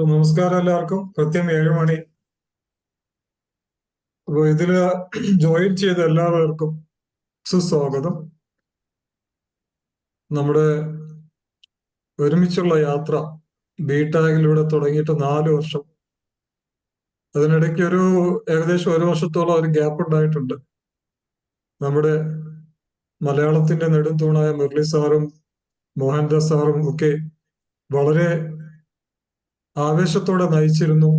നമസ്കാരം എല്ലാവർക്കും. കൃത്യം 7 മണി. അപ്പൊ ഇതില് ജോയിൻ ചെയ്ത എല്ലാവർക്കും സുസ്വാഗതം. നമ്മുടെ ഒരുമിച്ചുള്ള യാത്ര ബിടാഗിലൂടെ തുടങ്ങിയിട്ട് 4 വർഷം. അതിനിടയ്ക്ക് ഏകദേശം 1 വർഷത്തോളം ഒരു ഗ്യാപ്പ് ഉണ്ടായിട്ടുണ്ട്. നമ്മുടെ മലയാളത്തിന്റെ നെടുംതൂണായ മുരളി സാറും മോഹൻദാസ് സാറും ഒക്കെ വളരെ ആവേശത്തോടെ നയിച്ചിരുന്നു.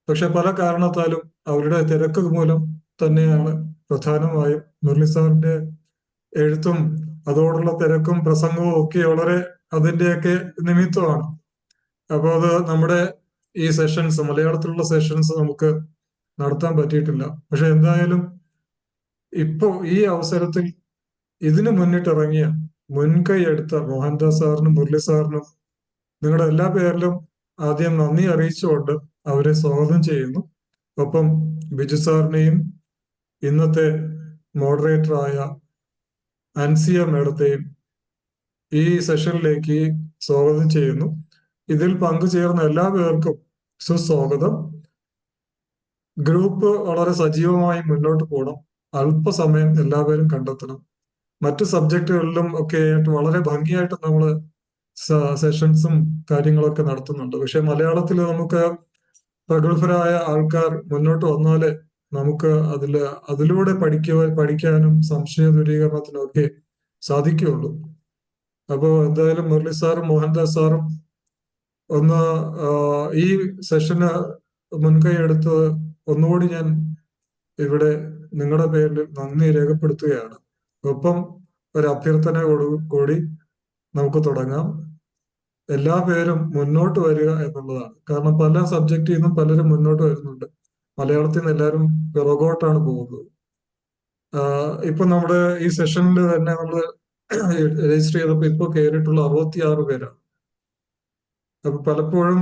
പക്ഷെ പല കാരണത്താലും അവരുടെ തിരക്ക് മൂലം തന്നെയാണ് പ്രധാനമായും മുരളി സാറിന്റെ എഴുത്തും അതോടുള്ള തിരക്കും പ്രസംഗവും ഒക്കെ വളരെ അതിന്റെയൊക്കെ നിമിത്തമാണ്. അപ്പോൾ അത് നമ്മുടെ ഈ സെഷൻസ്, മലയാളത്തിലുള്ള സെഷൻസ് നമുക്ക് നടത്താൻ പറ്റിയിട്ടില്ല. പക്ഷെ എന്തായാലും ഇപ്പോ ഈ അവസരത്തിൽ ഇതിന് മുന്നിട്ടിറങ്ങിയ മുൻകൈ എടുത്ത മോഹൻദാസ് സാറിനും മുരളി സാറിനും നിങ്ങളുടെ എല്ലാ പേരിലും ആദ്യം നന്ദി അറിയിച്ചുകൊണ്ട് അവരെ സ്വാഗതം ചെയ്യുന്നു. ഒപ്പം ബിജു സാറിനെയും ഇന്നത്തെ മോഡറേറ്ററായ അൻസിയ മേഡത്തെയും ഈ സെഷനിലേക്ക് സ്വാഗതം ചെയ്യുന്നു. ഇതിൽ പങ്കുചേർന്ന എല്ലാ പേർക്കും സുസ്വാഗതം. ഗ്രൂപ്പ് വളരെ സജീവമായി മുന്നോട്ട് പോകണം. അല്പസമയം എല്ലാവരും കണ്ടെത്തണം. മറ്റു സബ്ജക്റ്റുകളിലും ഒക്കെ ആയിട്ട് വളരെ ഭംഗിയായിട്ട് നമ്മൾ സെഷൻസും കാര്യങ്ങളൊക്കെ നടത്തുന്നുണ്ട്. പക്ഷെ മലയാളത്തിൽ നമുക്ക് പ്രഗത്ഭരായ ആൾക്കാർ മുന്നോട്ട് വന്നാലേ നമുക്ക് അതിലൂടെ പഠിക്കാനും സംശയ ദൂരീകരണത്തിനും ഒക്കെ സാധിക്കുകയുള്ളൂ. അപ്പോൾ എന്തായാലും മുരളി സാറും മോഹൻദാസ് സാറും ഒന്ന് ഈ സെഷന് മുൻകൈ എടുത്ത് ഒന്നുകൂടി ഞാൻ ഇവിടെ നിങ്ങളുടെ പേരിൽ നന്ദി രേഖപ്പെടുത്തുകയാണ്. ഒപ്പം ഒരു അഭ്യർത്ഥന കൂടി നമുക്ക് തുടങ്ങാം. എല്ലാ പേരും മുന്നോട്ട് വരിക എന്നുള്ളതാണ്. കാരണം പല സബ്ജക്റ്റിൽ നിന്നും പലരും മുന്നോട്ട് വരുന്നുണ്ട്. മലയാളത്തിൽ നിന്ന് എല്ലാവരും പിറകോട്ടാണ് പോകുന്നത്. ഇപ്പൊ നമ്മുടെ ഈ സെഷനിൽ തന്നെ നമ്മൾ രജിസ്റ്റർ ചെയ്തപ്പോൾ ഇപ്പൊ കയറിയിട്ടുള്ള 66 പേരാണ്. അപ്പൊ പലപ്പോഴും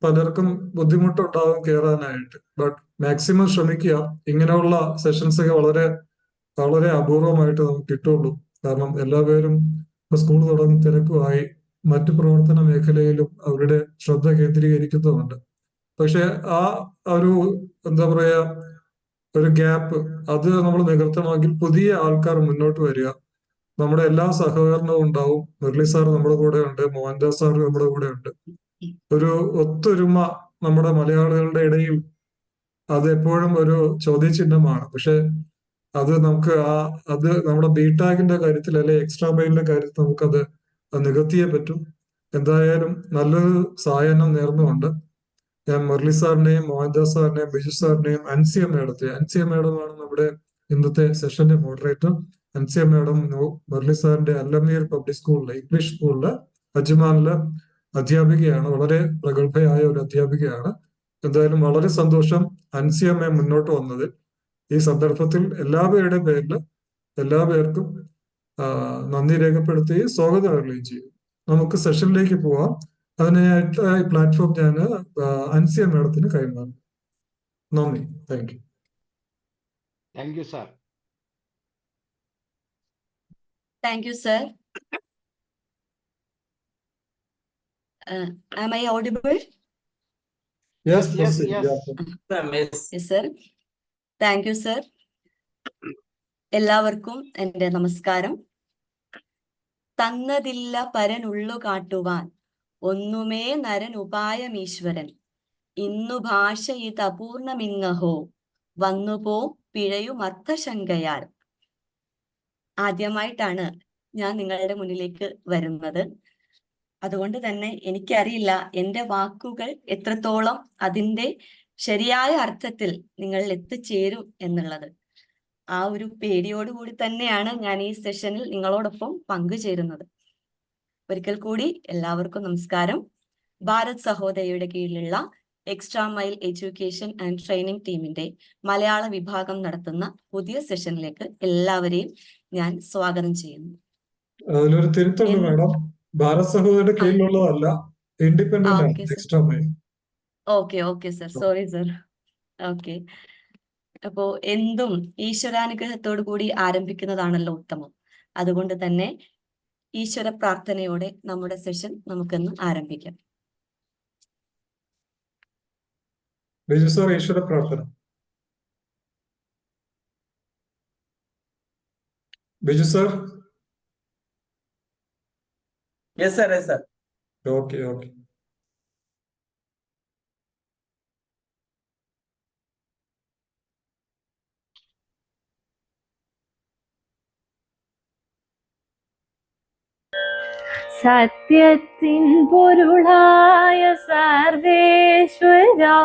പലർക്കും ബുദ്ധിമുട്ടുണ്ടാവും കയറാനായിട്ട്. ബട്ട് മാക്സിമം ശ്രമിക്കുക. ഇങ്ങനെയുള്ള സെഷൻസ് ഒക്കെ വളരെ വളരെ അപൂർവമായിട്ട് നമുക്ക് കിട്ടുള്ളൂ. കാരണം എല്ലാവരും ഇപ്പൊ സ്കൂൾ തുടങ്ങി തിരക്കുമായി മറ്റു പ്രവർത്തന മേഖലയിലും അവരുടെ ശ്രദ്ധ കേന്ദ്രീകരിക്കുന്നുമുണ്ട്. പക്ഷെ ആ ഒരു എന്താ പറയാ ഒരു ഗ്യാപ്പ് അത് നമ്മൾ നികർത്തണമെങ്കിൽ പുതിയ ആൾക്കാർ മുന്നോട്ട് വരിക. നമ്മുടെ എല്ലാ സഹകരണവും ഉണ്ടാവും. മുരളി സാർ നമ്മുടെ കൂടെ ഉണ്ട്, മോഹൻദാസ് സാർ നമ്മുടെ കൂടെ ഉണ്ട്. ഒരു ഒത്തൊരുമ നമ്മുടെ മലയാളികളുടെ ഇടയിൽ അത് എപ്പോഴും ഒരു ചോദ്യചിഹ്നമാണ്. പക്ഷെ അത് നമുക്ക് അത് നമ്മുടെ ബിടാഗിന്റെ കാര്യത്തിൽ അല്ലെങ്കിൽ എക്സ്ട്രാ മൈലിന്റെ കാര്യത്തിൽ നമുക്കത് നികത്തിയേ പറ്റും. എന്തായാലും നല്ലൊരു സായാഹ്നം നേർന്നുകൊണ്ട് ഞാൻ മുരളി സാറിനെയും മോഹൻദാസ് സാറിനെയും ബിജു സാറിനെയും അൻസിയ മേഡമാണ് നമ്മുടെ ഇന്നത്തെ സെഷന്റെ മോഡറേറ്റർ. അൻസിയ മേഡം മുരളി സാറിന്റെ അല്ലമീർ പബ്ലിക് സ്കൂളിലെ ഇംഗ്ലീഷ് സ്കൂളിലെ അജ്മാനിലെ അധ്യാപികയാണ്. വളരെ പ്രഗത്ഭയായ ഒരു അധ്യാപികയാണ്. എന്തായാലും വളരെ സന്തോഷം അൻസിയ മേം മുന്നോട്ട് വന്നതിൽ. ഈ സന്ദർഭത്തിൽ എല്ലാവരുടെ പേരിൽ എല്ലാ പേർക്കും നന്ദി രേഖപ്പെടുത്തുകയും സ്വാഗതം അറിയുകയും ചെയ്യും. നമുക്ക് സെഷനിലേക്ക് പോവാം. അതിനായിട്ട് ഈ പ്ലാറ്റ്ഫോം ഞാൻ അൻസിയ മേഡത്തിന് കൈമാറും. നന്ദി. Thank you. Thank you sir. Thank you, sir. Am I audible? Yes, Yes, proceed. yes. Yes, sir. Thank you, sir. എല്ലാവർക്കും എൻ്റെ നമസ്കാരം. തന്നതില്ല പരനുള്ളു കാട്ടുവാൻ ഒന്നുമേ നരൻ ഉപായമീശ്വരൻ ഇന്നു ഭാഷ ഇത് അപൂർണമിങ്ങഹോ വന്നുപോ പിഴയും അർത്ഥശങ്കയാൽ. ആദ്യമായിട്ടാണ് ഞാൻ നിങ്ങളുടെ മുന്നിലേക്ക് വരുന്നത്. അതുകൊണ്ട് തന്നെ എനിക്കറിയില്ല എൻ്റെ വാക്കുകൾ എത്രത്തോളം അതിൻ്റെ ശരിയായ അർത്ഥത്തിൽ നിങ്ങളിൽ എത്തിച്ചേരും എന്നുള്ളത്. ആ ഒരു പേടിയോടുകൂടി തന്നെയാണ് ഞാൻ ഈ സെഷനിൽ നിങ്ങളോടൊപ്പം പങ്കുചേരുന്നത്. ഒരിക്കൽ കൂടി എല്ലാവർക്കും നമസ്കാരം. ഭാരത് സഹോദയയുടെ കീഴിലുള്ള extra mile education and training ടീമിന്റെ മലയാള വിഭാഗം നടത്തുന്ന പുതിയ സെഷനിലേക്ക് എല്ലാവരെയും ഞാൻ സ്വാഗതം ചെയ്യുന്നു. അതിലൊരു തിരുത്തുണ്ട് മാഡം. ഭാരത് സഹോദരിയുടെ കീഴിലുള്ളതല്ല, ഇൻഡിപെൻഡന്റ് ആണ് extra mile. Okay sir, sorry sir. Okay. അപ്പോ എന്തും ഈശ്വരാനുഗ്രഹത്തോടു കൂടി ആരംഭിക്കുന്നതാണല്ലോ ഉത്തമം. അതുകൊണ്ട് തന്നെ ഈശ്വര പ്രാർത്ഥനയോടെ നമ്മുടെ സെഷൻ നമുക്കൊന്ന് ആരംഭിക്കാം. ബിജു സാർ, ഈശ്വര പ്രാർത്ഥന. Biju sir. Yes, sir. Yes, sir. Okay okay. സത്യത്തിൻ പൊരുളായ സർവേശ്വരാ,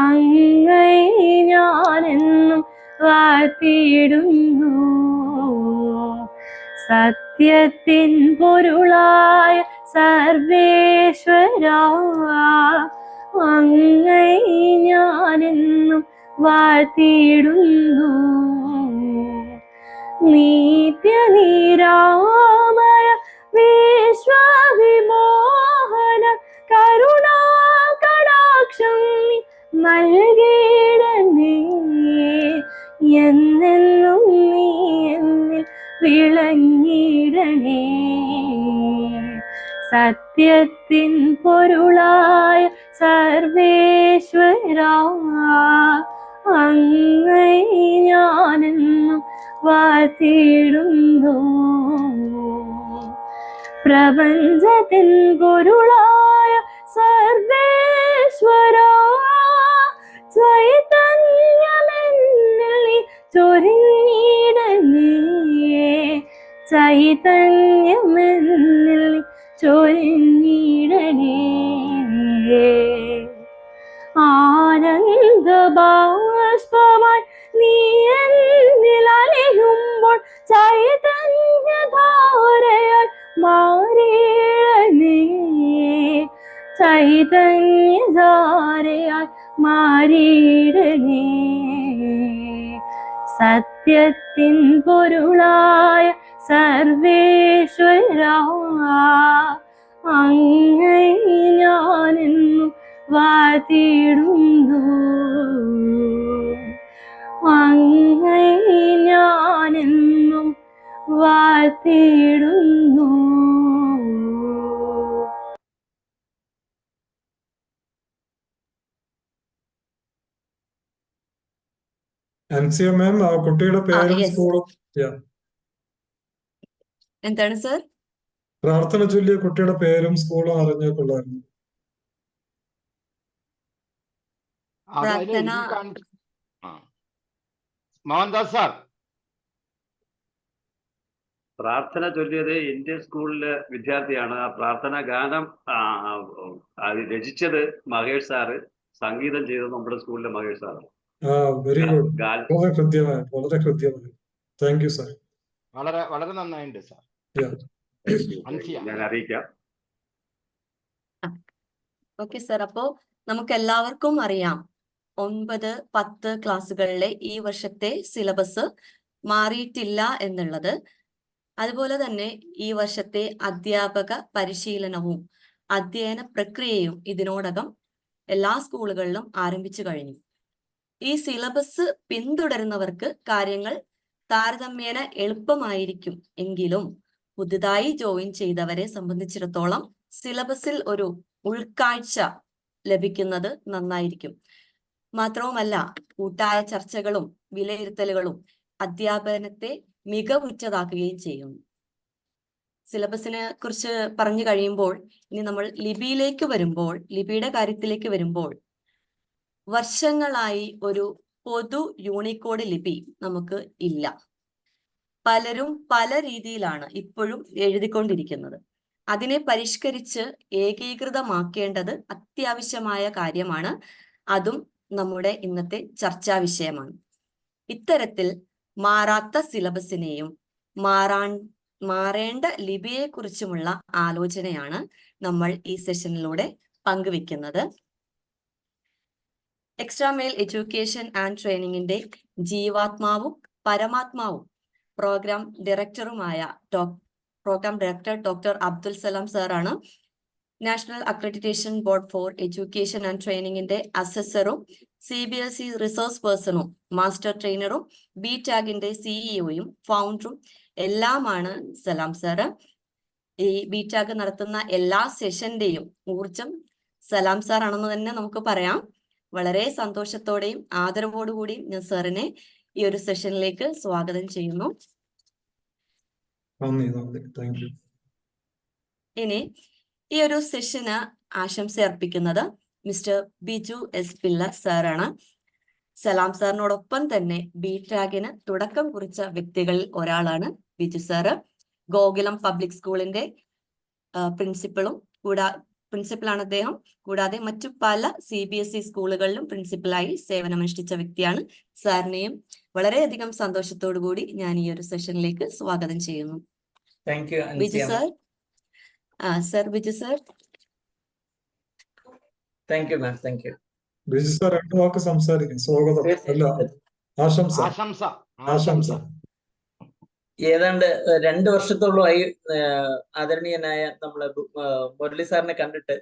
അങ്ങേ ഞാനെന്നും വാഴ്ത്തിയിടുന്നു. സത്യത്തിൻ പൊരുളായ സർവേശ്വരാ, അങ്ങേ ഞാനെന്നും വാഴ്ത്തിയിടുന്നു. നിത്യനിരാമയ വിശ്വവിമോഹന കരുണാകടാക്ഷം നൽകിയിടണേ. എന്നെന്നും നീ എന്നിൽ വിളങ്ങിയിടണേ. സത്യത്തിൻ പൊരുളായ സർവേശ്വരാ, അങ്ങേ ഞാനെന്നും വാഴ്ത്തിയിടുന്നു. പ്രപഞ്ചത്തിൻ പൊരുളായ സർവേശ്വരാ, ചൈതന്യമെന്നിൽ ചൊരിഞ്ഞിടണേ. ചൈതന്യമെന്നിൽ ചൊരിഞ്ഞിടണേ. ആനന്ദബാഷ്പമായി നീ എന്നിൽ അലിയുമ്പോൾ ചൈതന്യധാരയായി മാറിയിടണേ. ചൈതന്യധാരയായി മാറിയിടണേ. സത്യത്തിൻ പൊരുളായ സർവേശ്വരാ, അങ്ങേ ഞാനെന്നും വാഴ്ത്തിയിടുന്നു. അങ്ങേ ഞാനെന്നും വാഴ്ത്തിയിടുന്നു. അൻസിയ മാം, ആ കുട്ടിയുടെ പേരും yes. സ്കൂളും. എന്താണ് സർ? പ്രാർത്ഥന ചൊല്ലിയ കുട്ടിയുടെ പേരും സ്കൂളും അറിഞ്ഞേക്കുള്ളായിരുന്നു. പ്രാർത്ഥന മോഹൻദാസ് സാർ. പ്രാർത്ഥന ചൊല്ലിയത് ഇന്ത്യൻ സ്കൂളിലെ വിദ്യാർത്ഥിയാണ്. ആ പ്രാർത്ഥന ഗാനം അത് രചിച്ചത് മഹേഷ് സാറ്, സംഗീതം ചെയ്തത് നമ്മുടെ സ്കൂളിലെ മഹേഷ് സാറ്. Very good. വളരെ കൃത്യമായി, വളരെ കൃത്യമായി. Thank you sir. വളരെ വളരെ നന്നായിട്ടുണ്ട് സാർ. ഞാൻ അറിയിക്കാം. Okay sir. അപ്പോ നമുക്ക് എല്ലാവർക്കും അറിയാം 9, 10 ക്ലാസ്സുകളിലെ ഈ വർഷത്തെ സിലബസ് മാറിയിട്ടില്ല എന്നുള്ളത്. അതുപോലെ തന്നെ ഈ വർഷത്തെ അധ്യാപക പരിശീലനവും അധ്യയന പ്രക്രിയയും ഇതിനോടകം എല്ലാ സ്കൂളുകളിലും ആരംഭിച്ചു കഴിഞ്ഞു. ഈ സിലബസ് പിന്തുടരുന്നവർക്ക് കാര്യങ്ങൾ താരതമ്യേന എളുപ്പമായിരിക്കും. എങ്കിലും പുതുതായി ജോയിൻ ചെയ്തവരെ സംബന്ധിച്ചിടത്തോളം സിലബസിൽ ഒരു ഉൾക്കാഴ്ച ലഭിക്കുന്നത് നന്നായിരിക്കും. മാത്രവുമല്ല, കൂട്ടായ ചർച്ചകളും വിലയിരുത്തലുകളും അധ്യാപനത്തെ മികവുറ്റതാക്കുകയും ചെയ്യുന്നു. സിലബസിനെ കുറിച്ച് പറഞ്ഞു കഴിയുമ്പോൾ ഇനി നമ്മൾ ലിപിയുടെ കാര്യത്തിലേക്ക് വരുമ്പോൾ വർഷങ്ങളായി ഒരു പൊതു യൂണിക്കോഡ് ലിപി നമുക്ക് ഇല്ല. പലരും പല രീതിയിലാണ് ഇപ്പോഴും എഴുതിക്കൊണ്ടിരിക്കുന്നത്. അതിനെ പരിഷ്കരിച്ച് ഏകീകൃതമാക്കേണ്ടത് അത്യാവശ്യമായ കാര്യമാണ്. അതും നമ്മുടെ ഇന്നത്തെ ചർച്ചാ വിഷയമാണ്. ഇത്തരത്തിൽ മാറാത്ത സിലബസിനെയും മാറേണ്ട ലിപിയെക്കുറിച്ചുമുള്ള ആലോചനയാണ് നമ്മൾ ഈ സെഷനിലൂടെ പങ്കുവെക്കുന്നത്. എക്സ്ട്രാ മെയിൽ എഡ്യൂക്കേഷൻ ആൻഡ് ട്രെയിനിങ്ങിന്റെ ജീവാത്മാവും പരമാത്മാവും programme director doctor Abdul Salam സാറാണ്. National accreditation board for education and ട്രെയിനിങ്ങിന്റെ അസസറും CBSE റിസോഴ്സ് പേഴ്സണും മാസ്റ്റർ ട്രെയിനറും BTAGന്റെ CEOയും ഫൗണ്ടറും എല്ലാമാണ് സലാം സാറ്. ഈ BTAG നടത്തുന്ന എല്ലാ സെഷന്റെയും ഊർജം സലാം സാർ ആണെന്ന് തന്നെ നമുക്ക് പറയാം. വളരെ സന്തോഷത്തോടെയും ആദരവോടുകൂടിയും ഞാൻ സാറിനെ ഈ ഒരു സെഷനിലേക്ക് സ്വാഗതം ചെയ്യുന്നു. നന്ദി നന്ദി, താങ്ക് യു. ഇനി ഈ ഒരു സെഷന് ആശംസ അർപ്പിക്കുന്നത് മിസ്റ്റർ ബിജു എസ് പിള്ള സാറാണ്. സലാം സാറിനോടൊപ്പം തന്നെ ബിടാഗിന് തുടക്കം കുറിച്ച വ്യക്തികളിൽ ഒരാളാണ് ബിജു സാറ്. ഗോകുലം പബ്ലിക് സ്കൂളിന്റെ പ്രിൻസിപ്പളാണ് അദ്ദേഹം. കൂടാതെ മറ്റു പല CBSE സ്കൂളുകളിലും പ്രിൻസിപ്പലായി സേവനമനുഷ്ഠിച്ച വ്യക്തിയാണ്. സാറിനെയും വളരെയധികം സന്തോഷത്തോടു കൂടി ഞാൻ ഈ ഒരു സെഷനിലേക്ക് സ്വാഗതം ചെയ്യുന്നു. Thank you Biju sir. Biju sir. Thank you ma'am, thank you. Biju sir 2 വാക്ക് സംസാരിക്കും. സ്വാഗതം. അല്ല, ആശംസ. ആശംസ ആശംസ. ഏതാണ്ട് 2 വർഷത്തോളമായി ആദരണീയനായ നമ്മളെ മുരളി സാറിനെ കണ്ടിട്ട്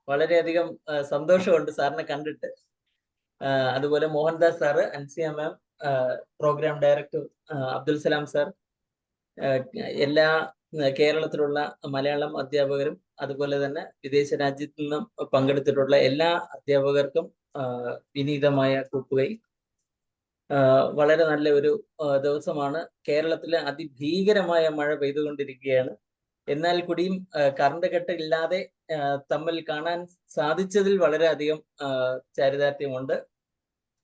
വളരെയധികം സന്തോഷമുണ്ട് സാറിനെ കണ്ടിട്ട്. അതുപോലെ മോഹൻദാസ് സാറ്, അൻസിയ മാം, programme director Abdul Salam sir, എല്ലാ കേരളത്തിലുള്ള മലയാളം അധ്യാപകരും അതുപോലെ തന്നെ വിദേശ രാജ്യത്തു നിന്നും പങ്കെടുത്തിട്ടുള്ള എല്ലാ അധ്യാപകർക്കും വിനീതമായ കൂപ്പുകൈ. വളരെ നല്ല ഒരു ദിവസമാണ്. കേരളത്തിലെ അതിഭീകരമായ മഴ പെയ്തുകൊണ്ടിരിക്കുകയാണ്. എന്നാൽ കൂടിയും കറണ്ട് കട്ട് ഇല്ലാതെ തമ്മിൽ കാണാൻ സാധിച്ചതിൽ വളരെയധികം ചാരിതാർത്ഥ്യമുണ്ട്.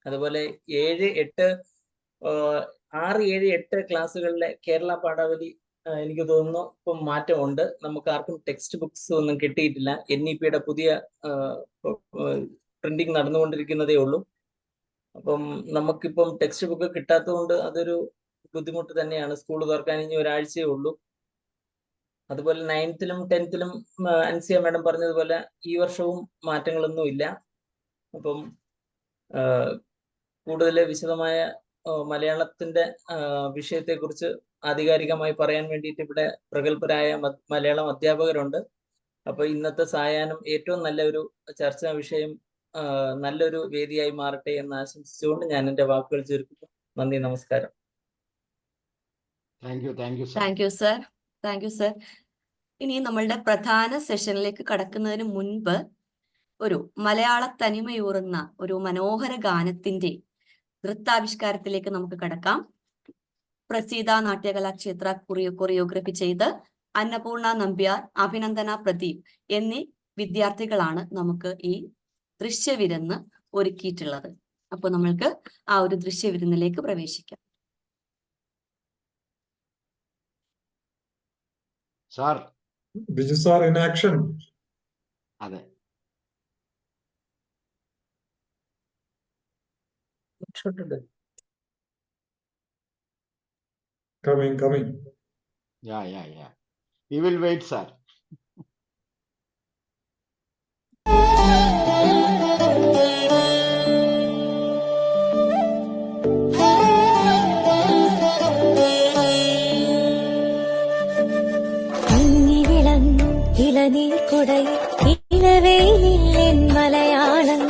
അതുപോലെ 6, 7, 8 ക്ലാസ്സുകളിലെ കേരള പാഠാവലി എനിക്ക് തോന്നുന്നു ഇപ്പം മാറ്റമുണ്ട്. നമുക്ക് ആർക്കും ടെക്സ്റ്റ് ബുക്സ് ഒന്നും കിട്ടിയിട്ടില്ല. NEP-യുടെ പുതിയ പ്രിന്റിങ് നടന്നുകൊണ്ടിരിക്കുന്നതേ ഉള്ളൂ. അപ്പം നമുക്കിപ്പം ടെക്സ്റ്റ് ബുക്ക് കിട്ടാത്തത് കൊണ്ട് അതൊരു ബുദ്ധിമുട്ട് തന്നെയാണ്. സ്കൂൾ തുറക്കാൻ ഇനി ഒരാഴ്ചയേ ഉള്ളൂ. അതുപോലെ 9th-ലും 10th-ലും അൻസിയ മാഡം പറഞ്ഞതുപോലെ ഈ വർഷവും മാറ്റങ്ങളൊന്നും ഇല്ല. അപ്പം കൂടുതൽ വിശദമായ മലയാളത്തിന്റെ വിഷയത്തെക്കുറിച്ച് ആധികാരികമായി പറയാൻ വേണ്ടിയിട്ട് ഇവിടെ പ്രഗത്ഭരായ മലയാളം അധ്യാപകരുണ്ട്. അപ്പൊ ഇന്നത്തെ സായാഹ്നം ഏറ്റവും നല്ല ഒരു ചർച്ചാ വിഷയം, നല്ലൊരു വേദിയായി മാറട്ടെ എന്ന് ആശംസിച്ചുകൊണ്ട് ഞാൻ എന്റെ വാക്കുകൾ ചുരുക്കുന്നു. നന്ദി, നമസ്കാരം. Thank you sir. ഇനി നമ്മളുടെ പ്രധാന സെഷനിലേക്ക് കടക്കുന്നതിന് മുൻപ് ഒരു മലയാള തനിമയൂറുന്ന ഒരു മനോഹര ഗാനത്തിന്റെ നൃത്താവിഷ്കാരത്തിലേക്ക് നമുക്ക് കടക്കാം. പ്രസീത നാട്യകലാക്ഷേത്ര കൊറിയോഗ്രഫി ചെയ്ത് അന്നപൂർണ നമ്പ്യാർ, അഭിനന്ദന പ്രദീപ് എന്നീ വിദ്യാർത്ഥികളാണ് നമുക്ക് ഈ ദൃശ്യവിരുന്ന് ഒരുക്കിയിട്ടുള്ളത്. അപ്പൊ നമ്മൾക്ക് ആ ഒരു ദൃശ്യവിരുന്നിലേക്ക് പ്രവേശിക്കാം. Sir. Biju sir in action. അതെ. Coming. Yeah. We will wait, sir. Malayalam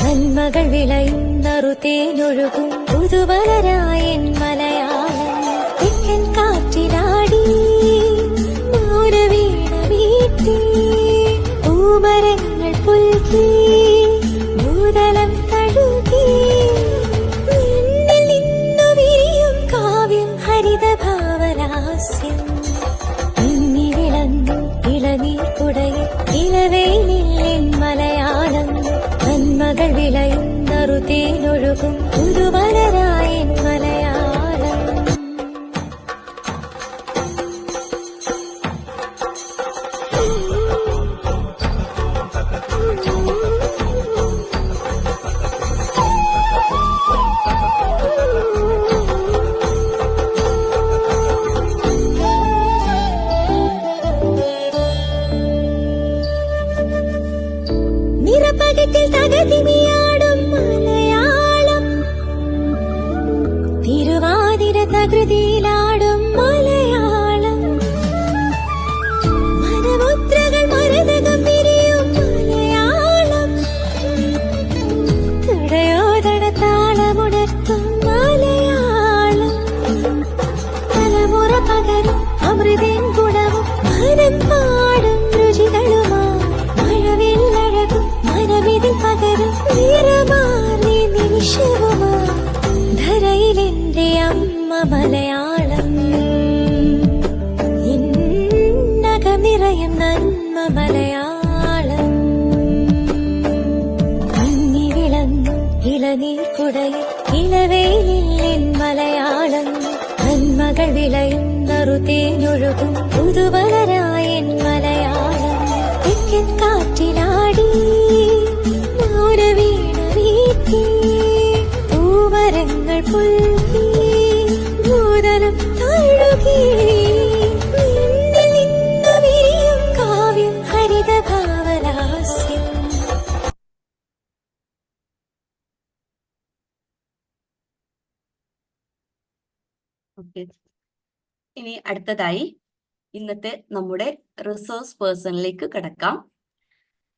നന്മകൾ വിളയുന്നറുതേനൊഴുകും പുതുവലരായൻ മലയാളം. തെക്കൻ കാറ്റിലാടി മൗനവീണ വീട്ടി പൂമരങ്ങൾ പുൽകി ഭൂതലം തഴുകി നിന്നിൽ നിന്നു വിരിയും കാവ്യം ഹരിതഭാവലാസ്യം. ഇന്നി വിളങ്ങും ഇളനീർ കുടയിൽ ഇലവേനിൽ മലയാളം നന്മകൾ വിളയുന്നറുതേനൊഴുകും പുതുവലരായൻ മലയാളം. നിറപകറ്റിൽ തകതിമിയാടും മലയാളം മലയാളം ഇന്നകം നിറയും നന്മ മലയാളം മിന്നി വിളങ്ങും ഇളനീർ കുടയിൽ ഇളവേലിൻ മലയാളം നന്മകൾ വിളയും നറുതേനൊഴുകും പുതുവലരായൻ മലയാളം തെക്കൻ കാറ്റിലാടി മൗനവീണ വീട്ടി പൂവരങ്ങൾ പുൽകി ഭൂതലം തഴുകി നിന്നിൽ നിന്നു വിരിയും കാവ്യം ഹരിത ഭാവലാസ്യം. ഓക്കെ, ഇനി അടുത്തതായി ഇന്നത്തെ നമ്മുടെ റിസോഴ്സ് പേഴ്സണിലേക്ക് കിടക്കാം.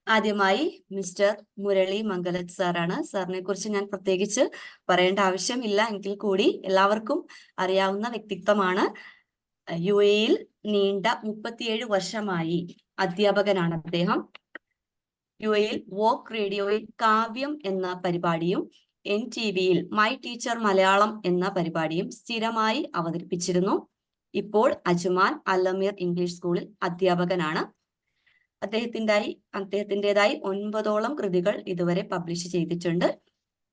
ആദ്യമായി മിസ്റ്റർ മുരളി മംഗലത്ത് സാറാണ്. സാറിനെ കുറിച്ച് ഞാൻ പ്രത്യേകിച്ച് പറയേണ്ട ആവശ്യമില്ല, എങ്കിൽ കൂടി എല്ലാവർക്കും അറിയാവുന്ന വ്യക്തിത്വമാണ്. UAE-യിൽ നീണ്ട 37 വർഷമായി അധ്യാപകനാണ് അദ്ദേഹം. UAE-യിൽ വോക്ക് റേഡിയോയിൽ കാവ്യം എന്ന പരിപാടിയും NTV-യിൽ മൈ ടീച്ചർ മലയാളം എന്ന പരിപാടിയും സ്ഥിരമായി അവതരിപ്പിച്ചിരുന്നു. ഇപ്പോൾ അജ്മാൻ അൽ-അമീർ ഇംഗ്ലീഷ് സ്കൂളിൽ അധ്യാപകനാണ്. അദ്ദേഹത്തിൻ്റെതായി 9ഓളം കൃതികൾ ഇതുവരെ പബ്ലിഷ് ചെയ്തിട്ടുണ്ട്.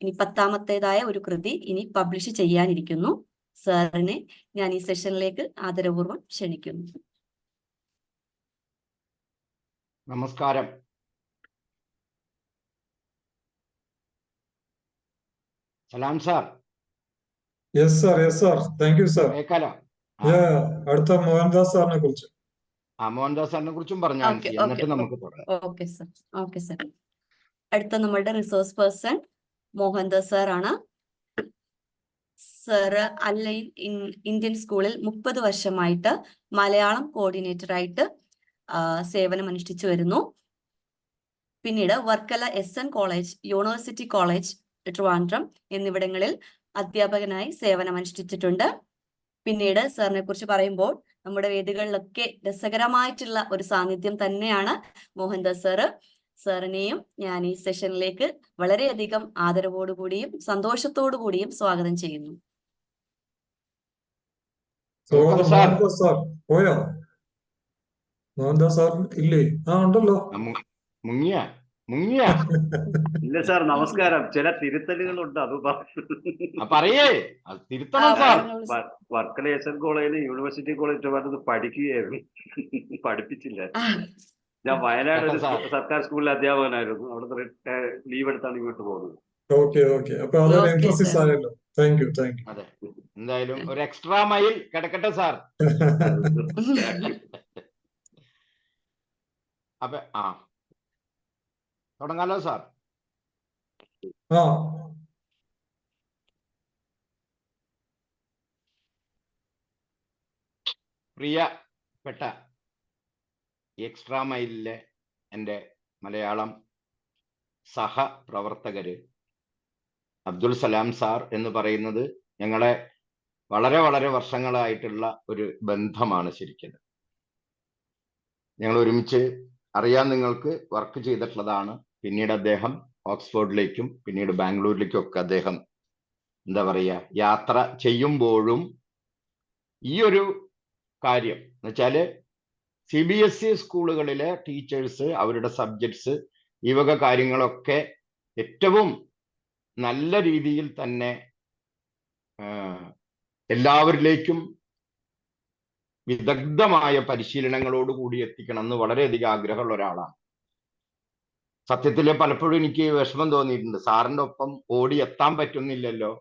ഇനി 10ാമത്തേതായ ഒരു കൃതി ഇനി പബ്ലിഷ് ചെയ്യാനിരിക്കുന്നു. സാറിനെ ഞാൻ ഈ സെഷനിലേക്ക് ആദരപൂർവ്വം ക്ഷണിക്കുന്നു. നമസ്കാരം. Salam sir. Yes sir, thank you sir. കേക്കാലോ? അടുത്ത മോഹൻദാസ് സാറിനെ കുറിച്ച്. മോഹൻദാസ് സാറിനെ കുറിച്ചും പറഞ്ഞാൽ എന്നിട്ട് നമുക്ക് തുടങ്ങാം. Okay sir. അടുത്ത നമ്മളുടെ റിസോഴ്സ് പേഴ്സൺ മോഹൻദാസ് സാർ ആണ്. സർ അല്ലൈൻ ഇന്ത്യൻ സ്കൂളിൽ 30 വർഷമായിട്ട് മലയാളം കോർഡിനേറ്ററായിട്ട് സേവനം അനുഷ്ഠിച്ചു വരുന്നു. പിന്നീട് Varkala SN college, university college Trivandrum എന്നിവിടങ്ങളിൽ അധ്യാപകനായി സേവനം അനുഷ്ഠിച്ചിട്ടുണ്ട്. പിന്നീട് സാറിനെ കുറിച്ച് പറയുമ്പോൾ നമ്മുടെ വേദികളിലൊക്കെ രസകരമായിട്ടുള്ള ഒരു സാന്നിധ്യം തന്നെയാണ് മോഹൻദാസ് സാറ്. സാറിനെയും ഞാൻ ഈ സെഷനിലേക്ക് വളരെയധികം ആദരവോടുകൂടിയും സന്തോഷത്തോടു കൂടിയും സ്വാഗതം ചെയ്യുന്നു. മോഹൻദാസ് സാർ പോയോ? മോഹൻദാസ് സാർ ഇല്ലേ? ഉണ്ടല്ലോ. ഇല്ല സാർ, നമസ്കാരം. ചില തിരുത്തലുകളുണ്ട്, അത് പറയേ. തിരുത്തണം സാർ. വർക്കല SN കോളേജിൽ യൂണിവേഴ്സിറ്റി കോളേജ് പറഞ്ഞത് പഠിക്കുകയായിരുന്നു, പഠിപ്പിച്ചില്ല. ഞാൻ വയനാട് ഒരു സർക്കാർ സ്കൂളിലെ അധ്യാപകനായിരുന്നു. അവിടെ ലീവ് എടുത്താണ് ഇങ്ങോട്ട് പോകുന്നത്. അപ്പൊ അതൊരു എംഫസിസ് ആയല്ലോ. Thank you. അതെ, എന്തായാലും ഒരു എക്സ്ട്രാ മൈൽ കിടക്കട്ടെ സാർ. അപ്പൊ തുടങ്ങാലോ സാർ. പ്രിയപ്പെട്ട എക്സ്ട്രാ മൈലിലെ എൻ്റെ മലയാളം സഹപ്രവർത്തകര്, അബ്ദുൽ സലാം സാർ എന്ന് പറയുന്നത് ഞങ്ങളെ വളരെ വളരെ വർഷങ്ങളായിട്ടുള്ള ഒരു ബന്ധമാണ്. ശരിക്കും ഞങ്ങൾ ഒരുമിച്ച് അറിയാൻ നിങ്ങൾക്ക് വർക്ക് ചെയ്തിട്ടുള്ളതാണ്. പിന്നീട് അദ്ദേഹം ഓക്സ്ഫോർഡിലേക്കും പിന്നീട് ബാംഗ്ലൂരിലേക്കും ഒക്കെ അദ്ദേഹം എന്താ പറയുക യാത്ര ചെയ്യുമ്പോഴും ഈ ഒരു കാര്യം എന്ന് വെച്ചാൽ CBSE സ്കൂളുകളിലെ ടീച്ചേഴ്സ്, അവരുടെ സബ്ജക്ട്സ്, ഈ വക കാര്യങ്ങളൊക്കെ ഏറ്റവും നല്ല രീതിയിൽ തന്നെ എല്ലാവരിലേക്കും വിദഗ്ധമായ പരിശീലനങ്ങളോടുകൂടി എത്തിക്കണം എന്ന് വളരെയധികം ആഗ്രഹമുള്ള ഒരാളാണ്. സത്യത്തിൽ പലപ്പോഴും എനിക്ക് വിഷമം തോന്നിയിട്ടുണ്ട്. സാറിൻ്റെ ഒപ്പം ഓടി എത്താൻ പറ്റുന്നില്ലല്ലോ,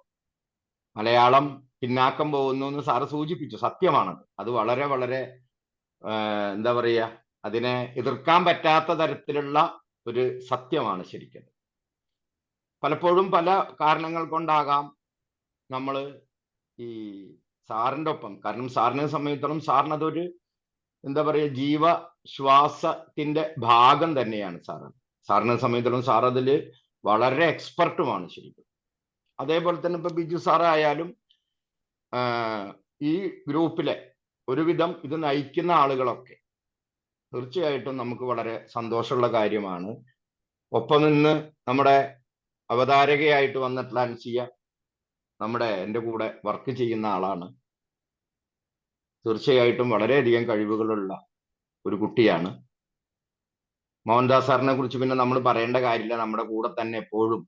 മലയാളം പിന്നാക്കം പോകുന്നു എന്ന് സാറ് സൂചിപ്പിച്ചു. സത്യമാണത്. അത് വളരെ വളരെ എന്താ പറയുക, അതിനെ എതിർക്കാൻ പറ്റാത്ത തരത്തിലുള്ള ഒരു സത്യമാണ്. ശരിക്കും പലപ്പോഴും പല കാരണങ്ങൾ കൊണ്ടാകാം നമ്മൾ ഈ സാറിൻ്റെ ഒപ്പം, കാരണം സാറിനെ സംബന്ധിച്ചിടത്തോളം സാറിനതൊരു എന്താ പറയുക ജീവശ്വാസത്തിന്റെ ഭാഗം തന്നെയാണ് സാറിനെ സംബന്ധിച്ചിടത്തോളം. സാർ അതിൽ വളരെ എക്സ്പെർട്ടുമാണ് ശരിക്കും. അതേപോലെ തന്നെ ഇപ്പൊ ബിജു സാറായാലും ഈ ഗ്രൂപ്പിലെ ഒരുവിധം ഇത് നയിക്കുന്ന ആളുകളൊക്കെ തീർച്ചയായിട്ടും നമുക്ക് വളരെ സന്തോഷമുള്ള കാര്യമാണ്. ഒപ്പം നിന്ന് നമ്മുടെ അവതാരകയായിട്ട് വന്നിട്ടുള്ള അൻസിയ എൻ്റെ കൂടെ വർക്ക് ചെയ്യുന്ന ആളാണ്. തീർച്ചയായിട്ടും വളരെയധികം കഴിവുകളുള്ള ഒരു കുട്ടിയാണ്. മോഹൻദാസ് സാറിനെ കുറിച്ച് പിന്നെ നമ്മൾ പറയേണ്ട കാര്യമില്ല. നമ്മുടെ കൂടെ തന്നെ എപ്പോഴും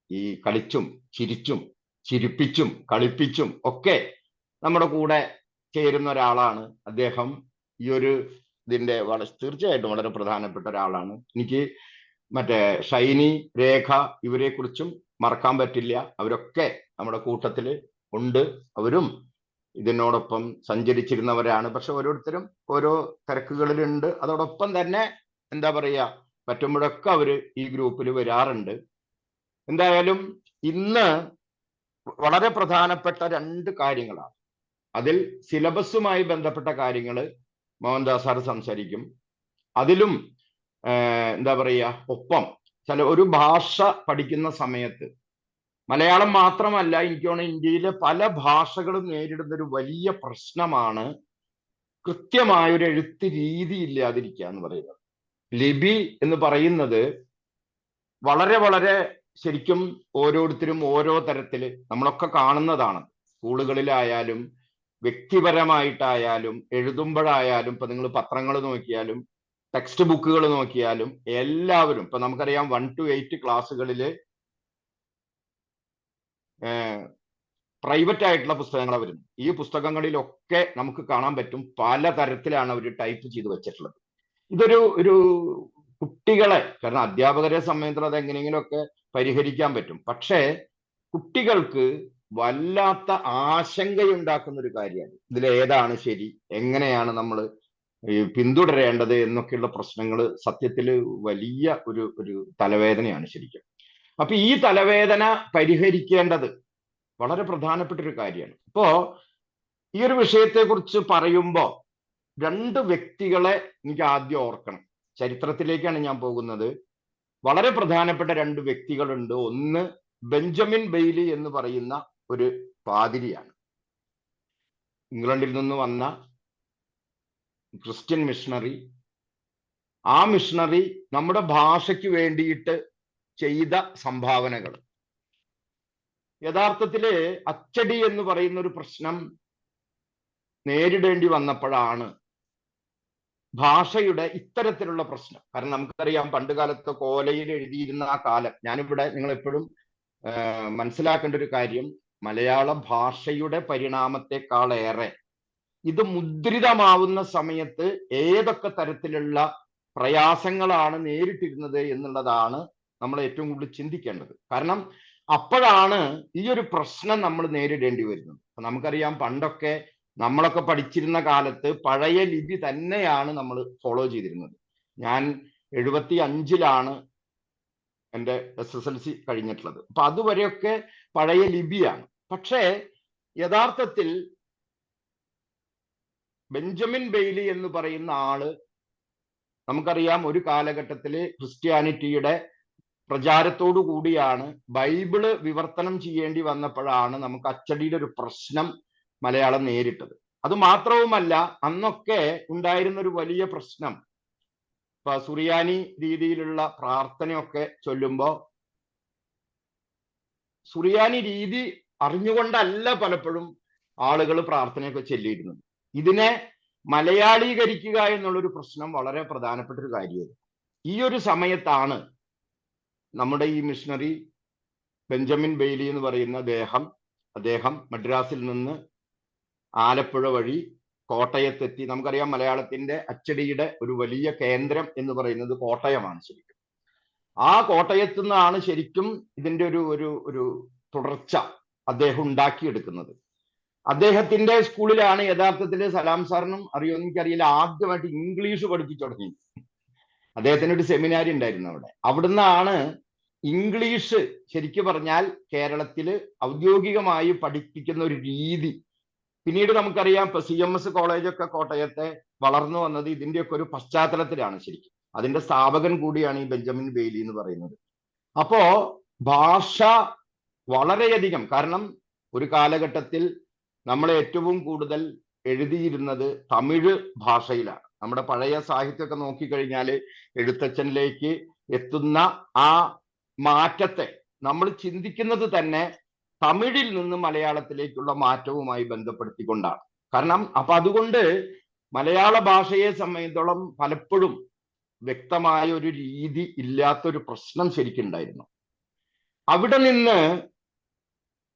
ഈ കളിച്ചും ചിരിച്ചും ചിരിപ്പിച്ചും കളിപ്പിച്ചും ഒക്കെ നമ്മുടെ കൂടെ ചേരുന്ന ഒരാളാണ് അദ്ദേഹം. ഈ ഒരു ഇതിന്റെ തീർച്ചയായിട്ടും വളരെ പ്രധാനപ്പെട്ട ഒരാളാണ്. എനിക്ക് മറ്റേ ഷൈനി, രേഖ ഇവരെ കുറിച്ചും മറക്കാൻ പറ്റില്ല. അവരൊക്കെ നമ്മുടെ കൂട്ടത്തിൽ ഉണ്ട്. അവരും ഇതിനോടൊപ്പം സഞ്ചരിച്ചിരുന്നവരാണ്. പക്ഷെ ഓരോരുത്തരും ഓരോ തിരക്കുകളിലുണ്ട്. അതോടൊപ്പം തന്നെ എന്താ പറയുക, പറ്റുമ്പോഴൊക്കെ അവര് ഈ ഗ്രൂപ്പിൽ വരാറുണ്ട്. എന്തായാലും ഇന്ന് വളരെ പ്രധാനപ്പെട്ട 2 കാര്യങ്ങളാണ്. അതിൽ സിലബസുമായി ബന്ധപ്പെട്ട കാര്യങ്ങൾ മോഹൻദാസ് സാർ സംസാരിക്കും. അതിലും എന്താ പറയുക, ഒപ്പം ഒരു ഭാഷ പഠിക്കുന്ന സമയത്ത് മലയാളം മാത്രമല്ല, എനിക്ക് തോന്നുന്നു ഇന്ത്യയിലെ പല ഭാഷകളും നേരിടുന്ന ഒരു വലിയ പ്രശ്നമാണ് കൃത്യമായൊരു എഴുത്ത് രീതി ഇല്ലാതിരിക്കുക എന്ന് പറയുന്നത്. ലിപി എന്ന് പറയുന്നത് വളരെ വളരെ ശരിക്കും ഓരോരുത്തരും ഓരോ തരത്തില് നമ്മളൊക്കെ കാണുന്നതാണ്. സ്കൂളുകളിലായാലും വ്യക്തിപരമായിട്ടായാലും എഴുതുമ്പോഴായാലും, ഇപ്പൊ നിങ്ങൾ പത്രങ്ങൾ നോക്കിയാലും ടെക്സ്റ്റ് ബുക്കുകൾ നോക്കിയാലും എല്ലാവരും ഇപ്പൊ നമുക്കറിയാം 1 to 8 ക്ലാസ്സുകളില് പ്രൈവറ്റ് ആയിട്ടുള്ള പുസ്തകങ്ങളാണ് വരുന്നത്. ഈ പുസ്തകങ്ങളിലൊക്കെ നമുക്ക് കാണാൻ പറ്റും പല തരത്തിലാണ് അവർ ടൈപ്പ് ചെയ്ത് വെച്ചിട്ടുള്ളത്. ഇതൊരു കുട്ടികളെ, കാരണം അധ്യാപകരെ സംബന്ധിച്ചിടത്തോളം അത് എങ്ങനെയെങ്കിലുമൊക്കെ പരിഹരിക്കാൻ പറ്റും. പക്ഷേ കുട്ടികൾക്ക് വല്ലാത്ത ആശങ്കയുണ്ടാക്കുന്ന ഒരു കാര്യമാണ്. ഇതിലേതാണ് ശരി, എങ്ങനെയാണ് നമ്മൾ പിന്തുടരേണ്ടത് എന്നൊക്കെയുള്ള പ്രശ്നങ്ങൾ സത്യത്തിൽ വലിയ ഒരു തലവേദനയാണ് ശരിക്കും. അപ്പൊ ഈ തലവേദന പരിഹരിക്കേണ്ടത് വളരെ പ്രധാനപ്പെട്ട ഒരു കാര്യമാണ്. ഇപ്പോ ഈ ഒരു വിഷയത്തെ കുറിച്ച് പറയുമ്പോ 2 വ്യക്തികളെ എനിക്ക് ആദ്യം ഓർക്കണം. ചരിത്രത്തിലേക്കാണ് ഞാൻ പോകുന്നത്. വളരെ പ്രധാനപ്പെട്ട 2 വ്യക്തികളുണ്ട്. ഒന്ന് ബെഞ്ചമിൻ ബെയ്ലി എന്ന് പറയുന്ന ഒരു പാതിരിയാണ്. ഇംഗ്ലണ്ടിൽ നിന്ന് വന്ന ക്രിസ്ത്യൻ മിഷണറി. ആ മിഷണറി നമ്മുടെ ഭാഷയ്ക്ക് വേണ്ടിയിട്ട് ചെയ്ത സംഭാവനകൾ യഥാർത്ഥത്തില് അച്ചടി എന്ന് പറയുന്ന ഒരു പ്രശ്നം നേരിടേണ്ടി വന്നപ്പോഴാണ് ഭാഷയുടെ ഇത്തരത്തിലുള്ള പ്രശ്നം. കാരണം നമുക്കറിയാം പണ്ട് കാലത്ത് കോലയിൽ എഴുതിയിരുന്ന ആ കാലം. ഞാനിവിടെ നിങ്ങൾ എപ്പോഴും മനസ്സിലാക്കേണ്ട ഒരു കാര്യം, മലയാള ഭാഷയുടെ പരിണാമത്തെക്കാളേറെ ഇത് മുദ്രിതമാവുന്ന സമയത്ത് ഏതൊക്കെ തരത്തിലുള്ള പ്രയാസങ്ങളാണ് നേരിട്ടിരുന്നത് എന്നുള്ളതാണ് നമ്മൾ ഏറ്റവും കൂടുതൽ ചിന്തിക്കേണ്ടത്. കാരണം അപ്പോഴാണ് ഈ ഒരു പ്രശ്നം നമ്മൾ നേരിടേണ്ടി വരുന്നത്. നമുക്കറിയാം പണ്ടൊക്കെ നമ്മളൊക്കെ പഠിച്ചിരുന്ന കാലത്ത് പഴയ ലിപി തന്നെയാണ് നമ്മൾ ഫോളോ ചെയ്തിരുന്നത്. ഞാൻ 75-ലാണ് എൻ്റെ SSLC കഴിഞ്ഞിട്ടുള്ളത്. അപ്പൊ അതുവരെയൊക്കെ പഴയ ലിപിയാണ്. പക്ഷേ യഥാർത്ഥത്തിൽ ബെഞ്ചമിൻ ബെയ്ലി എന്ന് പറയുന്ന ആള്, നമുക്കറിയാം ഒരു കാലഘട്ടത്തില് ക്രിസ്ത്യാനിറ്റിയുടെ പ്രചാരത്തോടു കൂടിയാണ് ബൈബിള് വിവർത്തനം ചെയ്യേണ്ടി വന്നപ്പോഴാണ് നമുക്ക് അച്ചടിയുടെ ഒരു പ്രശ്നം മലയാളം നേരിട്ടത്. അത് മാത്രവുമല്ല, അന്നൊക്കെ ഉണ്ടായിരുന്ന ഒരു വലിയ പ്രശ്നം, ഇപ്പൊ സുറിയാനി രീതിയിലുള്ള പ്രാർത്ഥനയൊക്കെ ചൊല്ലുമ്പോ സുറിയാനി രീതി അറിഞ്ഞുകൊണ്ടല്ല പലപ്പോഴും ആളുകൾ പ്രാർത്ഥനയൊക്കെ ചൊല്ലിയിരുന്നത്. ഇതിനെ മലയാളീകരിക്കുക എന്നുള്ളൊരു പ്രശ്നം വളരെ പ്രധാനപ്പെട്ട ഒരു കാര്യമായിരുന്നു. ഈ ഒരു സമയത്താണ് നമ്മുടെ ഈ മിഷണറി ബെഞ്ചമിൻ ബെയ്ലി എന്ന് പറയുന്ന അദ്ദേഹം മദ്രാസിൽ നിന്ന് ആലപ്പുഴ വഴി കോട്ടയത്തെത്തി. നമുക്കറിയാം മലയാളത്തിന്റെ അച്ചടിയുടെ ഒരു വലിയ കേന്ദ്രം എന്ന് പറയുന്നത് കോട്ടയമാണ് ശരിക്കും. ആ കോട്ടയത്തു നിന്നാണ് ശരിക്കും ഇതിന്റെ ഒരു തുടർച്ച അദ്ദേഹം ഉണ്ടാക്കിയെടുക്കുന്നത്. അദ്ദേഹത്തിന്റെ സ്കൂളിലാണ് യഥാർത്ഥത്തിൽ സലാം സാറിനും അറിയുമെന്ന് എനിക്കറിയില്ല, ആദ്യമായിട്ട് ഇംഗ്ലീഷ് പഠിപ്പിച്ചു തുടങ്ങി. അദ്ദേഹത്തിന് ഒരു സെമിനാരി ഉണ്ടായിരുന്നു അവിടെ. അവിടുന്നാണ് ഇംഗ്ലീഷ് ശരിക്കും പറഞ്ഞാൽ കേരളത്തിൽ ഔദ്യോഗികമായി പഠിപ്പിക്കുന്ന ഒരു രീതി. പിന്നീട് നമുക്കറിയാം ഇപ്പൊ CMS കോളേജൊക്കെ കോട്ടയത്തെ വളർന്നു വന്നത് ഇതിന്റെയൊക്കെ ഒരു പശ്ചാത്തലത്തിലാണ് ശരിക്കും. അതിന്റെ സ്ഥാപകൻ കൂടിയാണ് ഈ ബെഞ്ചമിൻ ബെയ്ലി എന്ന് പറയുന്നത്. അപ്പോ ഭാഷ വളരെയധികം, കാരണം ഒരു കാലഘട്ടത്തിൽ നമ്മൾ ഏറ്റവും കൂടുതൽ എഴുതിയിരുന്നത് തമിഴ് ഭാഷയിലാണ്. നമ്മുടെ പഴയ സാഹിത്യമൊക്കെ നോക്കിക്കഴിഞ്ഞാൽ എഴുത്തച്ഛനിലേക്ക് എത്തുന്ന ആ മാറ്റത്തെ നമ്മൾ ചിന്തിക്കുന്നത് തന്നെ തമിഴിൽ നിന്ന് മലയാളത്തിലേക്കുള്ള മാറ്റവുമായി ബന്ധപ്പെടുത്തിക്കൊണ്ടാണ്. കാരണം അപ്പൊ അതുകൊണ്ട് മലയാള ഭാഷയെ സംബന്ധിച്ചിടത്തോളം പലപ്പോഴും വ്യക്തമായ ഒരു രീതി ഇല്ലാത്തൊരു പ്രശ്നം ശരിക്കുണ്ടായിരുന്നു. അവിടെ നിന്ന്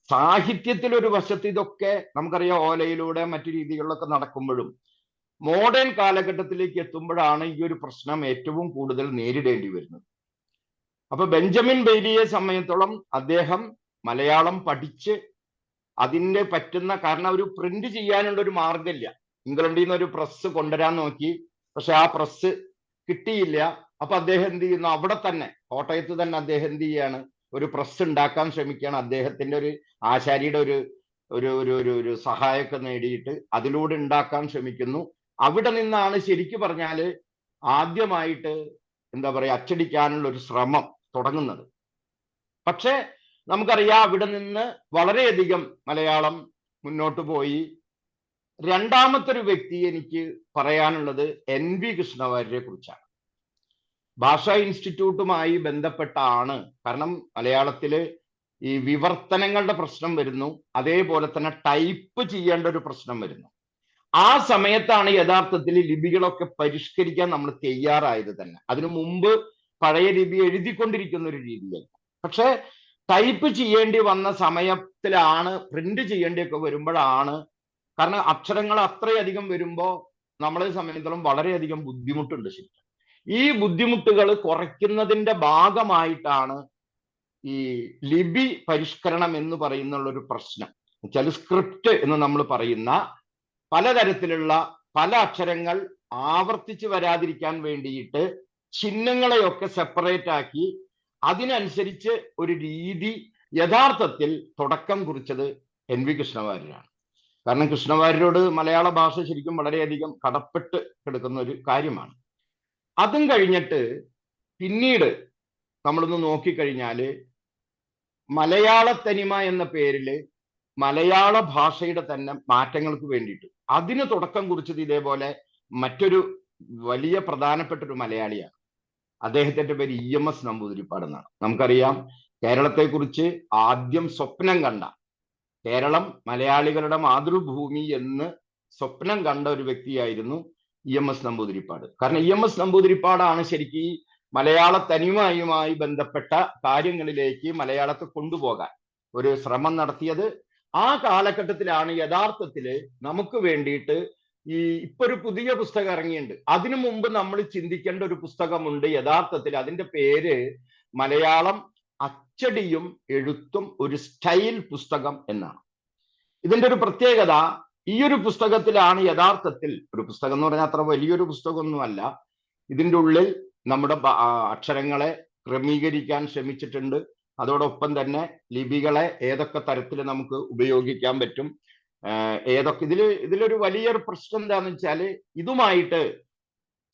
സാഹിത്യത്തിൽ ഒരു വശത്ത് ഇതൊക്കെ നമുക്കറിയാം, ഓലയിലൂടെ മറ്റു രീതികളിലൊക്കെ നടക്കുമ്പോഴും മോഡേൺ കാലഘട്ടത്തിലേക്ക് എത്തുമ്പോഴാണ് ഈ ഒരു പ്രശ്നം ഏറ്റവും കൂടുതൽ നേരിടേണ്ടി വരുന്നത്. അപ്പൊ ബെഞ്ചമിൻ ബെയ്ലിയെ സംബന്ധിച്ചിടത്തോളം അദ്ദേഹം മലയാളം പഠിച്ച് അതിന്റെ പറ്റുന്ന, കാരണം ഒരു പ്രിന്റ് ചെയ്യാനുള്ള ഒരു മാർഗമില്ല. ഇംഗ്ലണ്ടിൽ നിന്ന് ഒരു പ്രസ് കൊണ്ടുവരാൻ നോക്കി, പക്ഷെ ആ പ്രസ് കിട്ടിയില്ല. അപ്പൊ അദ്ദേഹം എന്ത് ചെയ്യുന്നു, അവിടെ തന്നെ കോട്ടയത്ത് തന്നെ അദ്ദേഹം എന്ത് ചെയ്യാണ്, ഒരു പ്രസ് ഉണ്ടാക്കാൻ ശ്രമിക്കുകയാണ്. അദ്ദേഹത്തിന്റെ ഒരു ആശാരിയുടെ ഒരു ഒരു ഒരു ഒരു ഒരു സഹായമൊക്കെ നേടിയിട്ട് അതിലൂടെ ഉണ്ടാക്കാൻ ശ്രമിക്കുന്നു. അവിടെ നിന്നാണ് ശരിക്കു പറഞ്ഞാല് ആദ്യമായിട്ട് എന്താ പറയാ അച്ചടിക്കാനുള്ള ഒരു ശ്രമം തുടങ്ങുന്നത്. പക്ഷെ നമുക്കറിയാം അവിടെ നിന്ന് വളരെയധികം മലയാളം മുന്നോട്ട് പോയി. രണ്ടാമത്തെ ഒരു വ്യക്തി എനിക്ക് പറയാനുള്ളത് NV കൃഷ്ണവാര്യരെ കുറിച്ചാണ്. ഭാഷാ ഇൻസ്റ്റിറ്റ്യൂട്ടുമായി ബന്ധപ്പെട്ടാണ്. കാരണം മലയാളത്തില് ഈ വിവർത്തനങ്ങളുടെ പ്രശ്നം വരുന്നു, അതേപോലെ തന്നെ ടൈപ്പ് ചെയ്യേണ്ട ഒരു പ്രശ്നം വരുന്നു. ആ സമയത്താണ് യഥാർത്ഥത്തിൽ ലിപികളൊക്കെ പരിഷ്കരിക്കാൻ നമ്മൾ തയ്യാറായത് തന്നെ. അതിനു മുമ്പ് പഴയ ലിപി എഴുതിക്കൊണ്ടിരിക്കുന്ന ഒരു രീതിയായിരുന്നു. പക്ഷെ ടൈപ്പ് ചെയ്യേണ്ടി വന്ന സമയത്തിലാണ്, പ്രിന്റ് ചെയ്യേണ്ടിയൊക്കെ വരുമ്പോഴാണ്, കാരണം അക്ഷരങ്ങൾ അത്രയധികം വരുമ്പോൾ നമ്മളെ സംബന്ധിച്ചിടത്തോളം വളരെയധികം ബുദ്ധിമുട്ടുണ്ട് ശരിക്കും. ഈ ബുദ്ധിമുട്ടുകൾ കുറയ്ക്കുന്നതിന്റെ ഭാഗമായിട്ടാണ് ഈ ലിപി പരിഷ്കരണം എന്ന് പറയുന്ന ഒരു പ്രശ്നം. വെച്ചാൽ സ്ക്രിപ്റ്റ് എന്ന് നമ്മൾ പറയുന്ന പലതരത്തിലുള്ള പല അക്ഷരങ്ങൾ ആവർത്തിച്ച് വരാതിരിക്കാൻ വേണ്ടിയിട്ട് ചിഹ്നങ്ങളെയൊക്കെ സെപ്പറേറ്റ് ആക്കി അതിനനുസരിച്ച് ഒരു രീതി യഥാർത്ഥത്തിൽ തുടക്കം കുറിച്ചത് NV കൃഷ്ണവാര്യരാണ്. കാരണം കൃഷ്ണവാര്യരോട് മലയാള ഭാഷ ശരിക്കും വളരെയധികം കടപ്പെട്ട് കിടക്കുന്ന ഒരു കാര്യമാണ്. അതും കഴിഞ്ഞിട്ട് പിന്നീട് നമ്മളൊന്ന് നോക്കിക്കഴിഞ്ഞാല് മലയാള തനിമ എന്ന പേരില് മലയാള ഭാഷയുടെ തന്നെ മാറ്റങ്ങൾക്ക് വേണ്ടിയിട്ട് അതിന് തുടക്കം കുറിച്ചത് ഇതേപോലെ മറ്റൊരു വലിയ പ്രധാനപ്പെട്ട ഒരു മലയാളിയാണ്. അദ്ദേഹത്തിന്റെ പേര് EMS നമ്പൂതിരിപ്പാട് എന്നാണ്. നമുക്കറിയാം, കേരളത്തെക്കുറിച്ച് ആദ്യം സ്വപ്നം കണ്ട, കേരളം മലയാളികളുടെ മാതൃഭൂമി എന്ന് സ്വപ്നം കണ്ട ഒരു വ്യക്തിയായിരുന്നു EMS നമ്പൂതിരിപ്പാട്. കാരണം EMS നമ്പൂതിരിപ്പാടാണ് ശരിക്കും ഈ മലയാള തനിമയുമായി ബന്ധപ്പെട്ട കാര്യങ്ങളിലേക്ക് മലയാളത്തെ കൊണ്ടുപോകാൻ ഒരു ശ്രമം നടത്തിയത്. ആ കാലഘട്ടത്തിലാണ് യഥാർത്ഥത്തില് നമുക്ക് വേണ്ടിയിട്ട് ഈ ഇപ്പൊ ഒരു പുതിയ പുസ്തകം ഇറങ്ങിയിട്ടുണ്ട്. അതിനു മുമ്പ് നമ്മൾ ചിന്തിക്കേണ്ട ഒരു പുസ്തകമുണ്ട്. യഥാർത്ഥത്തിൽ അതിന്റെ പേര് മലയാളം അച്ചടിയും എഴുത്തും ഒരു സ്റ്റൈൽ പുസ്തകം എന്നാണ്. ഇതിന്റെ ഒരു പ്രത്യേകത, ഈ ഒരു പുസ്തകത്തിലാണ് യഥാർത്ഥത്തിൽ, ഒരു പുസ്തകം എന്ന് പറഞ്ഞാൽ അത്ര വലിയൊരു പുസ്തകമൊന്നുമല്ല, ഇതിൻ്റെ ഉള്ളിൽ നമ്മുടെ അക്ഷരങ്ങളെ ക്രമീകരിക്കാൻ ശ്രമിച്ചിട്ടുണ്ട്. അതോടൊപ്പം തന്നെ ലിപികളെ ഏതൊക്കെ തരത്തിൽ നമുക്ക് ഉപയോഗിക്കാൻ പറ്റും, ഏതൊക്കെ ഇതിലൊരു വലിയൊരു പ്രശ്നം എന്താന്ന് വെച്ചാല് ഇതുമായിട്ട്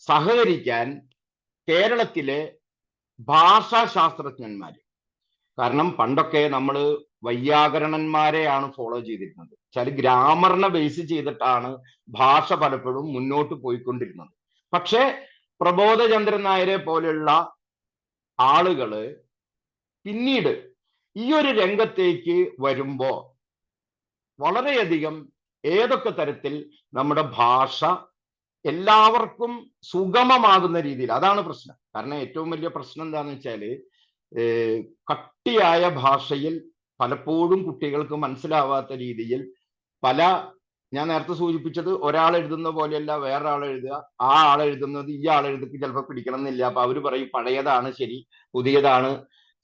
സഹകരിക്കാൻ കേരളത്തിലെ ഭാഷാശാസ്ത്രജ്ഞന്മാര്, കാരണം പണ്ടൊക്കെ നമ്മൾ വൈയാകരണന്മാരെയാണ് ഫോളോ ചെയ്തിരുന്നത്. വെച്ചാൽ ഗ്രാമറിനെ ബേസ് ചെയ്തിട്ടാണ് ഭാഷ പലപ്പോഴും മുന്നോട്ട് പോയിക്കൊണ്ടിരുന്നത്. പക്ഷെ പ്രബോധചന്ദ്രൻ നായരെ പോലെയുള്ള ആളുകള് പിന്നീട് ഈ ഒരു രംഗത്തേക്ക് വരുമ്പോ വളരെയധികം ഏതൊക്കെ തരത്തിൽ നമ്മുടെ ഭാഷ എല്ലാവർക്കും സുഗമമാകുന്ന രീതിയിൽ, അതാണ് പ്രശ്നം. കാരണം ഏറ്റവും വലിയ പ്രശ്നം എന്താന്ന് വെച്ചാല് കട്ടിയായ ഭാഷയിൽ പലപ്പോഴും കുട്ടികൾക്ക് മനസ്സിലാവാത്ത രീതിയിൽ പല, ഞാൻ നേരത്തെ സൂചിപ്പിച്ചത്, ഒരാൾ എഴുതുന്ന പോലെയല്ല വേറൊരാൾ എഴുതുക, ആ ആൾ എഴുതുന്നത് ഈ ആൾ എഴുതിക്ക് ചിലപ്പോൾ പിടിക്കണം എന്നില്ല. അപ്പൊ അവര് പറയും പഴയതാണ് ശരി, പുതിയതാണ്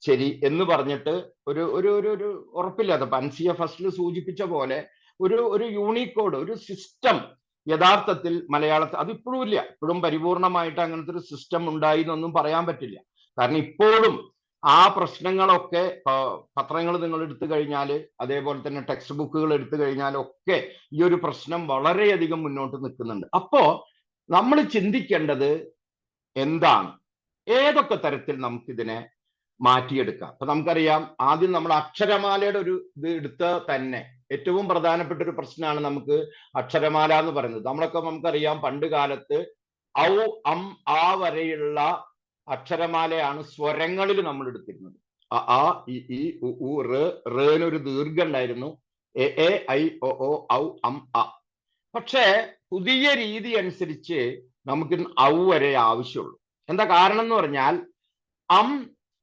ശരി എന്ന് പറഞ്ഞിട്ട് ഒരു ഒരു ഒരു ഒരു ഉറപ്പില്ലാത്ത, പൻസിയ ഫസ്റ്റിൽ സൂചിപ്പിച്ച പോലെ ഒരു യൂണിക്കോഡ്, ഒരു സിസ്റ്റം യഥാർത്ഥത്തിൽ മലയാളത്തിൽ അതിപ്പോഴും ഇല്ല. ഇപ്പോഴും പരിപൂർണമായിട്ട് അങ്ങനത്തെ ഒരു സിസ്റ്റം ഉണ്ടായി എന്നൊന്നും പറയാൻ പറ്റില്ല. കാരണം ഇപ്പോഴും ആ പ്രശ്നങ്ങളൊക്കെ പത്രങ്ങൾ നിങ്ങൾ എടുത്തു കഴിഞ്ഞാൽ, അതേപോലെ തന്നെ ടെക്സ്റ്റ് ബുക്കുകൾ എടുത്തു കഴിഞ്ഞാലൊക്കെ ഈ ഒരു പ്രശ്നം വളരെയധികം മുന്നോട്ട് നിൽക്കുന്നുണ്ട്. അപ്പോ നമ്മൾ ചിന്തിക്കേണ്ടത് എന്താണ്, ഏതൊക്കെ തരത്തിൽ നമുക്കിതിനെ മാറ്റിയെടുക്കാം. അപ്പൊ നമുക്കറിയാം, ആദ്യം നമ്മൾ അക്ഷരമാലയുടെ ഒരു ഇത് എടുത്ത തന്നെ ഏറ്റവും പ്രധാനപ്പെട്ട ഒരു പ്രശ്നമാണ് നമുക്ക് അക്ഷരമാല എന്ന് പറയുന്നത്. നമുക്കറിയാം പണ്ട് കാലത്ത് ഔ അം ആ വരെയുള്ള അക്ഷരമാലയാണ് സ്വരങ്ങളിൽ നമ്മൾ എടുത്തിരുന്നത്. അ ഇ ഈ ഉ റ്, റേനൊരു ദീർഘം ഉണ്ടായിരുന്നു, എ എ ഐ ഒ ഓ ഔ അം അ. പക്ഷേ പുതിയ രീതി അനുസരിച്ച് നമുക്ക് ഔ വരെ ആവശ്യമുള്ളൂ. എന്താ കാരണം എന്ന് പറഞ്ഞാൽ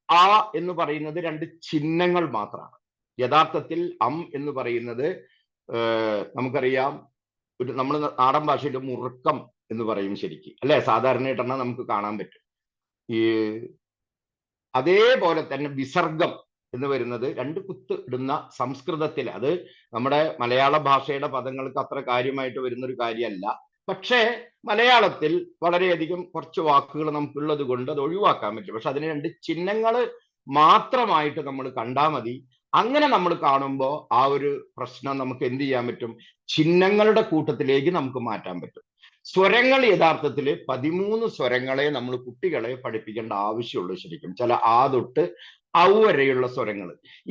ആ എന്ന് പറയുന്നത് രണ്ട് ചിഹ്നങ്ങൾ മാത്രമാണ്. യഥാർത്ഥത്തിൽ എന്ന് പറയുന്നത് നമുക്കറിയാം, ഒരു നമ്മൾ നാടൻ ഭാഷയിൽ മുറുക്കം എന്ന് പറയും ശരിക്കും, അല്ലെ? സാധാരണയായിട്ടാണ് നമുക്ക് കാണാൻ പറ്റും. ഈ അതേപോലെ തന്നെ വിസർഗം എന്ന് വരുന്നത് രണ്ട് കുത്ത് ഇടുന്ന സംസ്കൃതത്തിൽ, അത് നമ്മുടെ മലയാള ഭാഷയുടെ പദങ്ങൾക്ക് അത്ര കാര്യമായിട്ട് വരുന്നൊരു കാര്യമല്ല. പക്ഷേ മലയാളത്തിൽ വളരെയധികം കുറച്ച് വാക്കുകൾ നമുക്കുള്ളത് കൊണ്ട് അത് ഒഴിവാക്കാൻ പറ്റും. പക്ഷെ അതിന് രണ്ട് ചിഹ്നങ്ങൾ മാത്രമായിട്ട് നമ്മൾ കണ്ടാൽ മതി. അങ്ങനെ നമ്മൾ കാണുമ്പോൾ ആ ഒരു പ്രശ്നം നമുക്ക് എന്ത് ചെയ്യാൻ പറ്റും? ചിഹ്നങ്ങളുടെ കൂട്ടത്തിലേക്ക് നമുക്ക് മാറ്റാൻ പറ്റും. സ്വരങ്ങൾ യഥാർത്ഥത്തിൽ 13 സ്വരങ്ങളെ നമ്മൾ കുട്ടികളെ പഠിപ്പിക്കേണ്ട ആവശ്യമുള്ളൂ ശരിക്കും. ചില ആ തൊട്ട് ഔ വരെയുള്ള സ്വരങ്ങൾ,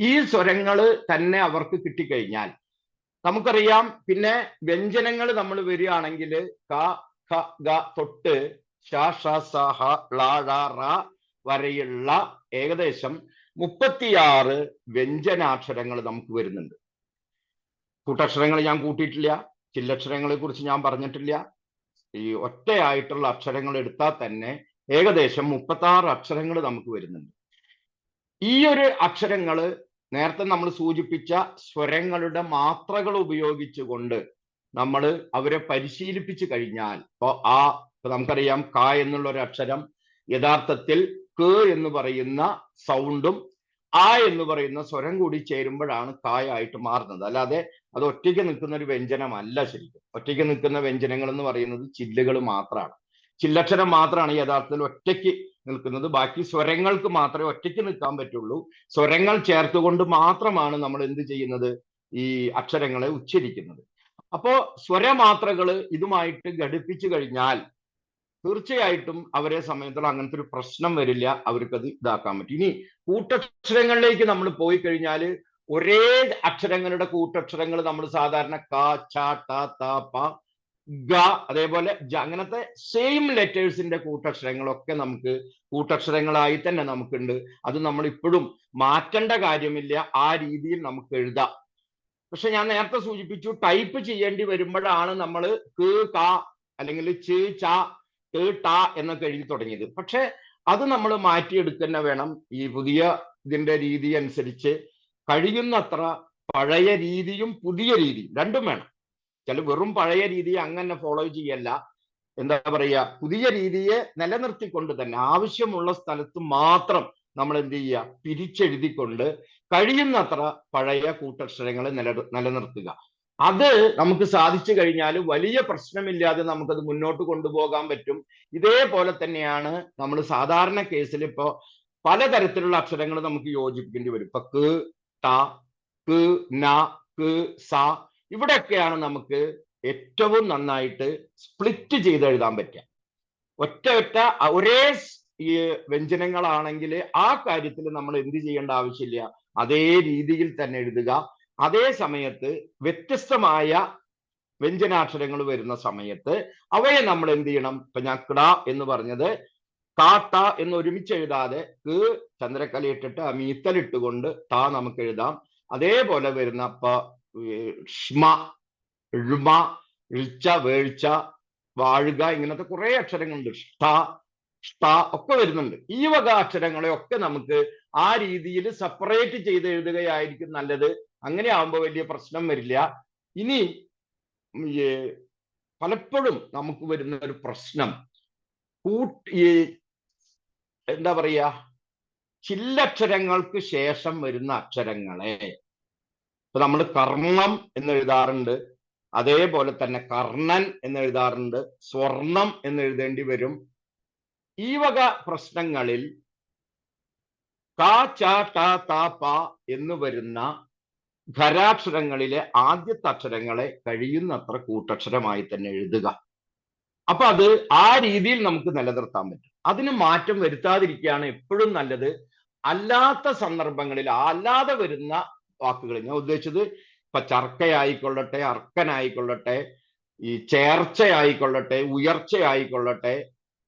ഈ സ്വരങ്ങൾ തന്നെ അവർക്ക് കിട്ടിക്കഴിഞ്ഞാൽ നമുക്കറിയാം. പിന്നെ വ്യഞ്ജനങ്ങൾ നമ്മൾ വരികയാണെങ്കിൽ ക ഖ ഗ തൊട്ട് ഷ ഷ സ ഹ ള ഴ റ വരെയുള്ള ഏകദേശം 36 വ്യഞ്ജനാക്ഷരങ്ങൾ നമുക്ക് വരുന്നുണ്ട്. കൂട്ടക്ഷരങ്ങൾ ഞാൻ കൂട്ടിയിട്ടില്ല, ചില്ലക്ഷരങ്ങളെ കുറിച്ച് ഞാൻ പറഞ്ഞിട്ടില്ല. ഈ ഒറ്റയായിട്ടുള്ള അക്ഷരങ്ങൾ എടുത്താൽ തന്നെ ഏകദേശം 36 അക്ഷരങ്ങൾ നമുക്ക് വരുന്നുണ്ട്. ഈ ഒരു അക്ഷരങ്ങൾ നേരത്തെ നമ്മൾ സൂചിപ്പിച്ച സ്വരങ്ങളുടെ മാത്രകൾ ഉപയോഗിച്ചുകൊണ്ട് നമ്മൾ അവരെ പരിശീലിപ്പിച്ചു കഴിഞ്ഞാൽ, ഇപ്പൊ നമുക്കറിയാം ക എന്നുള്ള ഒരു അക്ഷരം യഥാർത്ഥത്തിൽ ക എന്ന് പറയുന്ന സൗണ്ടും ആ എന്ന് പറയുന്ന സ്വരം കൂടി ചേരുമ്പോഴാണ് കായായിട്ട് മാറുന്നത്. അല്ലാതെ അത് ഒറ്റയ്ക്ക് നിൽക്കുന്ന ഒരു വ്യഞ്ജനമല്ല. ശരിക്കും ഒറ്റയ്ക്ക് നിൽക്കുന്ന വ്യഞ്ജനങ്ങൾ എന്ന് പറയുന്നത് ചില്ലുകൾ മാത്രമാണ്, ചില്ലക്ഷരം മാത്രമാണ് യഥാർത്ഥത്തിൽ ഒറ്റയ്ക്ക് നിൽക്കുന്നത്. ബാക്കി സ്വരങ്ങൾക്ക് മാത്രമേ ഒറ്റയ്ക്ക് നിൽക്കാൻ പറ്റുള്ളൂ. സ്വരങ്ങൾ ചേർത്തുകൊണ്ട് മാത്രമാണ് നമ്മൾ എന്ത് ചെയ്യുന്നത്? ഈ അക്ഷരങ്ങളെ ഉച്ചരിക്കുന്നത്. അപ്പോ സ്വരമാത്രകൾ ഇതുമായിട്ട് ഘടിപ്പിച്ചു കഴിഞ്ഞാൽ തീർച്ചയായിട്ടും അവരെ സംബന്ധിച്ചിടത്തോളം അങ്ങനത്തെ ഒരു പ്രശ്നം വരില്ല, അവർക്കത് ഇതാക്കാൻ പറ്റും. ഇനി കൂട്ടക്ഷരങ്ങളിലേക്ക് നമ്മൾ പോയി കഴിഞ്ഞാൽ ഒരേ അക്ഷരങ്ങളുടെ കൂട്ടക്ഷരങ്ങൾ നമ്മൾ സാധാരണ ക ച ട ത പ ഗ അതേപോലെ ജ അങ്ങനത്തെ സെയിം ലെറ്റേഴ്സിന്റെ കൂട്ടക്ഷരങ്ങളൊക്കെ നമുക്ക് കൂട്ടക്ഷരങ്ങളായി തന്നെ നമുക്കുണ്ട്. അത് നമ്മൾ ഇപ്പോഴും മാറ്റേണ്ട കാര്യമില്ല, ആ രീതിയിൽ നമുക്ക് എഴുതാം. പക്ഷെ ഞാൻ നേരത്തെ സൂചിപ്പിച്ചു, ടൈപ്പ് ചെയ്യേണ്ടി വരുമ്പോഴാണ് നമ്മൾ ക ക അല്ലെങ്കിൽ ച ച ട് ട എന്നൊക്കെ എഴുതി തുടങ്ങിയത്. പക്ഷെ അത് നമ്മൾ മാറ്റിയെടുക്കുന്ന വേണം. ഈ പുതിയ ഇതിന്റെ രീതി അനുസരിച്ച് കഴിയുന്നത്ര പഴയ രീതിയും പുതിയ രീതിയും രണ്ടും വേണം. ചില വെറും പഴയ രീതി അങ്ങനെ ഫോളോ ചെയ്യല്ല, എന്താ പറയുക, പുതിയ രീതിയെ നിലനിർത്തിക്കൊണ്ട് തന്നെ ആവശ്യമുള്ള സ്ഥലത്ത് മാത്രം നമ്മൾ എന്ത് ചെയ്യുക? പിരിച്ചെഴുതിക്കൊണ്ട് കഴിയുന്നത്ര പഴയ കൂട്ടക്ഷരങ്ങളെ നിലനിർത്തുക. അത് നമുക്ക് സാധിച്ചു കഴിഞ്ഞാൽ വലിയ പ്രശ്നമില്ലാതെ നമുക്കത് മുന്നോട്ട് കൊണ്ടുപോകാൻ പറ്റും. ഇതേപോലെ തന്നെയാണ് നമ്മൾ സാധാരണ കേസിൽ ഇപ്പോ പലതരത്തിലുള്ള അക്ഷരങ്ങൾ നമുക്ക് യോജിപ്പിക്കേണ്ടി വരും. ഇപ്പൊ ക ട ക ന ക സ ഇവിടെയൊക്കെയാണ് നമുക്ക് ഏറ്റവും നന്നായിട്ട് സ്പ്ലിറ്റ് ചെയ്ത് എഴുതാൻ പറ്റുക. ഒറ്റ ഒരേ ഈ വ്യഞ്ജനങ്ങളാണെങ്കിൽ ആ കാര്യത്തിൽ നമ്മൾ എന്ത് ചെയ്യേണ്ട ആവശ്യമില്ല, അതേ രീതിയിൽ തന്നെ എഴുതുക. അതേ സമയത്ത് വ്യത്യസ്തമായ വ്യഞ്ജനാക്ഷരങ്ങൾ വരുന്ന സമയത്ത് അവയെ നമ്മൾ എന്ത് ചെയ്യണം? ഇപ്പൊ ഞാൻ കിട എന്ന് പറഞ്ഞത് കാട്ട എന്ന് ഒരുമിച്ച് എഴുതാതെ ക ചന്ദ്രക്കലയിട്ടിട്ട് മീത്തലിട്ടുകൊണ്ട് ത നമുക്ക് എഴുതാം. അതേപോലെ വരുന്ന ഇപ്പൊ ഷ്മ ഴ്മ ഇഴ്ച വേഴ്ച വാഴുക ഇങ്ങനത്തെ കുറെ അക്ഷരങ്ങളുണ്ട്. ഷ്ട ഒക്കെ വരുന്നുണ്ട്. ഈ വക അക്ഷരങ്ങളെ ഒക്കെ നമുക്ക് ആ രീതിയിൽ സെപ്പറേറ്റ് ചെയ്ത് എഴുതുകയായിരിക്കും നല്ലത്. അങ്ങനെ ആവുമ്പോൾ വലിയ പ്രശ്നം വരില്ല. ഇനി പലപ്പോഴും നമുക്ക് വരുന്ന ഒരു പ്രശ്നം എന്താ പറയാ, ചില്ലക്ഷരങ്ങൾക്ക് ശേഷം വരുന്ന അക്ഷരങ്ങളെ ഇപ്പൊ നമ്മൾ കർമ്മം എന്ന് എഴുതാറുണ്ട്, അതേപോലെ തന്നെ കർണൻ എന്ന് എഴുതാറുണ്ട്, സ്വർണം എന്ന് എഴുതേണ്ടി വരും. ഈ വക പ്രശ്നങ്ങളിൽ ക ച ട ത പ എന്ന് വരുന്ന ഖരാക്ഷരങ്ങളിലെ ആദ്യത്തെ അക്ഷരങ്ങളെ കഴിയുന്നത്ര കൂട്ടക്ഷരമായി തന്നെ എഴുതുക. അപ്പൊ അത് ആ രീതിയിൽ നമുക്ക് നിലനിർത്താൻ പറ്റും. അതിന് മാറ്റം വരുത്താതിരിക്കുകയാണ് എപ്പോഴും നല്ലത്. അല്ലാത്ത സന്ദർഭങ്ങളിൽ അല്ലാതെ വരുന്ന വാക്കുകൾ ഞാൻ ഉദ്ദേശിച്ചത് ഇപ്പൊ ചർക്കയായിക്കൊള്ളട്ടെ, അർക്കനായിക്കൊള്ളട്ടെ, ഈ ചേർച്ചയായിക്കൊള്ളട്ടെ, ഉയർച്ചയായിക്കൊള്ളട്ടെ,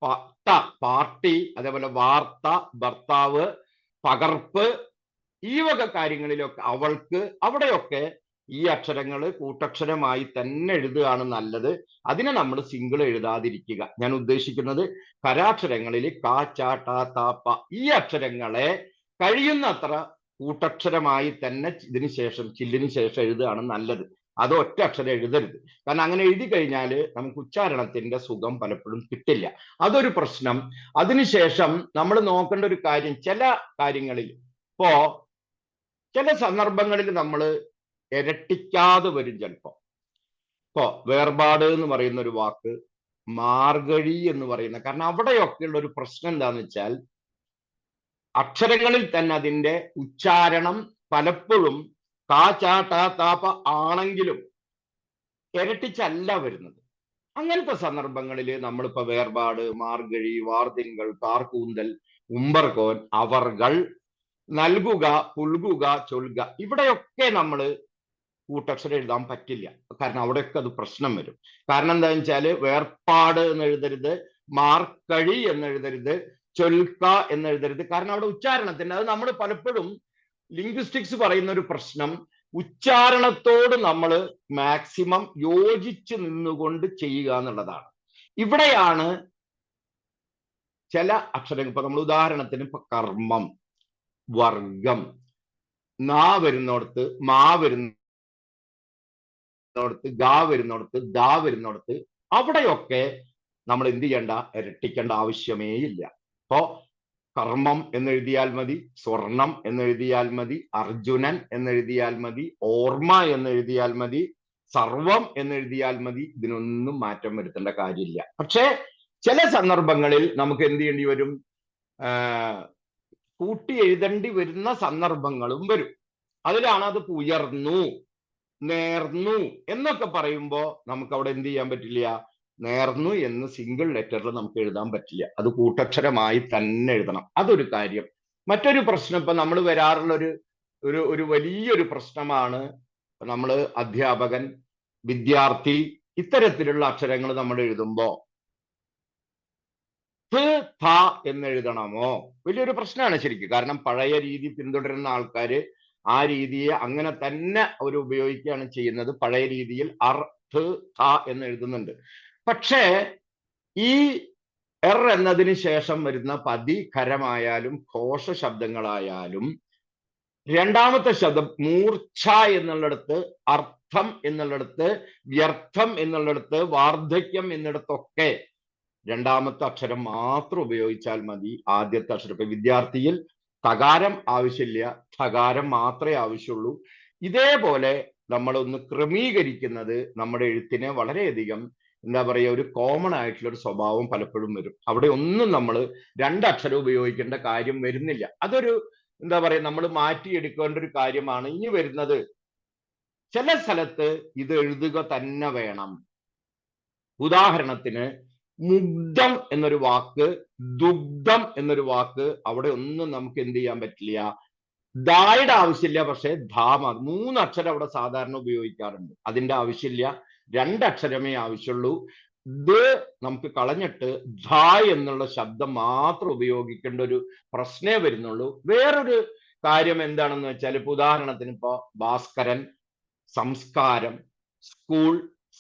പട്ട പാർട്ടി, അതേപോലെ വാർത്ത ഭർത്താവ്, പകർപ്പ്, ഈ വക കാര്യങ്ങളിലൊക്കെ അവൾക്ക് അവിടെയൊക്കെ ഈ അക്ഷരങ്ങൾ കൂട്ടക്ഷരമായി തന്നെ എഴുതുകയാണ് നല്ലത്. അതിനെ നമ്മൾ സിംഗിൾ എഴുതാതിരിക്കുക. ഞാൻ ഉദ്ദേശിക്കുന്നത് കരാക്ഷരങ്ങളിൽ ക, ച, ട, ത, പ ഈ അക്ഷരങ്ങളെ കഴിയുന്നത്ര കൂട്ടക്ഷരമായി തന്നെ ഇതിന് ശേഷം ചില്ലിന് ശേഷം എഴുതുകയാണ് നല്ലത്. അത് ഒറ്റ അക്ഷരം എഴുതരുത്. കാരണം അങ്ങനെ എഴുതി കഴിഞ്ഞാൽ നമുക്ക് ഉച്ചാരണത്തിന്റെ സുഖം പലപ്പോഴും കിട്ടില്ല. അതൊരു പ്രശ്നം. അതിനുശേഷം നമ്മൾ നോക്കേണ്ട ഒരു കാര്യം, ചില കാര്യങ്ങളിൽ ഇപ്പോ ചില സന്ദർഭങ്ങളിൽ നമ്മൾ ഇരട്ടിക്കാതെ വരും. ഇപ്പോ വേർപാട് എന്ന് പറയുന്ന ഒരു വാക്ക്, മാർഗഴി എന്ന് പറയുന്ന, കാരണം അവിടെയൊക്കെയുള്ള ഒരു പ്രശ്നം എന്താന്ന് വെച്ചാൽ അക്ഷരങ്ങളിൽ തന്നെ അതിന്റെ ഉച്ചാരണം പലപ്പോഴും കാ, ച, ട, ത, പ ആണെങ്കിലും ഇരട്ടിച്ചല്ല വരുന്നത്. അങ്ങനത്തെ സന്ദർഭങ്ങളിൽ നമ്മളിപ്പോ വേർപാട്, മാർഗഴി, വാർതിങ്കൾ, കാർകൂന്തൽ, ഉമ്പർകോൻ, അവർകൾ, നൽകുക, പുൽകുക, ചൊൽക ഇവിടെയൊക്കെ നമ്മൾ കൂട്ടക്ഷരം എഴുതാൻ പറ്റില്ല. കാരണം അവിടെയൊക്കെ അത് പ്രശ്നം വരും. കാരണം എന്താണെന്ന് വെച്ചാൽ വേർപാട് എന്ന് എഴുതരുത്, മാർക്കഴി എന്ന് എഴുതരുത്, ചൊൽക്ക എന്ന് എഴുതരുത്. കാരണം അവിടെ ഉച്ചാരണത്തിന്റെ, അത് നമ്മൾ പലപ്പോഴും ലിംഗ്വിസ്റ്റിക്സ് പറയുന്ന ഒരു പ്രശ്നം, ഉച്ചാരണത്തോട് നമ്മൾ മാക്സിമം യോജിച്ച് നിന്നുകൊണ്ട് ചെയ്യുക എന്നുള്ളതാണ്. ഇവിടെയാണ് ചില അക്ഷരങ്ങൾ, ഇപ്പൊ നമ്മൾ ഉദാഹരണത്തിന് ഇപ്പൊ കർമ്മം, വർഗം, നാ വരുന്നിടത്ത്, മാ വരുന്നിടത്ത്, ഗാ വരുന്നിടത്ത്, ദാ വരുന്നിടത്ത് അവിടെയൊക്കെ നമ്മൾ എന്ത് ചെയ്യണ്ട, ഇരട്ടിക്കേണ്ട ആവശ്യമേ ഇല്ല. അപ്പോ കർമ്മം എന്നെഴുതിയാൽ മതി, സ്വർണം എന്നെഴുതിയാൽ മതി, അർജുനൻ എന്നെഴുതിയാൽ മതി, ഓർമ്മ എന്നെഴുതിയാൽ മതി, സർവം എന്നെഴുതിയാൽ മതി. ഇതിനൊന്നും മാറ്റം വരുത്തേണ്ട കാര്യമില്ല. പക്ഷേ ചില സന്ദർഭങ്ങളിൽ നമുക്ക് എന്ത് ചെയ്യേണ്ടി വരും, കൂട്ടി എഴുതേണ്ടി വരുന്ന സന്ദർഭങ്ങളും വരും. അതിലാണ് അത് ഉയർന്നു, നേർന്നു എന്നൊക്കെ പറയുമ്പോ നമുക്ക് അവിടെ എന്ത് ചെയ്യാൻ പറ്റില്ല, നേർന്നു എന്ന് സിംഗിൾ ലെറ്ററിൽ നമുക്ക് എഴുതാൻ പറ്റില്ല. അത് കൂട്ടക്ഷരമായി തന്നെ എഴുതണം. അതൊരു കാര്യം. മറ്റൊരു പ്രശ്നം ഇപ്പൊ നമ്മൾ വരാറുള്ള ഒരു വലിയൊരു പ്രശ്നമാണ്, നമ്മൾ അധ്യാപകൻ, വിദ്യാർത്ഥി ഇത്തരത്തിലുള്ള അക്ഷരങ്ങൾ നമ്മൾ എഴുതുമ്പോ ഥ എന്നെഴുതണമോ, വലിയൊരു പ്രശ്നമാണ് ശരിക്കും. കാരണം പഴയ രീതി പിന്തുടരുന്ന ആൾക്കാര് ആ രീതിയെ അങ്ങനെ തന്നെ അവർ ഉപയോഗിക്കുകയാണ് ചെയ്യുന്നത്. പഴയ രീതിയിൽ ഥ എന്ന് എഴുതുന്നുണ്ട്. പക്ഷേ ഈ എന്നതിന് ശേഷം വരുന്ന പതിഖരമായാലും ഘോഷ ശബ്ദങ്ങളായാലും രണ്ടാമത്തെ ശബ്ദം മൂർച്ഛ എന്നുള്ളിടത്ത്, അർത്ഥം എന്നുള്ളിടത്ത്, വ്യർത്ഥം എന്നുള്ളിടത്ത്, വാർദ്ധക്യം എന്നിടത്തൊക്കെ രണ്ടാമത്തെ അക്ഷരം മാത്രം ഉപയോഗിച്ചാൽ മതി. ആദ്യത്തെ അക്ഷരം, ഇപ്പൊ വിദ്യാർത്ഥിയിൽ തകാരം ആവശ്യമില്ല, ഠകാരം മാത്രമേ ആവശ്യമുള്ളൂ. ഇതേപോലെ നമ്മളൊന്ന് ക്രമീകരിക്കുന്നത് നമ്മുടെ എഴുത്തിനെ വളരെയധികം എന്താ പറയുക, ഒരു കോമൺ ആയിട്ടുള്ള ഒരു സ്വഭാവം പലപ്പോഴും വരും. അവിടെ ഒന്നും നമ്മൾ രണ്ടക്ഷരം ഉപയോഗിക്കേണ്ട കാര്യം വരുന്നില്ല. അതൊരു എന്താ പറയുക, നമ്മൾ മാറ്റിയെടുക്കേണ്ട ഒരു കാര്യമാണ്. ഇനി വരുന്നത്, ചില സ്ഥലത്ത് ഇത് എഴുതുക തന്നെ വേണം. ഉദാഹരണത്തിന് മുഗ്ധം എന്നൊരു വാക്ക്, ദുഗ്ധം എന്നൊരു വാക്ക്, അവിടെ ഒന്നും നമുക്ക് എന്ത് ചെയ്യാൻ പറ്റില്ല, ദായുടെ ആവശ്യമില്ല. പക്ഷെ ധാമ, 3 അക്ഷരം അവിടെ സാധാരണ ഉപയോഗിക്കാറുണ്ട്. അതിന്റെ ആവശ്യമില്ല, 2 അക്ഷരമേ ആവശ്യമുള്ളൂ. നമുക്ക് കളഞ്ഞിട്ട് ധ എന്നുള്ള ശബ്ദം മാത്രം ഉപയോഗിക്കേണ്ട ഒരു പ്രശ്നമേ വരുന്നുള്ളൂ. വേറൊരു കാര്യം എന്താണെന്ന് വെച്ചാൽ, ഇപ്പൊ ഉദാഹരണത്തിന് ഇപ്പൊ ഭാസ്കരൻ, സംസ്കാരം, സ്കൂൾ,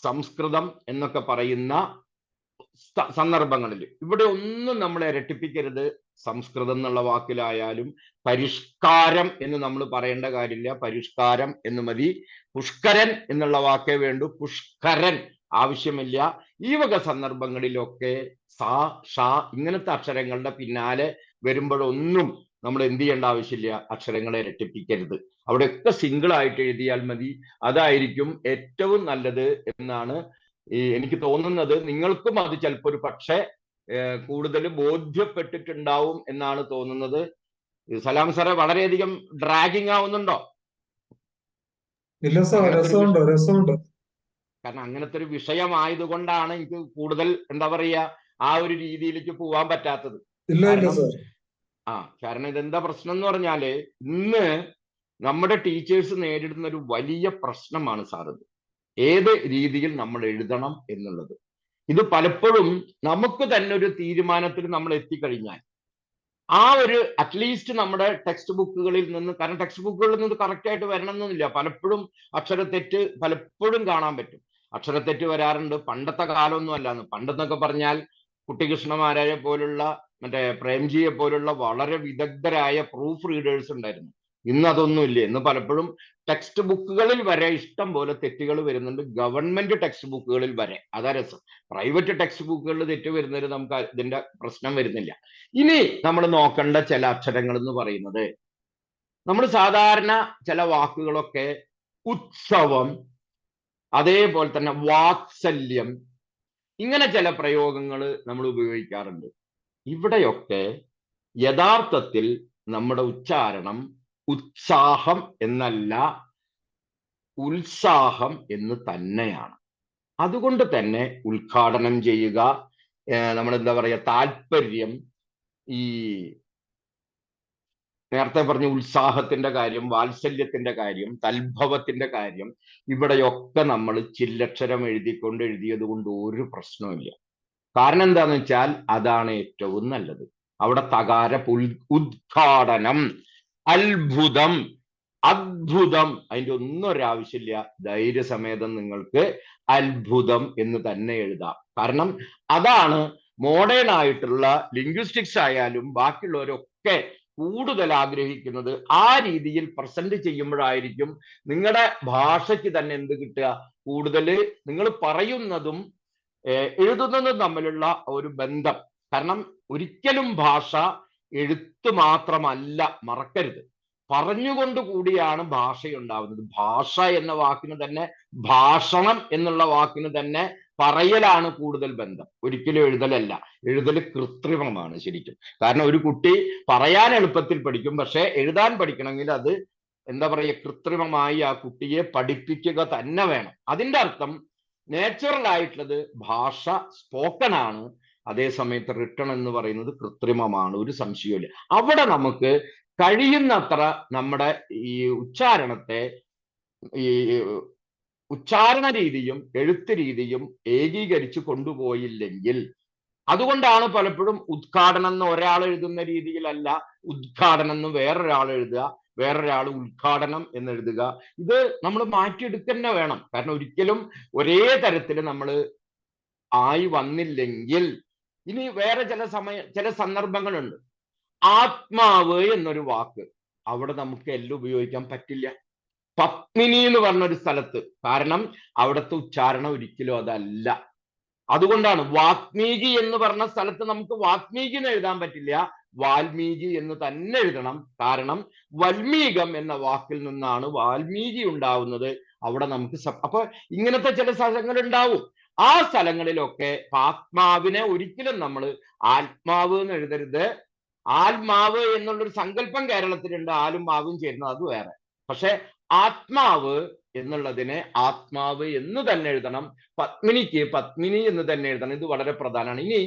സംസ്കൃതം എന്നൊക്കെ പറയുന്ന സന്ദർഭങ്ങളിൽ ഇവിടെ ഒന്നും നമ്മൾ ഇരട്ടിപ്പിക്കരുത്. സംസ്കൃതം എന്നുള്ള വാക്കിലായാലും പരിഷ്കാരം എന്ന് നമ്മൾ പറയേണ്ട കാര്യമില്ല, പരിഷ്കാരം എന്ന് മതി. പുഷ്കരൻ എന്നുള്ള വാക്കേ വേണ്ടൂ, പുഷ്കരൻ ആവശ്യമില്ല. ഈ വക സന്ദർഭങ്ങളിലൊക്കെ സ, ഷ ഇങ്ങനത്തെ അക്ഷരങ്ങളുടെ പിന്നാലെ വരുമ്പോഴൊന്നും നമ്മൾ എന്ത് ചെയ്യേണ്ട ആവശ്യമില്ല, അക്ഷരങ്ങളെ ഇരട്ടിപ്പിക്കരുത്. അവിടെയൊക്കെ സിംഗിൾ ആയിട്ട് എഴുതിയാൽ മതി. അതായിരിക്കും ഏറ്റവും നല്ലത് എന്നാണ് എനിക്ക് തോന്നുന്നത്. നിങ്ങൾക്കും അത് ചിലപ്പോൾ ഒരു പക്ഷേ കൂടുതൽ ബോധ്യപ്പെട്ടിട്ടുണ്ടാവും എന്നാണ് തോന്നുന്നത്. സലാം സാറെ, വളരെയധികം ഡ്രാഗിങ് ആവുന്നുണ്ടോ? ഇല്ല സാർ, രസമുണ്ട്. കാരണം അങ്ങനത്തെ ഒരു വിഷയമായതുകൊണ്ടാണ് എനിക്ക് കൂടുതൽ എന്താ പറയുക ആ ഒരു രീതിയിലേക്ക് പോവാൻ പറ്റാത്തത്. കാരണം ഇതെന്താ പ്രശ്നം എന്ന് പറഞ്ഞാല്, ഇന്ന് നമ്മുടെ ടീച്ചേഴ്സ് നേരിടുന്ന ഒരു വലിയ പ്രശ്നമാണ് സാർ ഇത്. ഏത് രീതിയിൽ നമ്മൾ എഴുതണം എന്നുള്ളത്. ഇത് പലപ്പോഴും നമുക്ക് തന്നെ ഒരു തീരുമാനത്തിൽ നമ്മൾ എത്തിക്കഴിഞ്ഞാൽ, ആ ഒരു അറ്റ്ലീസ്റ്റ് നമ്മുടെ ടെക്സ്റ്റ് ബുക്കുകളിൽ നിന്ന്, കാരണം ടെക്സ്റ്റ് ബുക്കുകളിൽ നിന്ന് കറക്റ്റ് ആയിട്ട് വരണമെന്നില്ല, പലപ്പോഴും അക്ഷരത്തെറ്റ് പലപ്പോഴും കാണാൻ പറ്റും. അക്ഷരത്തെറ്റ് വരാറുണ്ട്. പണ്ടത്തെ കാലമൊന്നും അല്ലാന്ന്. പണ്ടെന്നൊക്കെ പറഞ്ഞാൽ കുട്ടിക്കൃഷ്ണമാരായ പോലുള്ള, മറ്റേ പ്രേംജിയെ പോലുള്ള വളരെ വിദഗ്ധരായ പ്രൂഫ് റീഡേഴ്സ് ഉണ്ടായിരുന്നു. ഇന്ന് അതൊന്നുമില്ല. ഇന്ന് പലപ്പോഴും ടെക്സ്റ്റ് ബുക്കുകളിൽ വരെ ഇഷ്ടം പോലെ തെറ്റുകൾ വരുന്നുണ്ട്, ഗവൺമെന്റ് ടെക്സ്റ്റ് ബുക്കുകളിൽ വരെ. അതാ രസം. പ്രൈവറ്റ് ടെക്സ്റ്റ് ബുക്കുകളിൽ തെറ്റ് വരുന്നതിൽ നമുക്ക് ഇതിന്റെ പ്രശ്നം വരുന്നില്ല. ഇനി നമ്മൾ നോക്കേണ്ട ചില അക്ഷരങ്ങൾ എന്ന് പറയുന്നത്, നമ്മൾ സാധാരണ ചില വാക്കുകളൊക്കെ ഉത്സവം, അതേപോലെ തന്നെ വാത്സല്യം, ഇങ്ങനെ ചില പ്രയോഗങ്ങൾ നമ്മൾ ഉപയോഗിക്കാറുണ്ട്. ഇവിടെയൊക്കെ യഥാർത്ഥത്തിൽ നമ്മുടെ ഉച്ചാരണം ഉത്സാഹം എന്നല്ല, ഉത്സാഹം എന്ന് തന്നെയാണ്. അതുകൊണ്ട് തന്നെ ഉദ്ഘാടനം ചെയ്യുക, നമ്മൾ എന്താ പറയുക, താല്പര്യം, ഈ നേരത്തെ പറഞ്ഞ ഉത്സാഹത്തിന്റെ കാര്യം, വാത്സല്യത്തിന്റെ കാര്യം, തൽഭവത്തിന്റെ കാര്യം, ഇവിടെയൊക്കെ നമ്മൾ ചില്ലക്ഷരം എഴുതിയത് കൊണ്ട് ഒരു പ്രശ്നവുമില്ല. കാരണം എന്താന്ന് വെച്ചാൽ അതാണ് ഏറ്റവും നല്ലത്. അവിടെ തകാര ഉദ്ഘാടനം, അത്ഭുതം, അദ്ഭുതം, അതിന്റെ ഒന്നും ഒരാവശ്യമില്ല. ധൈര്യസമേതം നിങ്ങൾക്ക് അത്ഭുതം എന്ന് തന്നെ എഴുതാം. കാരണം അതാണ് മോഡേൺ ആയിട്ടുള്ള ലിംഗ്വിസ്റ്റിക്സ് ആയാലും ബാക്കിയുള്ളവരൊക്കെ കൂടുതൽ ആഗ്രഹിക്കുന്നത്. ആ രീതിയിൽ പ്രസന്റ് ചെയ്യുമ്പോഴായിരിക്കും നിങ്ങളുടെ ഭാഷയ്ക്ക് തന്നെ എന്ത് കിട്ടുക, കൂടുതൽ നിങ്ങൾ പറയുന്നതും എഴുതുന്നതും തമ്മിലുള്ള ഒരു ബന്ധം. കാരണം ഒരിക്കലും ഭാഷ എഴുത്ത് മാത്രമല്ല, മറക്കരുത്, പറഞ്ഞുകൊണ്ട് കൂടിയാണ് ഭാഷയുണ്ടാവുന്നത്. ഭാഷ എന്ന വാക്കിന് തന്നെ, ഭാഷണം എന്നുള്ള വാക്കിന് തന്നെ പറയലാണ് കൂടുതൽ ബന്ധം, ഒരിക്കലും എഴുതലല്ല. എഴുതൽ കൃത്രിമമാണ് ശരിക്കും. കാരണം ഒരു കുട്ടി പറയാൻ എളുപ്പത്തിൽ പഠിക്കും, പക്ഷെ എഴുതാൻ പഠിക്കണമെങ്കിൽ അത് എന്താ പറയുക, കൃത്രിമമായി ആ കുട്ടിയെ പഠിപ്പിക്കുക തന്നെ വേണം. അതിന്റെ അർത്ഥം നേച്ചുറൽ ആയിട്ടുള്ളത് ഭാഷ സ്പോക്കൺ ആണ്, അതേസമയത്ത് റിട്ടൺ എന്ന് പറയുന്നത് കൃത്രിമമാണ്, ഒരു സംശയമില്ല. അവിടെ നമുക്ക് കഴിയുന്നത്ര നമ്മുടെ ഈ ഉച്ചാരണത്തെ, ഈ ഉച്ചാരണ രീതിയും എഴുത്ത് രീതിയും ഏകീകരിച്ച് കൊണ്ടുപോയില്ലെങ്കിൽ, അതുകൊണ്ടാണ് പലപ്പോഴും ഉദ്ഘാടനം എന്ന് ഒരാൾ എഴുതുന്ന രീതിയിലല്ല ഉദ്ഘാടനം എന്ന് വേറൊരാൾ എഴുതുക, വേറൊരാൾ ഉദ്ഘാടനം എന്ന് എഴുതുക. ഇത് നമ്മൾ മാറ്റിയെടുക്കുക വേണം. കാരണം ഒരിക്കലും ഒരേ തരത്തിൽ നമ്മൾ ആയി വന്നില്ലെങ്കിൽ, ഇനി വേറെ ചില സന്ദർഭങ്ങളുണ്ട്. ആത്മാവ് എന്നൊരു വാക്ക് അവിടെ നമുക്ക് എല്ലാം ഉപയോഗിക്കാൻ പറ്റില്ല. പത്മിനി എന്ന് പറഞ്ഞൊരു സ്ഥലത്ത്, കാരണം അവിടുത്തെ ഉച്ചാരണം ഒരിക്കലും അതല്ല. അതുകൊണ്ടാണ് വാത്മീകി എന്ന് പറഞ്ഞ സ്ഥലത്ത് നമുക്ക് വാത്മീകി എന്ന് എഴുതാൻ പറ്റില്ല, വാൽമീകി എന്ന് തന്നെ എഴുതണം. കാരണം വൽമീകം എന്ന വാക്കിൽ നിന്നാണ് വാൽമീകി ഉണ്ടാവുന്നത്. അവിടെ നമുക്ക് അപ്പൊ ഇങ്ങനത്തെ ചില സ്ഥലങ്ങൾ ഉണ്ടാവും. ആ സ്ഥലങ്ങളിലൊക്കെ ആത്മാവിനെ ഒരിക്കലും നമ്മൾ ആത്മാവ് എന്ന് എഴുതരുത്. ആത്മാവ് എന്നുള്ളൊരു സങ്കല്പം കേരളത്തിലുണ്ട്, ആലും മാവും ചേരുന്നത്, അത് വേറെ. പക്ഷെ ആത്മാവ് എന്നുള്ളതിനെ ആത്മാവ് എന്ന് തന്നെ എഴുതണം, പത്മിനിക്ക് പത്മിനി എന്ന് തന്നെ എഴുതണം. ഇത് വളരെ പ്രധാനമാണ്. ഇനി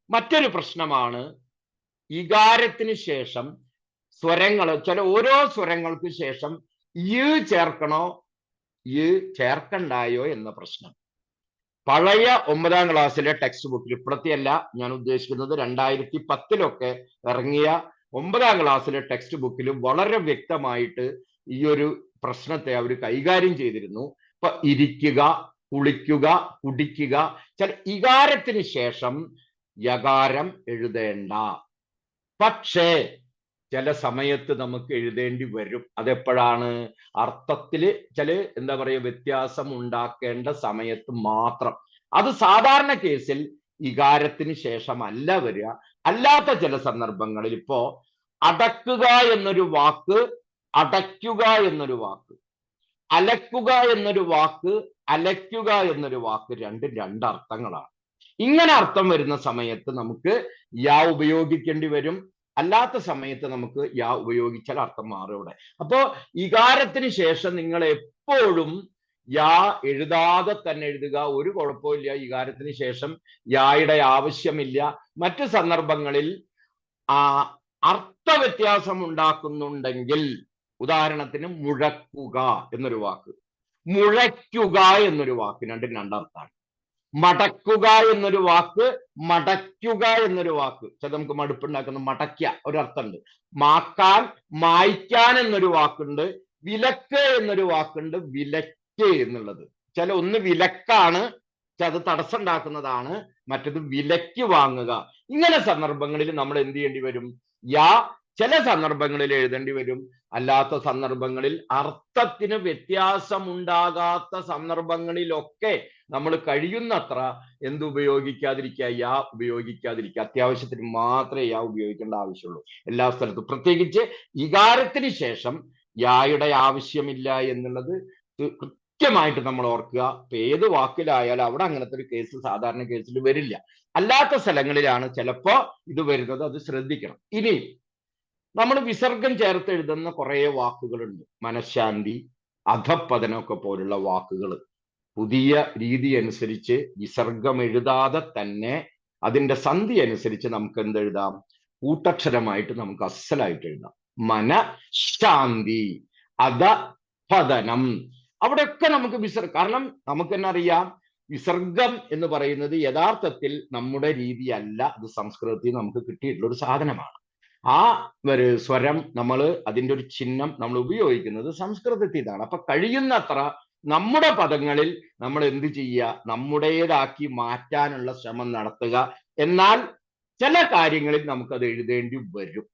മറ്റൊരു പ്രശ്നമാണ്, ഇകാരത്തിന് ശേഷം സ്വരങ്ങൾ, ഓരോ സ്വരങ്ങൾക്ക് ശേഷം യ് ചേർക്കണോ യ് ചേർക്കണ്ടായോ എന്ന പ്രശ്നം. പഴയ 9ാം ക്ലാസ്സിലെ ടെക്സ്റ്റ് ബുക്കിൽ, ഇപ്പോഴത്തെയല്ല ഞാൻ ഉദ്ദേശിക്കുന്നത്, 2010 ഇറങ്ങിയ 9ാം ക്ലാസ്സിലെ ടെക്സ്റ്റ് ബുക്കിൽ വളരെ വ്യക്തമായിട്ട് ഈ ഒരു പ്രശ്നത്തെ അവർ കൈകാര്യം ചെയ്തിരുന്നു. ഇപ്പൊ ഇരിക്കുക, കുളിക്കുക, കുടിക്കുക, ചില ഇകാരത്തിന് ശേഷം യകാരം എഴുതേണ്ട, പക്ഷേ ചില സമയത്ത് നമുക്ക് എഴുതേണ്ടി വരും. അതെപ്പോഴാണ്? അർത്ഥത്തില് ചില എന്താ പറയുക വ്യത്യാസം ഉണ്ടാക്കേണ്ട സമയത്ത് മാത്രം. അത് സാധാരണ കേസിൽ ഇകാരത്തിന് ശേഷമല്ല വരിക. അല്ലാത്ത ചില സന്ദർഭങ്ങളിൽ, ഇപ്പോ അടക്കുക എന്നൊരു വാക്ക്, അടയ്ക്കുക എന്നൊരു വാക്ക്, അലക്കുക എന്നൊരു വാക്ക്, അലയ്ക്കുക എന്നൊരു വാക്ക്, രണ്ട് അർത്ഥങ്ങളാണ്. ഇങ്ങനെ അർത്ഥം വരുന്ന സമയത്ത് നമുക്ക് യാ ഉപയോഗിക്കേണ്ടി വരും. അല്ലാത്ത സമയത്ത് നമുക്ക് യാ ഉപയോഗിച്ചാൽ അർത്ഥം മാറും ഇവിടെ. അപ്പോ ഇകാരത്തിന് ശേഷം നിങ്ങൾ എപ്പോഴും യാ എഴുതാതെ തന്നെ എഴുതുക, ഒരു കുഴപ്പമില്ല. ഇകാരത്തിന് ശേഷം യായുടെ ആവശ്യമില്ല. മറ്റു സന്ദർഭങ്ങളിൽ അർത്ഥവ്യത്യാസം ഉണ്ടാക്കുന്നുണ്ടെങ്കിൽ, ഉദാഹരണത്തിന് മുഴക്കുക എന്നൊരു വാക്ക്, മുഴയ്ക്കുക എന്നൊരു വാക്ക്, രണ്ടർത്ഥമാണ്. മടക്കുക എന്നൊരു വാക്ക്, മടക്കുക എന്നൊരു വാക്ക്, നമുക്ക് മടുപ്പുണ്ടാക്കുന്ന മടക്ക ഒരർത്ഥമുണ്ട്. മാക്കാൻ, മായ്ക്കാൻ എന്നൊരു വാക്കുണ്ട്. വിലക്ക് എന്നൊരു വാക്കുണ്ട്. വിലക്ക് എന്നുള്ളത് ഒന്ന് വിലക്കാണ്, അത് തടസ്സം ഉണ്ടാക്കുന്നതാണ്. മറ്റത് വിലക്ക് വാങ്ങുക. ഇങ്ങനെ സന്ദർഭങ്ങളിൽ നമ്മൾ എന്ത് ചെയ്യേണ്ടി വരും? ചില സന്ദർഭങ്ങളിൽ എഴുതേണ്ടി വരും. അല്ലാത്ത സന്ദർഭങ്ങളിൽ, അർത്ഥത്തിന് വ്യത്യാസമുണ്ടാകാത്ത സന്ദർഭങ്ങളിലൊക്കെ നമ്മൾ കഴിയുന്നത്ര ഉപയോഗിക്കാതിരിക്കുക? ഉപയോഗിക്കാതിരിക്കുക. അത്യാവശ്യത്തിന് മാത്രമേ ഉപയോഗിക്കേണ്ട ആവശ്യമുള്ളൂ എല്ലാ സ്ഥലത്തും. പ്രത്യേകിച്ച് ഇകാരത്തിന് ശേഷം യുടെ ആവശ്യമില്ല എന്നുള്ളത് കൃത്യമായിട്ട് നമ്മൾ ഓർക്കുക. ഏത് വാക്കിലായാലും അവിടെ അങ്ങനത്തെ ഒരു കേസ് സാധാരണ കേസിൽ വരില്ല. അല്ലാത്ത സ്ഥലങ്ങളിലാണ് ചിലപ്പോ ഇത് വരുന്നത്. അത് ശ്രദ്ധിക്കണം. ഇനി നമ്മൾ വിസർഗം ചേർത്ത് എഴുതുന്ന കുറെ വാക്കുകളുണ്ട്. മനഃശാന്തി, അധപ്പതനമൊക്കെ പോലുള്ള വാക്കുകൾ പുതിയ രീതി അനുസരിച്ച് വിസർഗം എഴുതാതെ തന്നെ അതിന്റെ സന്ധി അനുസരിച്ച് നമുക്ക് എന്തെഴുതാം? കൂട്ടക്ഷരമായിട്ട് നമുക്ക് അസലായിട്ട് എഴുതാം. മനഃശാന്തി, അധപതനം, അവിടെയൊക്കെ നമുക്ക് കാരണം നമുക്ക് തന്നെ അറിയാം, വിസർഗം എന്ന് പറയുന്നത് യഥാർത്ഥത്തിൽ നമ്മുടെ രീതിയല്ല. അത് സംസ്കൃതത്തിൽ നമുക്ക് കിട്ടിയിട്ടുള്ള ഒരു സാധനമാണ്. ആ ഒരു സ്വരം അതിന്റെ ഒരു ചിഹ്നം നമ്മൾ ഉപയോഗിക്കുന്നത് സംസ്കൃതത്തിൽ ഇതാണ്. അപ്പൊ കഴിയുന്നത്ര നമ്മുടെ പദങ്ങളിൽ നമ്മൾ എന്ത് ചെയ്യുക? നമ്മുടേതാക്കി മാറ്റാനുള്ള ശ്രമം നടത്തുക. എന്നാൽ ചില കാര്യങ്ങളിൽ നമുക്കത് എഴുതേണ്ടി വരും.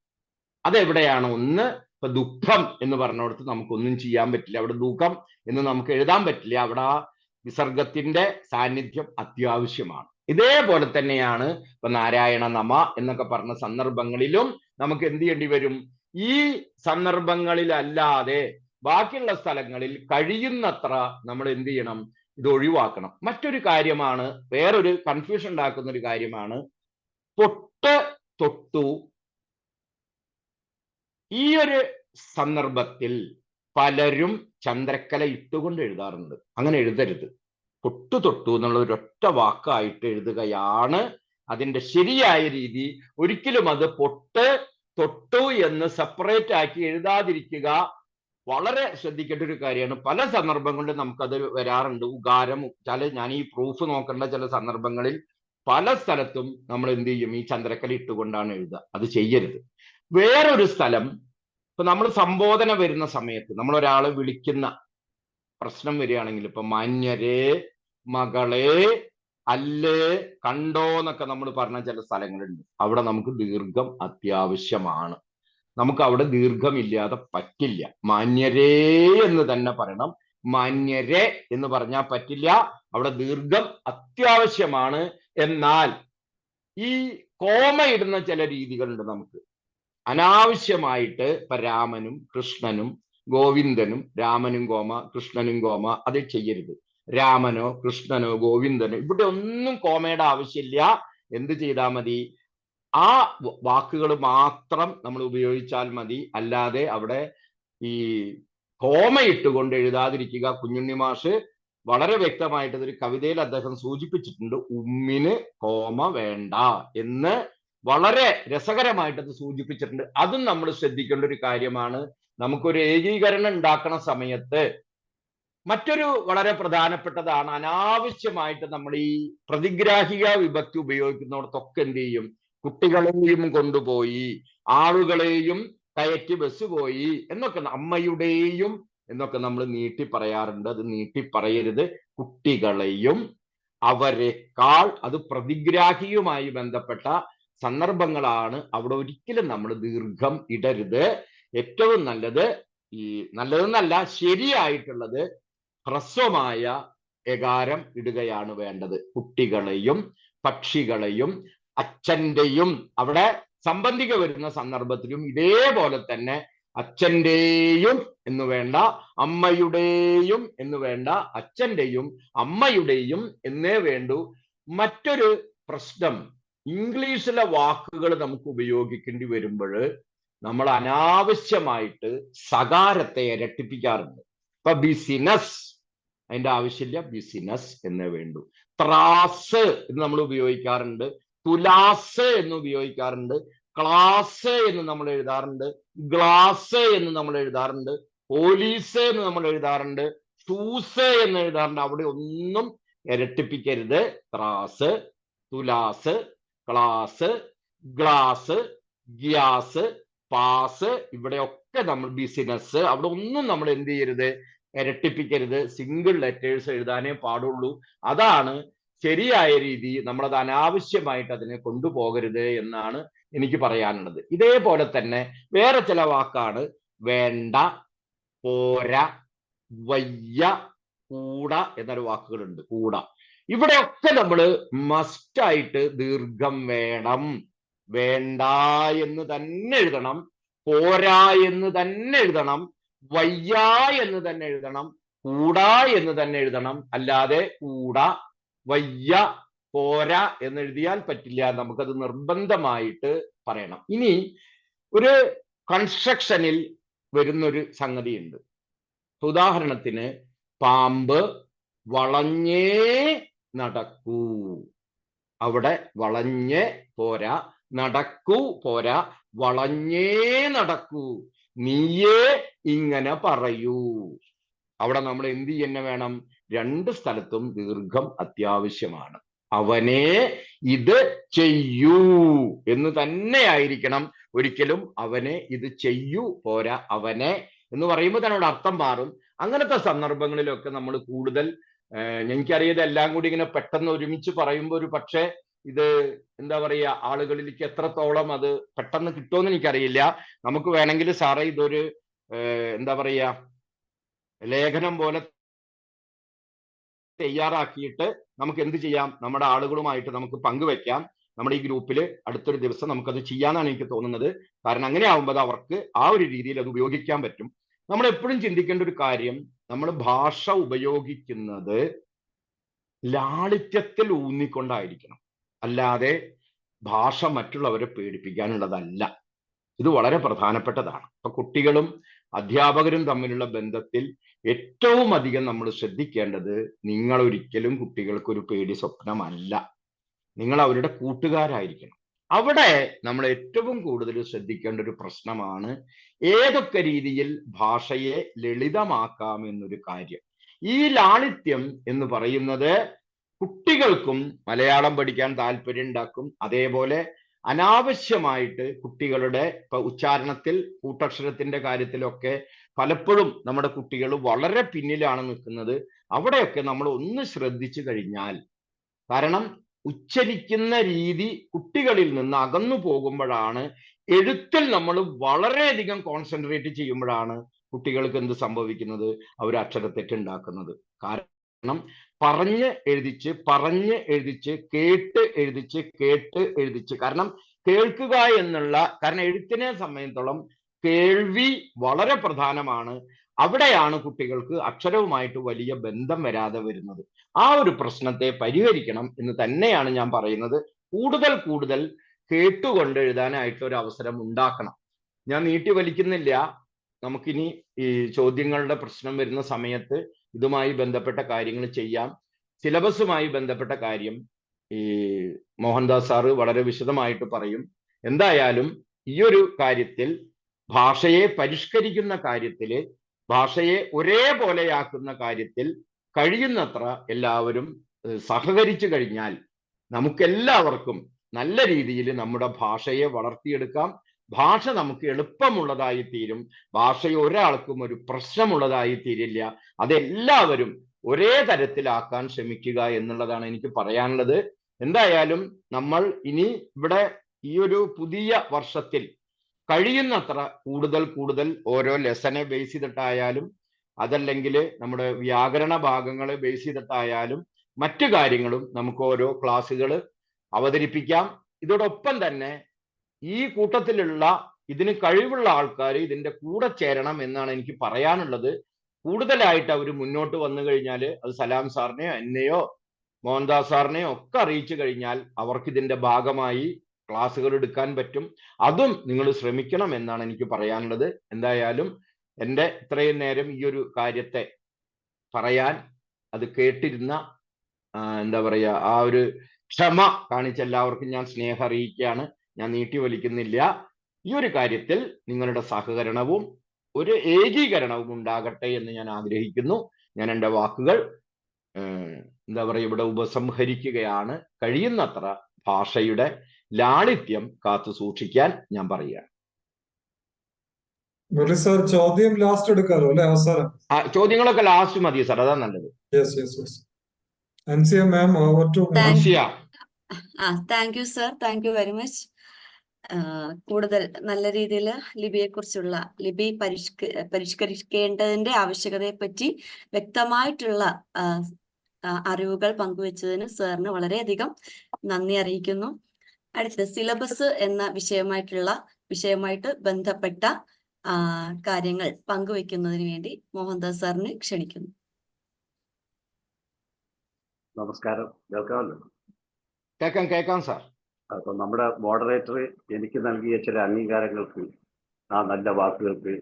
അതെവിടെയാണ്? ഒന്ന്, ഇപ്പൊ ദുഃഖം എന്ന് പറഞ്ഞിടത്ത് നമുക്കൊന്നും ചെയ്യാൻ പറ്റില്ല. അവിടെ ദുഃഖം എന്ന് നമുക്ക് എഴുതാൻ പറ്റില്ല. അവിടെ ആ വിസർഗത്തിന്റെ സാന്നിധ്യം അത്യാവശ്യമാണ്. ഇതേപോലെ തന്നെയാണ് ഇപ്പൊ നാരായണ നമ എന്നൊക്കെ പറഞ്ഞ സന്ദർഭങ്ങളിലും നമുക്ക് എന്ത് ചെയ്യേണ്ടി വരും? ഈ സന്ദർഭങ്ങളിലല്ലാതെ ബാക്കിയുള്ള സ്ഥലങ്ങളിൽ കഴിയുന്നത്ര നമ്മൾ എന്ത് ചെയ്യണം? ഇത് ഒഴിവാക്കണം. മറ്റൊരു കാര്യമാണ്, വേറൊരു കൺഫ്യൂഷൻ ഉണ്ടാക്കുന്ന ഒരു കാര്യമാണ് പൊട്ട്, തൊട്ടു. ഈ ഒരു സന്ദർഭത്തിൽ പലരും ചന്ദ്രക്കല ഇട്ടുകൊണ്ട് എഴുതാറുണ്ട്. അങ്ങനെ എഴുതരുത്. പൊട്ടു, തൊട്ടു എന്നുള്ള ഒരൊറ്റ വാക്കായിട്ട് എഴുതുകയാണ് അതിന്റെ ശരിയായ രീതി. ഒരിക്കലും അത് പൊട്ട്, തൊട്ടു എന്ന് സെപ്പറേറ്റ് ആക്കി എഴുതാതിരിക്കുക. വളരെ ശ്രദ്ധിക്കേണ്ട ഒരു കാര്യമാണ്. പല സന്ദർഭങ്ങളിലും നമുക്കത് വരാറുണ്ട്. ഉകാരം, ഞാൻ ഈ പ്രൂഫ് നോക്കേണ്ട ചില സന്ദർഭങ്ങളിൽ പല സ്ഥലത്തും നമ്മൾ എന്ത് ചെയ്യും? ഈ ചന്ദ്രക്കല ഇട്ടുകൊണ്ടാണ് എഴുതുക. അത് ചെയ്യരുത്. വേറൊരു സ്ഥലം, ഇപ്പൊ നമ്മൾ സംബോധന വരുന്ന സമയത്ത് നമ്മൾ ഒരാളെ വിളിക്കുന്ന പ്രശ്നം വരികയാണെങ്കിൽ, ഇപ്പൊ മാന്യരെ, മകളെ, അല്ലേ, കണ്ടോ എന്നൊക്കെ നമ്മൾ പറഞ്ഞ ചില സ്ഥലങ്ങളുണ്ട്. അവിടെ നമുക്ക് ദീർഘം അത്യാവശ്യമാണ്. നമുക്ക് അവിടെ ദീർഘമില്ലാതെ പറ്റില്ല. മാന്യരേ എന്ന് തന്നെ പറയണം. മാന്യരെ എന്ന് പറഞ്ഞാൽ പറ്റില്ല. അവിടെ ദീർഘം അത്യാവശ്യമാണ്. എന്നാൽ ഈ കോമ ഇടുന്ന ചില രീതികളുണ്ട് നമുക്ക്. അനാവശ്യമായിട്ട് ഇപ്പൊ രാമനും കൃഷ്ണനും ഗോവിന്ദനും, രാമനും കോമ കൃഷ്ണനും കോമ, അത് ചെയ്യരുത്. രാമനോ കൃഷ്ണനോ ഗോവിന്ദനോ ഇവിടെ ഒന്നും കോമയുടെ ആവശ്യമില്ല. എന്ത് ചെയ്താൽ മതി? ആ വാക്കുകൾ മാത്രം നമ്മൾ ഉപയോഗിച്ചാൽ മതി. അല്ലാതെ അവിടെ ഈ കോമ ഇട്ടുകൊണ്ട് എഴുതാതിരിക്കുക. കുഞ്ഞുണ്ണി മാഷ് വളരെ വ്യക്തമായിട്ട് ഒരു കവിതയിൽ അദ്ദേഹം സൂചിപ്പിച്ചിട്ടുണ്ട്. ഉമ്മിന് കോമ വേണ്ട എന്ന് വളരെ രസകരമായിട്ട് അത് സൂചിപ്പിച്ചിട്ടുണ്ട്. അതും നമ്മൾ ശ്രദ്ധിക്കേണ്ട ഒരു കാര്യമാണ്. നമുക്കൊരു ഏകീകരണം ഉണ്ടാക്കുന്ന സമയത്ത് മറ്റൊരു വളരെ പ്രധാനപ്പെട്ടതാണ്, അനാവശ്യമായിട്ട് നമ്മൾ ഈ പ്രതിഗ്രാഹിക വിഭക്തി ഉപയോഗിക്കുന്നിടത്തൊക്കെ എന്ത് ചെയ്യും? കുട്ടികളെയും കൊണ്ടുപോയി, ആളുകളെയും കയറ്റി ബസ് പോയി എന്നൊക്കെ, അമ്മയുടെയും എന്നൊക്കെ നമ്മൾ നീട്ടി പറയാറുണ്ട്. അത് നീട്ടി പറയരുത്. കുട്ടികളെയും, അവരെക്കാൾ, അത് പ്രതിഗ്രാഹിയുമായി ബന്ധപ്പെട്ട സന്ദർഭങ്ങളാണ്. അവിടെ ഒരിക്കലും നമ്മൾ ദീർഘം ഇടരുത്. ഏറ്റവും നല്ലതെന്നല്ല, ശരിയായിട്ടുള്ളത് ഹ്രസ്വമായ എകാരം ഇടുകയാണ് വേണ്ടത്. കുട്ടികളെയും, പക്ഷികളെയും, അച്ഛന്റെയും, അവിടെ സംബന്ധിക വരുന്ന സന്ദർഭത്തിലും ഇതേപോലെ തന്നെ അച്ഛന്റെയും എന്ന് വേണ്ട, അമ്മയുടെയും എന്ന് വേണ്ട, അച്ഛന്റെയും അമ്മയുടെയും എന്നേ വേണ്ടൂ. മറ്റൊരു പ്രശ്നം, ഇംഗ്ലീഷിലെ വാക്കുകൾ നമുക്ക് ഉപയോഗിക്കേണ്ടി വരുമ്പോൾ നമ്മൾ അനാവശ്യമായിട്ട് സകാരത്തെ ഇരട്ടിപ്പിക്കാറുണ്ട്. ഇപ്പൊ ബിസിനസ്, അതിന്റെ ആവശ്യമില്ല, ബിസിനസ് എന്നേ വേണ്ടൂ. ത്രാസ് എന്ന് നമ്മൾ ഉപയോഗിക്കാറുണ്ട്, തുലാസ് എന്ന് ഉപയോഗിക്കാറുണ്ട്, ക്ലാസ് എന്ന് നമ്മൾ എഴുതാറുണ്ട്, ഗ്ലാസ് എന്ന് നമ്മൾ എഴുതാറുണ്ട്, പോലീസ് എന്ന് നമ്മൾ എഴുതാറുണ്ട്, ഷൂസ് എന്ന് എഴുതാറുണ്ട്. അവിടെ ഒന്നും ഇരട്ടിപ്പിക്കരുത്. ത്രാസ്, തുലാസ്, ക്ലാസ്, ഗ്ലാസ്, ഗ്യാസ്, പാസ്, ഇവിടെയൊക്കെ നമ്മൾ ബിസിനസ്, അവിടെ ഒന്നും നമ്മൾ എന്ത് ചെയ്യരുത്, ഇരട്ടിപ്പിക്കരുത്. സിംഗിൾ ലെറ്റേഴ്സ് എഴുതാനേ പാടുള്ളൂ. അതാണ് ശരിയായ രീതി. നമ്മളത് അനാവശ്യമായിട്ട് അതിനെ കൊണ്ടുപോകരുത് എന്നാണ് എനിക്ക് പറയാനുള്ളത്. ഇതേപോലെ തന്നെ വേറെ ചില വാക്കാണ് വേണ്ട, പോരാ, വയ്യ, കൂട എന്നൊരു വാക്കുകളുണ്ട്. കൂട, ഇവിടെയൊക്കെ നമ്മൾ മസ്റ്റായിട്ട് ദീർഘം വേണം. വേണ്ട എന്ന് തന്നെ എഴുതണം, പോരാ എന്ന് തന്നെ എഴുതണം, വയ്യ എന്ന് തന്നെ എഴുതണം, കൂടാ എന്ന് തന്നെ എഴുതണം. അല്ലാതെ കൂട, വയ്യ, പോരാ എന്ന് എഴുതിയാൽ പറ്റില്ല. നമുക്കത് നിർബന്ധമായിട്ട് പറയണം. ഇനി ഒരു കൺസ്ട്രക്ഷനിൽ വരുന്നൊരു സംഗതിയുണ്ട്. ഉദാഹരണത്തിന് പാമ്പ് വളഞ്ഞേ നടക്കൂ. അവിടെ വളഞ്ഞേ പോരാ, നടക്കൂ പോരാ, വളഞ്ഞേ നടക്കൂ. നീയേ ഇങ്ങനെ പറയൂ. അവിടെ നമ്മൾ എന്ത് തന്നെ വേണം? രണ്ട് സ്ഥലത്തും ദീർഘം അത്യാവശ്യമാണ്. അവനെ ഇത് ചെയ്യൂ എന്ന് തന്നെ ആയിരിക്കണം. ഒരിക്കലും അവനെ ഇത് ചെയ്യൂ പോരാ, അവനെ എന്ന് പറയുമ്പോൾ തന്നെ അർത്ഥം മാറും. അങ്ങനത്തെ സന്ദർഭങ്ങളിലൊക്കെ നമ്മൾ കൂടുതൽ എനിക്കറിയാതെ എല്ലാം കൂടി ഇങ്ങനെ പെട്ടെന്ന് ഒരുമിച്ച് പറയുമ്പോൾ ഒരു പക്ഷേ ഇത് എന്താ പറയുക, ആളുകളിലേക്ക് എത്രത്തോളം അത് പെട്ടെന്ന് കിട്ടുമെന്ന് എനിക്കറിയില്ല. നമുക്ക് വേണമെങ്കിൽ സാറേ ഇതൊരു എന്താ പറയുക ലേഖനം പോലെ തയ്യാറാക്കിയിട്ട് നമുക്ക് എന്ത് ചെയ്യാം, നമ്മുടെ ആളുകളുമായിട്ട് നമുക്ക് പങ്കുവെക്കാം. നമ്മുടെ ഈ ഗ്രൂപ്പിൽ അടുത്തൊരു ദിവസം നമുക്കത് ചെയ്യാന്നാണ് എനിക്ക് തോന്നുന്നത്. കാരണം അങ്ങനെ ആവുമ്പോൾ അവർക്ക് ആ ഒരു രീതിയിൽ അത് ഉപയോഗിക്കാൻ പറ്റും. നമ്മൾ എപ്പോഴും ചിന്തിക്കേണ്ട ഒരു കാര്യം, നമ്മൾ ഭാഷ ഉപയോഗിക്കുന്നത് ലാളിത്യത്തിൽ ഊന്നിക്കൊണ്ടായിരിക്കണം. അല്ലാതെ ഭാഷ മറ്റുള്ളവരെ പേടിപ്പിക്കാനുള്ളതല്ല. ഇത് വളരെ പ്രധാനപ്പെട്ടതാണ്. അപ്പൊ കുട്ടികളും അധ്യാപകരും തമ്മിലുള്ള ബന്ധത്തിൽ ഏറ്റവും അധികം നമ്മൾ ശ്രദ്ധിക്കേണ്ടത്, നിങ്ങൾ ഒരിക്കലും കുട്ടികൾക്ക് ഒരു പേടി സ്വപ്നമല്ല, നിങ്ങൾ അവരുടെ കൂട്ടുകാരായിരിക്കണം. അവിടെ നമ്മൾ ഏറ്റവും കൂടുതൽ ശ്രദ്ധിക്കേണ്ട ഒരു പ്രശ്നമാണ് ഏതൊക്കെ രീതിയിൽ ഭാഷയെ ലളിതമാക്കാം എന്നൊരു കാര്യം. ഈ ലാളിത്യം എന്ന് പറയുന്നത് കുട്ടികൾക്കും മലയാളം പഠിക്കാൻ താല്പര്യം ഉണ്ടാക്കും. അതേപോലെ അനാവശ്യമായിട്ട് കുട്ടികളുടെ ഉച്ചാരണത്തിൽ, കൂട്ടക്ഷരത്തിന്റെ കാര്യത്തിലൊക്കെ പലപ്പോഴും നമ്മുടെ കുട്ടികൾ വളരെ പിന്നിലാണ് നിൽക്കുന്നത്. അവിടെയൊക്കെ നമ്മൾ ഒന്ന് ശ്രദ്ധിച്ചു കഴിഞ്ഞാൽ, കാരണം ഉച്ചരിക്കുന്ന രീതി കുട്ടികളിൽ നിന്ന് അകന്നു പോകുമ്പോഴാണ്, എഴുത്തിൽ നമ്മൾ വളരെയധികം കോൺസെൻട്രേറ്റ് ചെയ്യുമ്പോഴാണ് കുട്ടികൾക്ക് എന്ത് സംഭവിക്കുന്നത്, അവർ അക്ഷരത്തെറ്റുണ്ടാക്കുന്നത്. കാരണം പറഞ്ഞ് എഴുതിച്ച് കേട്ട് എഴുതിച്ച് കാരണം കേൾക്കുക എന്നുള്ള, കാരണം എഴുത്തിനെ സംബന്ധിച്ചിടത്തോളം കേൾവി വളരെ പ്രധാനമാണ്. അവിടെയാണ് കുട്ടികൾക്ക് അക്ഷരവുമായിട്ട് വലിയ ബന്ധം വരാതെ വരുന്നത്. ആ ഒരു പ്രശ്നത്തെ പരിഹരിക്കണം എന്ന് തന്നെയാണ് ഞാൻ പറയുന്നത്. കൂടുതൽ കേട്ടുകൊണ്ട് എഴുതാനായിട്ട് ഒരു അവസരം ഉണ്ടാക്കണം. ഞാൻ നീട്ടി വലിക്കുന്നില്ല. നമുക്കിനി ഈ ചോദ്യങ്ങളുടെ പ്രശ്നം വരുന്ന സമയത്ത് ഇതുമായി ബന്ധപ്പെട്ട കാര്യങ്ങൾ ചെയ്യാം. സിലബസുമായി ബന്ധപ്പെട്ട കാര്യം ഈ മോഹൻദാസ് സാറ് വളരെ വിശദമായിട്ട് പറയും. എന്തായാലും ഈ ഒരു കാര്യത്തിൽ, ഭാഷയെ പരിഷ്കരിക്കുന്ന കാര്യത്തിൽ, ഭാഷയെ ഒരേപോലെയാക്കുന്ന കാര്യത്തിൽ കഴിയുന്നത്ര എല്ലാവരും സഹകരിച്ചു കഴിഞ്ഞാൽ നമുക്കെല്ലാവർക്കും നല്ല രീതിയിൽ നമ്മുടെ ഭാഷയെ വളർത്തിയെടുക്കാം. ഭാഷ നമുക്ക് എളുപ്പമുള്ളതായി തീരും. ഭാഷ ഒരാൾക്കും ഒരു പ്രശ്നമുള്ളതായി തീരില്ല. അതെല്ലാവരും ഒരേ തരത്തിലാക്കാൻ ശ്രമിക്കുക എന്നുള്ളതാണ് എനിക്ക് പറയാനുള്ളത്. എന്തായാലും നമ്മൾ ഇനി ഇവിടെ ഈ ഒരു പുതിയ വർഷത്തിൽ കഴിയുന്നത്ര കൂടുതൽ ഓരോ ലെസനെ ബേസ് ചെയ്തിട്ടായാലും, അതല്ലെങ്കിൽ നമ്മുടെ വ്യാകരണ ഭാഗങ്ങളെ ബേസ് ചെയ്തിട്ടായാലും മറ്റു കാര്യങ്ങളും നമുക്ക് ഓരോ ക്ലാസ്സുകൾ അവതരിപ്പിക്കാം. ഇതോടൊപ്പം തന്നെ ഈ കൂട്ടത്തിലുള്ള ഇതിന് കഴിവുള്ള ആൾക്കാർ ഇതിന്റെ കൂടെ ചേരണം എന്നാണ് എനിക്ക് പറയാനുള്ളത്. കൂടുതലായിട്ട് അവർ മുന്നോട്ട് വന്നു കഴിഞ്ഞാൽ, അത് സലാം സാറിനെയോ എന്നെയോ മോഹൻദാസ് സാറിനെയോ ഒക്കെ അറിയിച്ചു കഴിഞ്ഞാൽ അവർക്ക് ഇതിന്റെ ഭാഗമായി ക്ലാസ്സുകൾ എടുക്കാൻ പറ്റും. അതും നിങ്ങൾ ശ്രമിക്കണം എന്നാണ് എനിക്ക് പറയാനുള്ളത്. എന്തായാലും എൻ്റെ ഇത്രയും നേരം ഈ ഒരു കാര്യത്തെ പറയാൻ, അത് കേട്ടിരുന്ന എന്താ പറയുക, ആ ഒരു ക്ഷമ കാണിച്ച എല്ലാവർക്കും ഞാൻ സ്നേഹം അറിയിക്കുകയാണ്. ഞാൻ നീട്ടി വലിക്കുന്നില്ല. ഈ ഒരു കാര്യത്തിൽ നിങ്ങളുടെ സഹകരണവും ഒരു ഏകീകരണവും ഉണ്ടാകട്ടെ എന്ന് ഞാൻ ആഗ്രഹിക്കുന്നു. ഞാൻ എൻ്റെ വാക്കുകൾ എന്താ പറയുക, ഇവിടെ ഉപസംഹരിക്കുകയാണ്. കഴിയുന്നത്ര ഭാഷയുടെ ലാളിത്യം കാത്തു സൂക്ഷിക്കാൻ ഞാൻ പറയുക. മുരളി സാർ, ചോദ്യം ലാസ്റ്റ് എടുക്കാലോ അല്ലെ, അവസാനം? ചോദ്യങ്ങളൊക്കെ ലാസ്റ്റ് മതി സാർ, അതാ നല്ലത്. Yes yes yes. Ansiya ma'am, over to Ansiya. Thank you sir, thank you very much. കൂടുതൽ നല്ല രീതിയിൽ ലിപി പരിഷ്കരിക്കേണ്ടതിന്റെ ആവശ്യകതയെ പറ്റി വ്യക്തമായിട്ടുള്ള അറിവുകൾ പങ്കുവച്ചതിന് സാറിന് വളരെയധികം നന്ദി അറിയിക്കുന്നു. അടുത്തത് സിലബസ് എന്ന വിഷയമായിട്ട് ബന്ധപ്പെട്ട കാര്യങ്ങൾ പങ്കുവെക്കുന്നതിന് വേണ്ടി മോഹൻദാസ് സാറിനെ ക്ഷണിക്കുന്നു. നമസ്കാരം, കേൾക്കാമല്ലോ? കേൾക്കാം സാർ. അപ്പൊ നമ്മുടെ മോഡറേറ്റർ എനിക്ക് നൽകിയ ചില അംഗീകാരങ്ങൾക്ക്, ആ നല്ല വാക്കുകൾക്ക്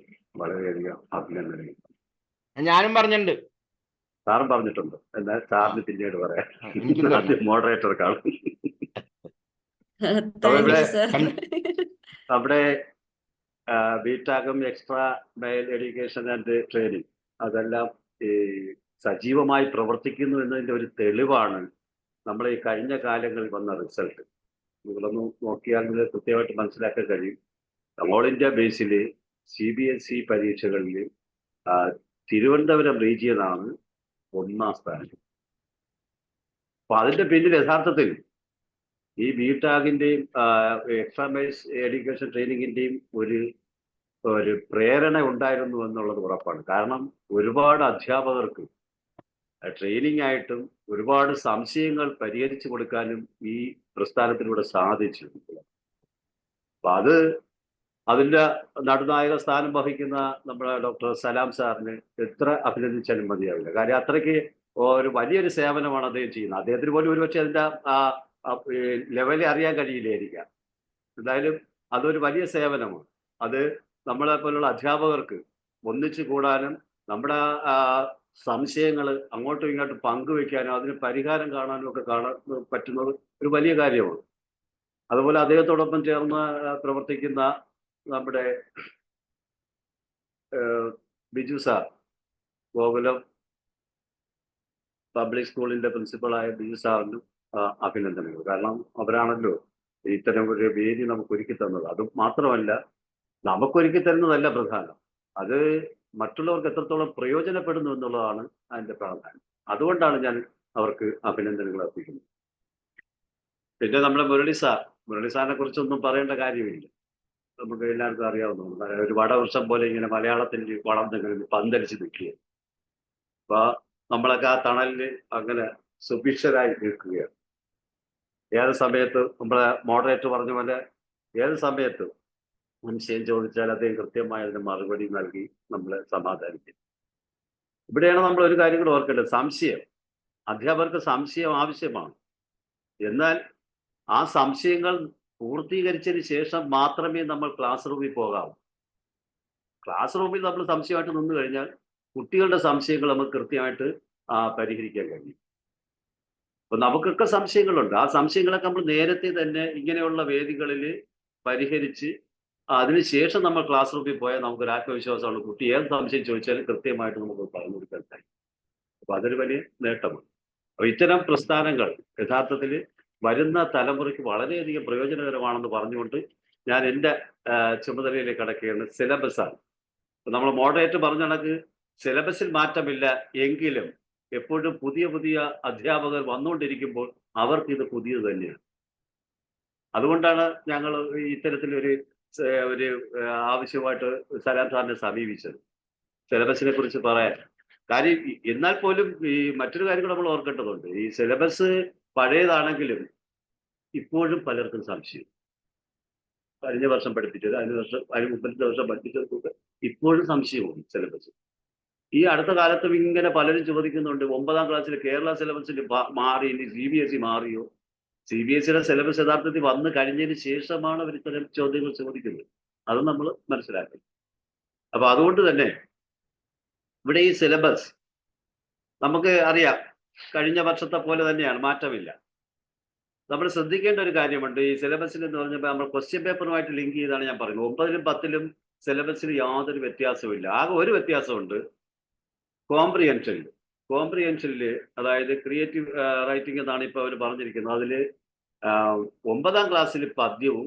വളരെയധികം അഭിനന്ദനങ്ങൾ. ഞാനും പറഞ്ഞിട്ടുണ്ട്, സാറും പറഞ്ഞിട്ടുണ്ട്. എന്നാൽ സാറിന് പിന്നീട് പറയാം. എനിക്കും ആദ്യം മോഡറേറ്റർക്കാണ്. Thank you sir. നമ്മുടെ ബിടാഗും extra mile education and training അതെല്ലാം ഈ സജീവമായി പ്രവർത്തിക്കുന്നു എന്നതിൻ്റെ ഒരു തെളിവാണ് നമ്മൾ ഈ കഴിഞ്ഞ കാലങ്ങളിൽ വന്ന റിസൾട്ട്. നിങ്ങളൊന്ന് നോക്കിയാൽ നിങ്ങൾ കൃത്യമായിട്ട് മനസ്സിലാക്കാൻ കഴിയും. ഓൾ ഇന്ത്യ ബേസിൽ CBSE പരീക്ഷകളിൽ തിരുവനന്തപുരം റീജിയനാണ് 1ാം സ്ഥാനം. അപ്പൊ അതിന്റെ പിന്നിൽ യഥാർത്ഥത്തിൽ ഈ ബിടാഗിന്റെയും എക്സ്ട്രാ മൈൽസ് എഡ്യൂക്കേഷൻ ട്രെയിനിങ്ങിന്റെയും ഒരു പ്രേരണ ഉണ്ടായിരുന്നു എന്നുള്ളത് ഉറപ്പാണ്. കാരണം ഒരുപാട് അധ്യാപകർക്ക് ട്രെയിനിങ് ആയിട്ടും ഒരുപാട് സംശയങ്ങൾ പരിഹരിച്ചു കൊടുക്കാനും ഈ പ്രസ്ഥാനത്തിലൂടെ സാധിച്ചു. അപ്പൊ അതിന്റെ നടുനായക സ്ഥാനം വഹിക്കുന്ന നമ്മുടെ ഡോക്ടർ സലാം സാറിന് എത്ര അഭിനന്ദിച്ചാലും മതിയാവില്ല. കാര്യം അത്രയ്ക്ക് ഒരു വലിയൊരു സേവനമാണ് അദ്ദേഹം ചെയ്യുന്നത്. അദ്ദേഹത്തിന് പോലും ഒരുപക്ഷെ അതിന്റെ ലെവലിൽ അറിയാൻ കഴിയില്ലായിരിക്കാം. എന്തായാലും അതൊരു വലിയ സേവനമാണ്. അത് നമ്മളെ പോലുള്ള അധ്യാപകർക്ക് ഒന്നിച്ചു കൂടാനും നമ്മുടെ സംശയങ്ങൾ അങ്ങോട്ടും ഇങ്ങോട്ടും പങ്കുവെക്കാനും അതിന് പരിഹാരം കാണാനും ഒക്കെ പറ്റുന്നത് ഒരു വലിയ കാര്യമാണ്. അതുപോലെ അദ്ദേഹത്തോടൊപ്പം ചേർന്ന് പ്രവർത്തിക്കുന്ന നമ്മുടെ ബിജു സാർ, ഗോകുലം പബ്ലിക് സ്കൂളിന്റെ പ്രിൻസിപ്പളായ ബിജു സാറിനും അഭിനന്ദനങ്ങൾ. കാരണം അവരാണല്ലോ ഇത്തരം ഒരു വേദി നമുക്ക് ഒരുക്കി തന്നത്. അത് മാത്രമല്ല, നമുക്കൊരുക്കി തരുന്നതല്ല പ്രധാനം, അത് മറ്റുള്ളവർക്ക് എത്രത്തോളം പ്രയോജനപ്പെടുന്നു എന്നുള്ളതാണ് അതിന്റെ പ്രാധാന്യം. അതുകൊണ്ടാണ് ഞാൻ അവർക്ക് അഭിനന്ദനങ്ങൾ അർപ്പിക്കുന്നത്. പിന്നെ നമ്മുടെ മുരളി സാറിനെ കുറിച്ചൊന്നും പറയേണ്ട കാര്യമില്ല, നമുക്ക് എല്ലാവർക്കും അറിയാവുന്നതാണ്. ഒരു വടവൃക്ഷം പോലെ ഇങ്ങനെ മലയാളത്തിൽ വളർന്നിങ്ങനെ പന്തലിച്ച് നിൽക്കുക. അപ്പൊ നമ്മളൊക്കെ ആ തണലിൽ അങ്ങനെ സുഭിക്ഷരായി നിൽക്കുകയാണ്. ഏത് സമയത്ത് നമ്മളെ മോഡറേറ്റർ പറഞ്ഞ പോലെ ഏത് സമയത്തും സംശയം ചോദിച്ചാൽ അദ്ദേഹം കൃത്യമായി അതിന് മറുപടി നൽകി നമ്മളെ സമാധാനിക്കും. ഇവിടെയാണ് നമ്മൾ ഒരു കാര്യം കൂടെ ഓർക്കേണ്ടത്. അധ്യാപകർക്ക് സംശയം ആവശ്യമാണ്. എന്നാൽ ആ സംശയങ്ങൾ പൂർത്തീകരിച്ചതിന് ശേഷം മാത്രമേ നമ്മൾ ക്ലാസ് റൂമിൽ പോകാവൂ. ക്ലാസ് റൂമിൽ നമ്മൾ സംശയമായിട്ട് നിന്ന് കഴിഞ്ഞാൽ കുട്ടികളുടെ സംശയങ്ങൾ നമുക്ക് കൃത്യമായിട്ട് പരിഹരിക്കാൻ കഴിയും. അപ്പൊ നമുക്കൊക്കെ സംശയങ്ങളുണ്ട്. ആ സംശയങ്ങളൊക്കെ നമ്മൾ നേരത്തെ തന്നെ ഇങ്ങനെയുള്ള വേദികളിൽ പരിഹരിച്ച് അതിനുശേഷം നമ്മൾ ക്ലാസ് റൂമിൽ പോയാൽ നമുക്കൊരു ആത്മവിശ്വാസമാണ്. കുട്ടി ഏത് സംശയം ചോദിച്ചാലും കൃത്യമായിട്ട് നമുക്ക് പറഞ്ഞു കൊടുക്കാൻ കഴിയും. അപ്പൊ അതൊരു വലിയ നേട്ടമാണ്. അപ്പൊ ഇത്തരം പ്രസ്ഥാനങ്ങൾ യഥാർത്ഥത്തിൽ വരുന്ന തലമുറയ്ക്ക് വളരെയധികം പ്രയോജനകരമാണെന്ന് പറഞ്ഞുകൊണ്ട് ഞാൻ എൻ്റെ ചുമതലയിലേക്ക് കടക്കുകയാണ്. സിലബസാണ്. നമ്മൾ മോഡറേറ്റർ പറഞ്ഞ കണക്ക് സിലബസിൽ മാറ്റമില്ല എങ്കിലും എപ്പോഴും പുതിയ പുതിയ അധ്യാപകർ വന്നുകൊണ്ടിരിക്കുമ്പോൾ അവർക്ക് ഇത് പുതിയത് തന്നെയാണ്. അതുകൊണ്ടാണ് ഞങ്ങൾ ഇത്തരത്തിലൊരു ആവശ്യമായിട്ട് സലാം സാറിനെ സമീപിച്ചത് സിലബസിനെ കുറിച്ച് പറയാൻ. കാര്യം എന്നാൽ പോലും ഈ മറ്റൊരു കാര്യം കൂടെ നമ്മൾ ഓർക്കേണ്ടതുണ്ട്. ഈ സിലബസ് പഴയതാണെങ്കിലും ഇപ്പോഴും പലർക്കും സംശയം. കഴിഞ്ഞ വർഷം പഠിപ്പിച്ചത്, അതിന് മുമ്പത്തെ വർഷം പഠിപ്പിച്ചതൊക്കെ ഇപ്പോഴും സംശയമാണ് സിലബസ്. ഈ അടുത്ത കാലത്തും ഇങ്ങനെ പലരും ചോദിക്കുന്നുണ്ട്, 9ാം ക്ലാസ്സിൽ കേരള സിലബസിൽ മാറി, ഇനി CBSE മാറിയോ? CBSEയുടെ സിലബസ് യഥാർത്ഥത്തിൽ വന്നു കഴിഞ്ഞതിന് ശേഷമാണ് അവർ ഇത്തരം ചോദ്യങ്ങൾ ചോദിക്കുന്നത്. അത് നമ്മൾ മനസ്സിലാക്കണം. അപ്പൊ അതുകൊണ്ട് തന്നെ ഇവിടെ ഈ സിലബസ് നമുക്ക് അറിയാം, കഴിഞ്ഞ വർഷത്തെ പോലെ തന്നെയാണ്, മാറ്റമില്ല. നമ്മൾ ശ്രദ്ധിക്കേണ്ട ഒരു കാര്യമുണ്ട്. ഈ സിലബസിൽ എന്ന് പറഞ്ഞപ്പോൾ നമ്മൾ ക്വസ്റ്റ്യൻ പേപ്പറുമായിട്ട് ലിങ്ക് ചെയ്താണ് ഞാൻ പറയുന്നത്. 9ലും 10ലും സിലബസിൽ യാതൊരു വ്യത്യാസവും ഇല്ല. ആകെ ഒരു വ്യത്യാസമുണ്ട്, കോംപ്രിഹെൻഷനിൽ. കോംപ്രിഹെൻഷനില്, അതായത് ക്രിയേറ്റീവ് റൈറ്റിംഗ് എന്നാണ് ഇപ്പൊ അവർ പറഞ്ഞിരിക്കുന്നത്. അതില് 9ാം ക്ലാസ്സിൽ പദ്യവും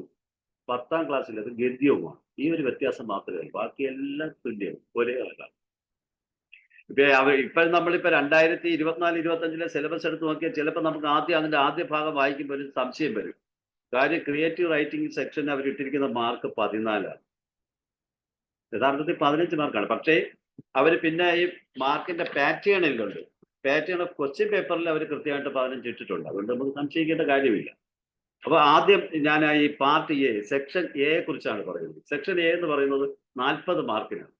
10ാം ക്ലാസ്സിൽ അത് ഗദ്യവുമാണ്. ഈ ഒരു വ്യത്യാസം മാത്രമേ ഉള്ളൂ. ബാക്കിയെല്ലാം തുല്യവും ഒരേ അളവാണ്. ഇപ്പൊ നമ്മളിപ്പോ 2024-25 സിലബസ് എടുത്ത് നോക്കിയാൽ ചിലപ്പോൾ നമുക്ക് അതിന്റെ ആദ്യ ഭാഗം വായിക്കുമ്പോൾ ഒരു സംശയം വരും. കാര്യം ക്രിയേറ്റീവ് റൈറ്റിംഗ് സെക്ഷൻ അവർ ഇട്ടിരിക്കുന്ന മാർക്ക് 14ആണ്. യഥാർത്ഥത്തിൽ 15 മാർക്കാണ്. പക്ഷേ അവർ പിന്നെ ഈ മാർക്കിന്റെ പാറ്റേണിലുണ്ട്. പാറ്റേൺ ഓഫ് ക്വസ്റ്റ്യൻ പേപ്പറിൽ അവർ കൃത്യമായിട്ട് 15 ഇട്ടിട്ടുണ്ട്. അതുകൊണ്ട് നമുക്ക് സംശയിക്കേണ്ട കാര്യമില്ല. അപ്പൊ ആദ്യം ഞാൻ ഈ പാർട്ട് എ, സെക്ഷൻ എയെ കുറിച്ചാണ് പറയുന്നത്. സെക്ഷൻ എ എന്ന് പറയുന്നത് 40 മാർക്കിനാണ്.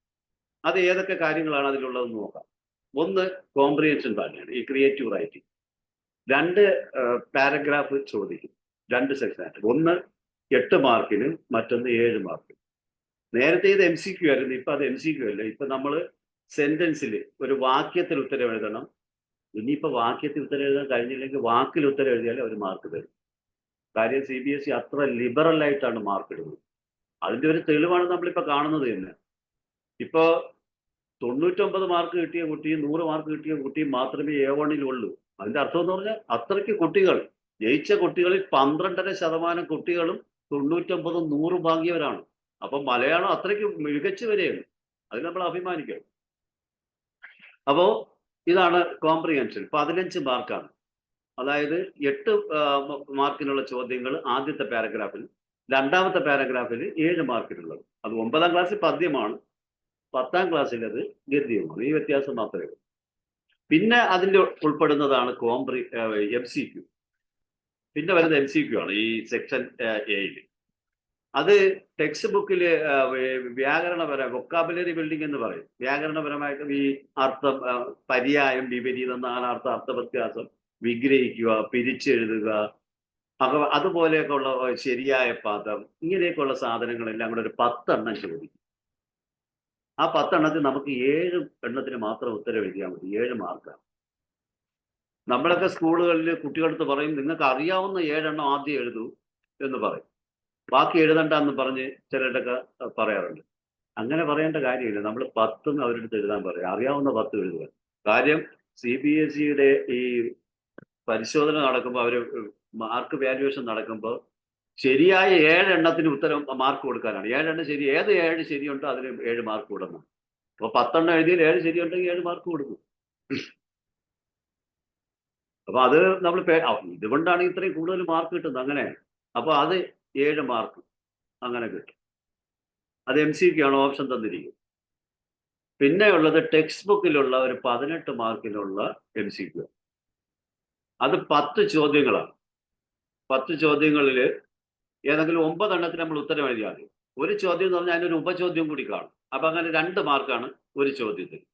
അത് ഏതൊക്കെ കാര്യങ്ങളാണ് അതിലുള്ളതെന്ന് നോക്കാം. ഒന്ന് കോംപ്രിഹെൻഷൻ തന്നെയാണ് ഈ ക്രിയേറ്റീവ് റൈറ്റിംഗ്. 2 പാരഗ്രാഫ് ചോദിക്കും, 2 സെക്ഷനായിട്ട്. ഒന്ന് 8 മാർക്കിന്, മറ്റൊന്ന് 7 മാർക്കിന്. നേരത്തെ ഇത് MCQ ആയിരുന്നു, ഇപ്പൊ അത് MCQ അല്ല. ഇപ്പൊ നമ്മൾ സെന്റൻസിൽ ഒരു വാക്യത്തിൽ ഉത്തരം എഴുതണം. ഇനിയിപ്പോ വാക്യത്തിൽ ഉത്തരം എഴുതാൻ കഴിഞ്ഞില്ലെങ്കിൽ വാക്കിൽ ഉത്തരം എഴുതിയാൽ അവർ മാർക്ക് തരും. കാര്യം CBSE അത്ര ലിബറൽ ആയിട്ടാണ് മാർക്ക് ഇടുന്നത്. അതിന്റെ ഒരു തെളിവാണ് നമ്മളിപ്പോ കാണുന്നത് തന്നെ. ഇപ്പോ 99 മാർക്ക് കിട്ടിയ കുട്ടിയും 100 മാർക്ക് കിട്ടിയ കുട്ടിയും മാത്രമേ A1 ഉള്ളൂ. അതിന്റെ അർത്ഥം എന്ന് പറഞ്ഞാൽ അത്രയ്ക്ക് കുട്ടികൾ ജയിച്ച കുട്ടികളിൽ 12.5% കുട്ടികളും 99, 100 വാങ്ങിയവരാണ്. അപ്പൊ മലയാളം അത്രയ്ക്ക് മികച്ചു വരെയാണ്. അതിൽ നമ്മൾ അഭിമാനിക്കണം. അപ്പോ ഇതാണ് കോംപ്രിഹെൻഷൻ. 15 മാർക്കാണ്. അതായത് 8 മാർക്കിനുള്ള ചോദ്യങ്ങൾ ആദ്യത്തെ പാരഗ്രാഫിൽ, 2ാമത്തെ പാരഗ്രാഫിൽ 7 മാർക്കിനുള്ളത്. അത് 9ാം ക്ലാസ്സിൽ പദ്യമാണ്, 10ാം ക്ലാസ്സിൽ അത് ഗദ്യവുമാണ്. ഈ വ്യത്യാസം മാത്രമേ ഉള്ളൂ. പിന്നെ അതിൽ ഉൾപ്പെടുന്നതാണ് MCQ. പിന്നെ വരുന്നത് MCQ ആണ് ഈ സെക്ഷൻ എയിൽ. അത് ടെക്സ്റ്റ് ബുക്കിൽ വൊക്കാബുലറി ബിൽഡിംഗ് എന്ന് പറയും. വ്യാകരണപരമായിട്ട് ഈ അർത്ഥം, പര്യായം, വിപരീതം, നാനാർത്ഥം, അർത്ഥവ്യത്യാസം, വിഗ്രഹിക്കുക, പിരിച്ചെഴുതുക, അതുപോലെയൊക്കെ ഉള്ള ശരിയായ പദം, ഇങ്ങനെയൊക്കെയുള്ള സാധനങ്ങളെല്ലാം കൂടെ ഒരു 10 എണ്ണം ചോദിക്കും. ആ 10 എണ്ണത്തിൽ നമുക്ക് 7 എണ്ണത്തിന് മാത്രം ഉത്തരം എഴുതിയാൽ മതി. 7 മാർക്കാണ്. നമ്മളൊക്കെ സ്കൂളുകളിൽ കുട്ടികളടുത്ത് പറയും, നിങ്ങൾക്ക് അറിയാവുന്ന 7 എണ്ണം ആദ്യം എഴുതൂ എന്ന് പറയും, ബാക്കി എഴുതണ്ട എന്ന് പറഞ്ഞ് ചിലരുടെയൊക്കെ പറയാറുണ്ട്. അങ്ങനെ പറയേണ്ട കാര്യമില്ല. നമ്മൾ 10 അവരുടെ എഴുതാൻ പറയും. അറിയാവുന്ന 10 എഴുതുക. കാര്യം CBSEയുടെ ഈ പരിശോധന നടക്കുമ്പോൾ, അവർ മാർക്ക് വാല്യുവേഷൻ നടക്കുമ്പോൾ ശരിയായ 7 എണ്ണത്തിന് ഉത്തരം മാർക്ക് കൊടുക്കാനാണ്. 7 എണ്ണം ശരി, ഏത് 7 ശരിയുണ്ടോ അതിന് 7 മാർക്ക് കൊടുക്കണം. അപ്പൊ 10 എണ്ണം എഴുതിയാൽ 7 ശരിയുണ്ടെങ്കിൽ 7 മാർക്ക് കൊടുക്കും. അപ്പൊ അത് നമ്മൾ ഇതുകൊണ്ടാണ് ഇത്രയും കൂടുതൽ മാർക്ക് കിട്ടുന്നത്. അങ്ങനെ അപ്പൊ അത് 7 മാർക്ക് അങ്ങനെ കിട്ടും. അത് MCQ ആണ്, ഓപ്ഷൻ തന്നിരിക്കും. പിന്നെ ഉള്ളത് ടെക്സ്റ്റ് ബുക്കിലുള്ള ഒരു 18 മാർക്കിനുള്ള MCQ. അത് 10 ചോദ്യങ്ങളാണ്. 10 ചോദ്യങ്ങളിൽ ഏതെങ്കിലും 9 എണ്ണത്തിന് നമ്മൾ ഉത്തരം എഴുതിയാൽ മതി. ഒരു ചോദ്യം എന്ന് പറഞ്ഞാൽ അതിനൊരു ഉപചോദ്യം കൂടി കാണും. അപ്പൊ അങ്ങനെ 2 മാർക്കാണ് ഒരു ചോദ്യത്തിന്.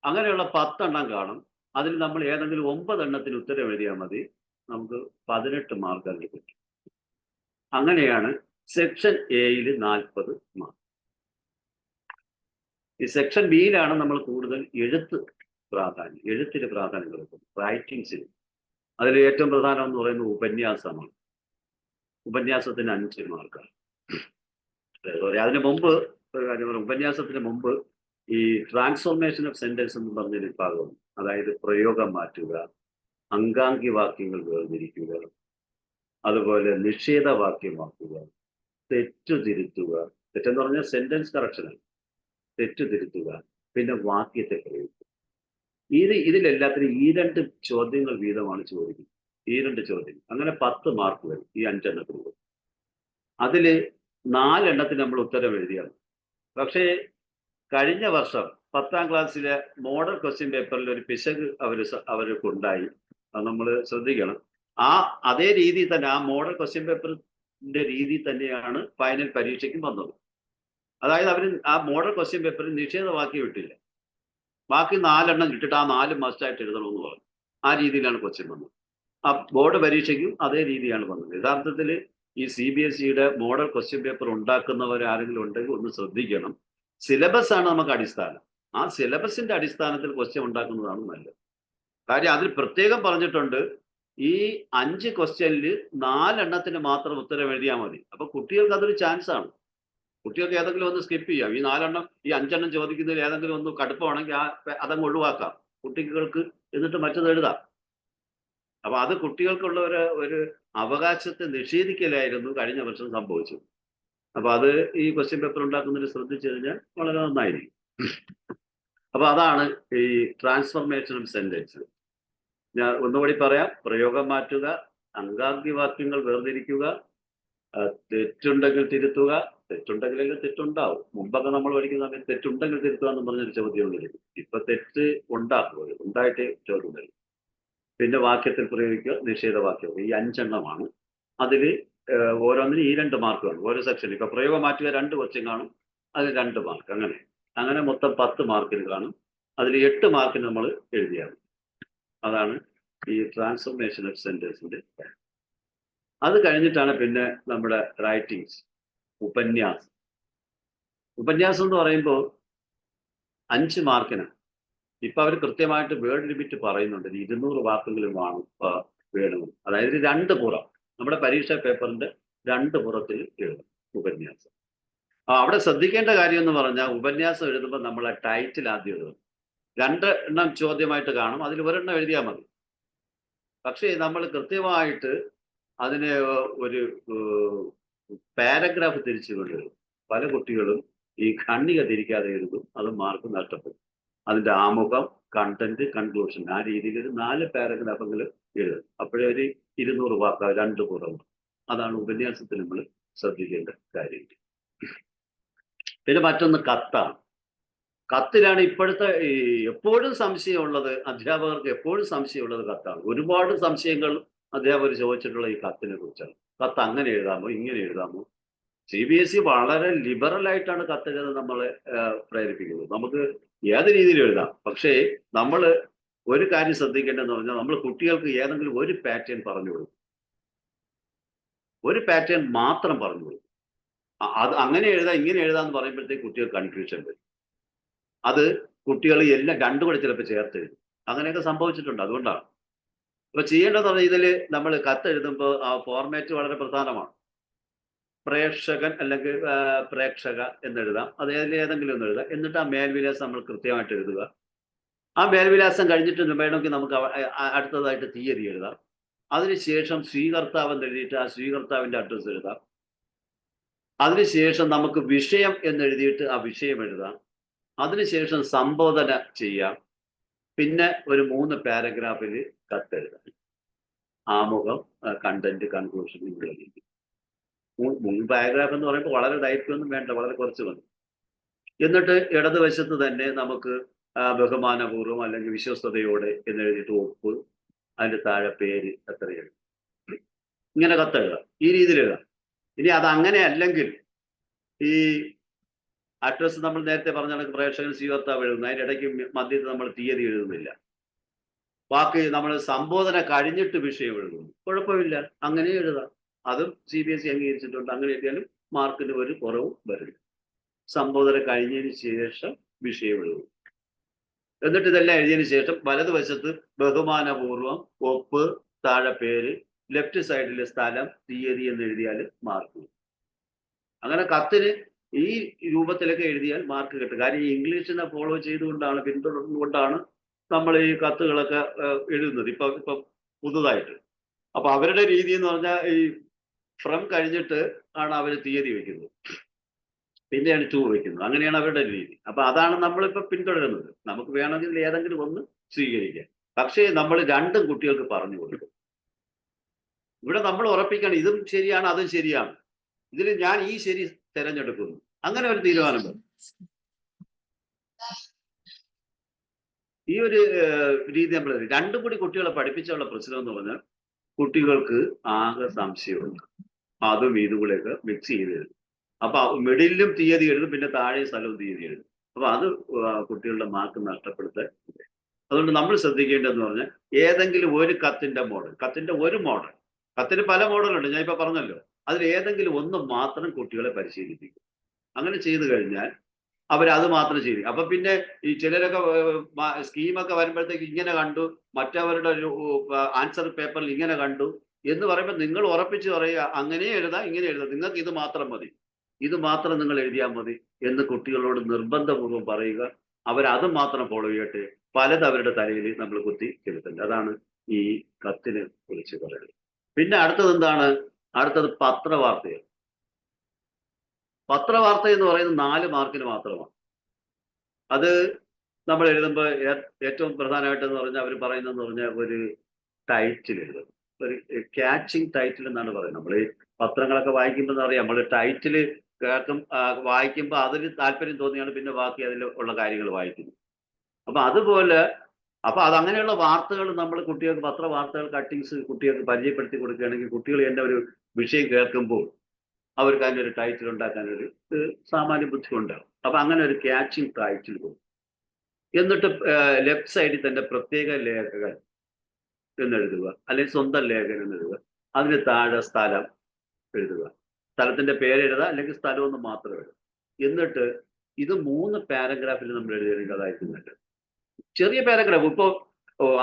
അങ്ങനെയുള്ള 10 എണ്ണം കാണും. അതിൽ നമ്മൾ ഏതെങ്കിലും 9 എണ്ണത്തിന് ഉത്തരം എഴുതിയാൽ മതി. നമുക്ക് 18 മാർക്ക് അതിൽ കിട്ടും. അങ്ങനെയാണ് സെക്ഷൻ എയിൽ 40 മാർക്ക്. ഈ സെക്ഷൻ ബിയിലാണ് നമ്മൾ കൂടുതൽ എഴുത്തിന് പ്രാധാന്യം കൊടുക്കുന്നത്, റൈറ്റിംഗ്സിൽ. അതിൽ ഏറ്റവും പ്രധാനം എന്ന് പറയുന്നത് ഉപന്യാസമാണ്. ഉപന്യാസത്തിന് 5 മാർക്കാണ്. അതിന് മുമ്പ് ഒരു കാര്യം പറയാം. ഉപന്യാസത്തിന് മുമ്പ് ഈ ട്രാൻസ്ഫോർമേഷൻ ഓഫ് സെന്റൻസ് എന്ന് പറഞ്ഞൊരു ഭാഗം, അതായത് പ്രയോഗം മാറ്റുക, അങ്കാംഗി വാക്യങ്ങൾ വേർതിരിക്കുക, അതുപോലെ നിഷേധവാക്യമാക്കുക, തെറ്റു തിരുത്തുക. തെറ്റെന്ന് പറഞ്ഞാൽ സെന്റൻസ് കറക്ഷനാണ്. തെറ്റു തിരുത്തുക, പിന്നെ വാക്യത്തെ പ്രയോഗിക്കുക. ഇതിലെല്ലാത്തിനും 2 ചോദ്യങ്ങൾ വീതമാണ് ചോദിക്കുന്നത്. 2 ചോദ്യം. അങ്ങനെ 10 മാർക്ക് വരും ഈ 5 എണ്ണത്തിനുള്ളത്. അതിൽ 4 എണ്ണത്തിന് നമ്മൾ ഉത്തരം എഴുതിയാണ്. പക്ഷേ കഴിഞ്ഞ വർഷം 10ാം ക്ലാസ്സിലെ മോഡൽ ക്വസ്റ്റ്യൻ പേപ്പറിൽ ഒരു പിശക് അവർക്കുണ്ടായി. അത് നമ്മൾ ശ്രദ്ധിക്കണം. അതേ രീതിയിൽ തന്നെ, ആ മോഡൽ ക്വസ്റ്റ്യൻ പേപ്പറിന്റെ രീതി തന്നെയാണ് ഫൈനൽ പരീക്ഷയ്ക്കും വന്നത്. അതായത് അവർ ആ മോഡൽ ക്വസ്റ്റ്യൻ പേപ്പറിൽ നിഷേധവാക്യം ഇട്ടില്ല. ബാക്കി 4 എണ്ണം ഇട്ടിട്ട് ആ 4 മസ്റ്റായിട്ട് എഴുതണമെന്ന് പറഞ്ഞു. ആ രീതിയിലാണ് ക്വസ്റ്റ്യൻ വന്നത്. ആ ബോർഡ് പരീക്ഷയ്ക്കും അതേ രീതിയാണ് വന്നത്. യഥാർത്ഥത്തിൽ ഈ CBSEയുടെ മോഡൽ ക്വസ്റ്റ്യൻ പേപ്പർ ഉണ്ടാക്കുന്നവർ ആരെങ്കിലും ഉണ്ടെങ്കിൽ ഒന്ന് ശ്രദ്ധിക്കണം. സിലബസ് ആണ് നമുക്ക് അടിസ്ഥാനം. ആ സിലബസിന്റെ അടിസ്ഥാനത്തിൽ ക്വസ്റ്റ്യൻ ഉണ്ടാക്കുന്നതാണ് നല്ലത്. കാര്യം അതിൽ പ്രത്യേകം പറഞ്ഞിട്ടുണ്ട്, ഈ 5 ക്വസ്റ്റ്യനിൽ 4 എണ്ണത്തിന് മാത്രം ഉത്തരം എഴുതിയാൽ മതി. അപ്പൊ കുട്ടികൾക്ക് അതൊരു ചാൻസ് ആണ്. കുട്ടികൾക്ക് ഏതെങ്കിലും ഒന്ന് സ്കിപ്പ് ചെയ്യാം. ഈ 4 എണ്ണം, ഈ 5 എണ്ണം ചോദിക്കുന്നതിൽ ഏതെങ്കിലും ഒന്ന് കടുപ്പമാണെങ്കിൽ അതങ്ങ് ഒഴിവാക്കാം. കുട്ടികൾക്ക്, എന്നിട്ട് മറ്റത് എഴുതാം. അപ്പൊ അത് കുട്ടികൾക്കുള്ള ഒരു അവകാശത്തെ നിഷേധിക്കലായിരുന്നു കഴിഞ്ഞ വർഷം സംഭവിച്ചത്. അപ്പൊ അത് ഈ ക്വസ്റ്റ്യൻ പേപ്പർ ഉണ്ടാക്കുന്നതിൽ ശ്രദ്ധിച്ചു കഴിഞ്ഞാൽ വളരെ നന്നായിരിക്കും. അപ്പൊ അതാണ് ഈ ട്രാൻസ്ഫർമേഷണൽ സെന്റൻസ്. ഞാൻ ഒന്നുകൂടി പറയാം: പ്രയോഗം മാറ്റുക, അംഗാംഗിവാക്യങ്ങൾ വേർതിരിക്കുക, തെറ്റുണ്ടെങ്കിൽ തിരുത്തുക. തെറ്റുണ്ടെങ്കിൽ തെറ്റുണ്ടാവും. മുമ്പൊക്കെ നമ്മൾ പഠിക്കുന്ന സമയത്ത് തെറ്റുണ്ടെങ്കിൽ തിരുത്തുക എന്ന് പറഞ്ഞൊരു ചോദ്യം ഉണ്ടായിരുന്നു. ഇപ്പൊ തെറ്റ് ഉണ്ടാക്കുക, ഉണ്ടായിട്ട് ചോദ്യം വരും. പിന്നെ വാക്യത്തിൽ പ്രയോഗിക്കുക, നിഷേധവാക്യം. ഈ 5 എണ്ണമാണ്. അതിൽ ഓരോന്നിനും ഈ 2 മാർക്ക് കാണും ഓരോ സെക്ഷനിൽ. ഇപ്പൊ പ്രയോഗം മാറ്റുക 2 ക്വസ്റ്റ്യൻ കാണും, അതിൽ 2 മാർക്ക്. അങ്ങനെ മൊത്തം 10 മാർക്കിന് കാണും. അതിൽ 8 മാർക്കിന് നമ്മൾ എഴുതിയാണ്. അതാണ് ഈ ട്രാൻസ്ഫർമേഷണൽ സെന്റൻസിന്റെ. അത് കഴിഞ്ഞിട്ടാണ് പിന്നെ നമ്മുടെ റൈറ്റിങ്സ്, ഉപന്യാസം. ഉപന്യാസം എന്ന് പറയുമ്പോൾ 5 മാർക്കിന്. ഇപ്പൊ അവർ കൃത്യമായിട്ട് വേർഡ് ലിമിറ്റ് പറയുന്നുണ്ട്. 200 വാക്കെങ്കിലും വേണം. അതായത് 2 പുറം, നമ്മുടെ പരീക്ഷാ പേപ്പറിന്റെ 2 പുറത്തിൽ എഴുതും ഉപന്യാസം. അവിടെ ശ്രദ്ധിക്കേണ്ട കാര്യം എന്ന് പറഞ്ഞാൽ, ഉപന്യാസം എഴുതുമ്പോൾ നമ്മൾ ആ ടൈറ്റിൽ ആദ്യം എഴുതും. 2 എണ്ണം ചോദ്യമായിട്ട് കാണും, അതിൽ 1 എണ്ണം എഴുതിയാൽ മതി. പക്ഷേ നമ്മൾ കൃത്യമായിട്ട് അതിനെ ഒരു പാരഗ്രാഫ് തിരിച്ചു കൊണ്ടുവരും. പല കുട്ടികളും ഈ ഖണ്ഡിക തിരിക്കാതെ എഴുതും, അത് മാർക്ക് നഷ്ടപ്പെടും. അതിന്റെ ആമുഖം, കണ്ടന്റ്, കൺക്ലൂഷൻ, ആ രീതിയിൽ ഒരു 4 പാരഗ്രാഫെങ്കിലും എഴുതും. അപ്പോഴേ ഒരു 200 വാക്ക് 2 പുറം. അതാണ് ഉപന്യാസത്തിൽ നമ്മൾ ശ്രദ്ധിക്കേണ്ട കാര്യം. പിന്നെ മറ്റൊന്ന് കത്താണ്. കത്തിലാണ് ഇപ്പോഴത്തെ എപ്പോഴും സംശയമുള്ളത്, അധ്യാപകർക്ക് എപ്പോഴും സംശയമുള്ളത് കത്താണ്. ഒരുപാട് സംശയങ്ങൾ അധ്യാപകർ ചോദിച്ചിട്ടുള്ള ഈ കത്തിനെ കുറിച്ചാണ്. കത്ത് അങ്ങനെ എഴുതാമോ, ഇങ്ങനെ എഴുതാമോ? CBSE വളരെ ലിബറൽ ആയിട്ടാണ് കത്തെഴുതാൻ നമ്മളെ പ്രേരിപ്പിക്കുന്നത്. നമുക്ക് ഏത് രീതിയിൽ എഴുതാം. പക്ഷേ നമ്മൾ ഒരു കാര്യം ശ്രദ്ധിക്കേണ്ടതെന്ന് പറഞ്ഞാൽ, നമ്മൾ കുട്ടികൾക്ക് ഏതെങ്കിലും ഒരു പാറ്റേൺ പറഞ്ഞു കൊടുക്കും. ഒരു പാറ്റേൺ മാത്രം പറഞ്ഞു കൊടുക്കും. അത് അങ്ങനെ എഴുതാം, ഇങ്ങനെ എഴുതാന്ന് പറയുമ്പോഴത്തേക്ക് കുട്ടികൾക്ക് കൺഫ്യൂഷൻ വരും. അത് കുട്ടികൾ എല്ലാം 2 കൂടെ ചിലപ്പോൾ ചേർത്ത് എഴുതും. അങ്ങനെയൊക്കെ സംഭവിച്ചിട്ടുണ്ട്. അതുകൊണ്ടാണ് ഇപ്പൊ ചെയ്യേണ്ടതെന്ന് പറഞ്ഞാൽ, ഇതിൽ നമ്മൾ കത്ത് എഴുതുമ്പോൾ ആ ഫോർമാറ്റ് വളരെ പ്രധാനമാണ്. പ്രേക്ഷകൻ അല്ലെങ്കിൽ പ്രേക്ഷക എന്നെഴുതാം. അത് ഏതെങ്കിലും ഒന്ന് എഴുതാം. എന്നിട്ട് ആ മേൽവിലാസം നമ്മൾ കൃത്യമായിട്ട് എഴുതുക. ആ മേൽവിലാസം കഴിഞ്ഞിട്ട് വേണമെങ്കിൽ നമുക്ക് അടുത്തതായിട്ട് തീയതി എഴുതാം. അതിനുശേഷം സ്വീകർത്താവ് എന്നെഴുതിയിട്ട് ആ സ്വീകർത്താവിൻ്റെ അഡ്രസ്സ് എഴുതാം. അതിനുശേഷം നമുക്ക് വിഷയം എന്നെഴുതിയിട്ട് ആ വിഷയം എഴുതാം. അതിനുശേഷം സംബോധന ചെയ്യാം. പിന്നെ ഒരു 3 പാരഗ്രാഫിൽ കത്തെഴുതാം. ആമുഖം, കണ്ടന്റ്, കൺക്ലൂഷൻ, എന്നുള്ള രീതി. 3 പാരഗ്രാഫ് എന്ന് പറയുമ്പോൾ വളരെ ദൈർഘ്യമൊന്നും വേണ്ട, വളരെ കുറച്ച് മതി. എന്നിട്ട് ഇടതുവശത്ത് തന്നെ നമുക്ക് ബഹുമാനപൂർവ്വം അല്ലെങ്കിൽ വിശ്വസ്തയോടെ എന്നെഴുതിയിട്ട് ഒപ്പ്, അതിൻ്റെ താഴെ പേര്, എത്രയാണ്, ഇങ്ങനെ കത്തെഴുതാം. ഈ രീതിയിൽ എഴുതാം. ഇനി അത് അങ്ങനെ അല്ലെങ്കിൽ ഈ അഡ്രസ്സ് നമ്മൾ നേരത്തെ പറഞ്ഞ പ്രേക്ഷകൻ സ്വീകർത്താവ് എഴുതുന്നു. അതിൻ്റെ ഇടയ്ക്ക് മധ്യത്തിൽ നമ്മൾ തീയതി എഴുതുന്നില്ല. ബാക്കി നമ്മൾ സംബോധന കഴിഞ്ഞിട്ട് വിഷയം എഴുതുന്നു. കുഴപ്പമില്ല, അങ്ങനെ എഴുതാം. അതും CBSE അംഗീകരിച്ചിട്ടുണ്ട്. അങ്ങനെ എഴുതിയാലും മാർക്കിന് ഒരു കുറവും വരില്ല. സംബോധന കഴിഞ്ഞതിന് ശേഷം വിഷയം എഴുതും. എന്നിട്ട് ഇതെല്ലാം എഴുതിയതിന് ശേഷം വലതുവശത്ത് ബഹുമാനപൂർവ്വം ഒപ്പ്, താഴെ പേര്, ലെഫ്റ്റ് സൈഡിലെ സ്ഥലം, തീയതി എന്ന് എഴുതിയാൽ മാർക്ക്. അങ്ങനെ കത്തിന് ഈ രൂപത്തിലൊക്കെ എഴുതിയാൽ മാർക്ക് കിട്ടും. കാര്യം ഈ ഇംഗ്ലീഷിനെ ഫോളോ ചെയ്തുകൊണ്ടാണ്, പിന്തുടർന്നുകൊണ്ടാണ് നമ്മൾ ഈ കത്തുകളൊക്കെ എഴുതുന്നത് ഇപ്പം പുതുതായിട്ട്. അപ്പൊ അവരുടെ രീതി എന്ന് പറഞ്ഞാൽ ഈ ഫ്രം കഴിഞ്ഞിട്ട് ആണ് അവർ തീയതി വെക്കുന്നത്, പിന്നെയാണ് ടു വെക്കുന്നത്. അങ്ങനെയാണ് അവരുടെ രീതി. അപ്പൊ അതാണ് നമ്മളിപ്പോ പിന്തുടരുന്നത്. നമുക്ക് വേണമെങ്കിൽ ഏതെങ്കിലും ഒന്ന് സ്വീകരിക്കാം. പക്ഷേ നമ്മൾ 2 കുട്ടികൾക്ക് പറഞ്ഞു കൊടുക്കും. ഇവിടെ നമ്മൾ ഉറപ്പിക്കണം, ഇതും ശരിയാണ്, അതും ശരിയാണ്, ഇതിൽ ഞാൻ ഈ ശരി തിരഞ്ഞെടുക്കുന്നു. അങ്ങനെ ഒരു തീരുമാനം വരും. ഈ ഒരു രീതി നമ്മൾ 2 കൂടി കുട്ടികളെ പഠിപ്പിച്ചുള്ള പ്രശ്നം എന്ന് പറഞ്ഞാൽ, കുട്ടികൾക്ക് ആകെ സംശയമുണ്ട്. അതും ഇതും കൂടെയൊക്കെ മിക്സ് ചെയ്ത് എഴുതും. അപ്പൊ മിഡിലും തീയതി എഴുതും, പിന്നെ താഴെ സ്ഥലവും തീയതി എഴുതും. അപ്പൊ അത് കുട്ടികളുടെ മാർക്ക് നഷ്ടപ്പെടുത്താൻ. അതുകൊണ്ട് നമ്മൾ ശ്രദ്ധിക്കേണ്ടതെന്ന് പറഞ്ഞാൽ, ഏതെങ്കിലും ഒരു കത്തിന്റെ മോഡൽ, കത്തിന്റെ ഒരു മോഡൽ, കത്തിന് പല മോഡലുണ്ട്, ഞാൻ ഇപ്പൊ പറഞ്ഞല്ലോ, അതിൽ ഏതെങ്കിലും ഒന്ന് മാത്രം കുട്ടികളെ പരിശീലിപ്പിക്കും. അങ്ങനെ ചെയ്തു കഴിഞ്ഞാൽ അവരത് മാത്രം ചെയ്തു. അപ്പൊ പിന്നെ ഈ ചിലരൊക്കെ സ്കീമൊക്കെ വരുമ്പോഴത്തേക്ക് ഇങ്ങനെ കണ്ടു, മറ്റവരുടെ ഒരു ആൻസർ പേപ്പറിൽ ഇങ്ങനെ കണ്ടു എന്ന് പറയുമ്പോൾ നിങ്ങൾ ഉറപ്പിച്ച് പറയുക, അങ്ങനെ എഴുതാം, ഇങ്ങനെ എഴുതാം, നിങ്ങൾക്ക് ഇത് മാത്രം മതി, ഇത് മാത്രം നിങ്ങൾ എഴുതിയാൽ മതി എന്ന് കുട്ടികളോട് നിർബന്ധപൂർവ്വം പറയുക. അവരത് മാത്രം ഫോളോ ചെയ്യട്ടെ, പലത് അവരുടെ തലയിൽ നമ്മൾ കുത്തി ചെലുത്തണ്ട. അതാണ് ഈ കത്തിനെ കുറിച്ച് പറയുന്നത്. പിന്നെ അടുത്തത് എന്താണ്? അടുത്തത് പത്രവാർത്തകൾ. പത്രവാർത്ത എന്ന് പറയുന്നത് 4 മാർക്കിന് മാത്രമാണ്. അത് നമ്മൾ എഴുതുമ്പോൾ ഏറ്റവും പ്രധാനമായിട്ടെന്ന് പറഞ്ഞാൽ അവർ പറയുന്നതെന്ന് പറഞ്ഞാൽ ഒരു ടൈറ്റിൽ എഴുതും. ഒരു ക്യാച്ചിങ് ടൈറ്റിൽ എന്നാണ് പറയുന്നത്. നമ്മൾ ഈ പത്രങ്ങളൊക്കെ വായിക്കുമ്പോൾ അറിയാം, നമ്മൾ ടൈറ്റിൽ കേൾക്കും, വായിക്കുമ്പോൾ അതിൽ താല്പര്യം തോന്നിയാണ് പിന്നെ ബാക്കി അതിൽ ഉള്ള കാര്യങ്ങൾ വായിക്കുന്നത്. അപ്പൊ അതുപോലെ അതങ്ങനെയുള്ള വാർത്തകൾ നമ്മൾ കുട്ടികൾക്ക്, പത്രവാർത്തകൾ കട്ടിങ്സ് കുട്ടികൾക്ക് പരിചയപ്പെടുത്തി കൊടുക്കുകയാണെങ്കിൽ കുട്ടികൾ എൻ്റെ ഒരു വിഷയം കേൾക്കുമ്പോൾ അവർക്ക് അതിൻ്റെ ഒരു ടൈറ്റിൽ ഉണ്ടാക്കാനൊരു സാമാന്യ ബുദ്ധി ഉണ്ടാകും. അപ്പൊ അങ്ങനെ ഒരു ക്യാച്ചിങ് ടൈറ്റിൽ കൊടുക്കും. എന്നിട്ട് ലെഫ്റ്റ് സൈഡിൽ തന്നെ പ്രത്യേക ലേഖകൻ എന്നെഴുതുക, അല്ലെങ്കിൽ സ്വന്തം ലേഖകൻ എന്നെഴുതുക. അതിന് താഴെ സ്ഥലം എഴുതുക, സ്ഥലത്തിന്റെ പേരെഴുതുക, അല്ലെങ്കിൽ സ്ഥലമൊന്ന് മാത്രം എഴുതുക. എന്നിട്ട് ഇത് 3 പാരഗ്രാഫിൽ നമ്മൾ എഴുതിയെങ്കിൽ അതായിരിക്കുന്നുണ്ട്. ചെറിയ പാരഗ്രാഫ്. ഇപ്പോൾ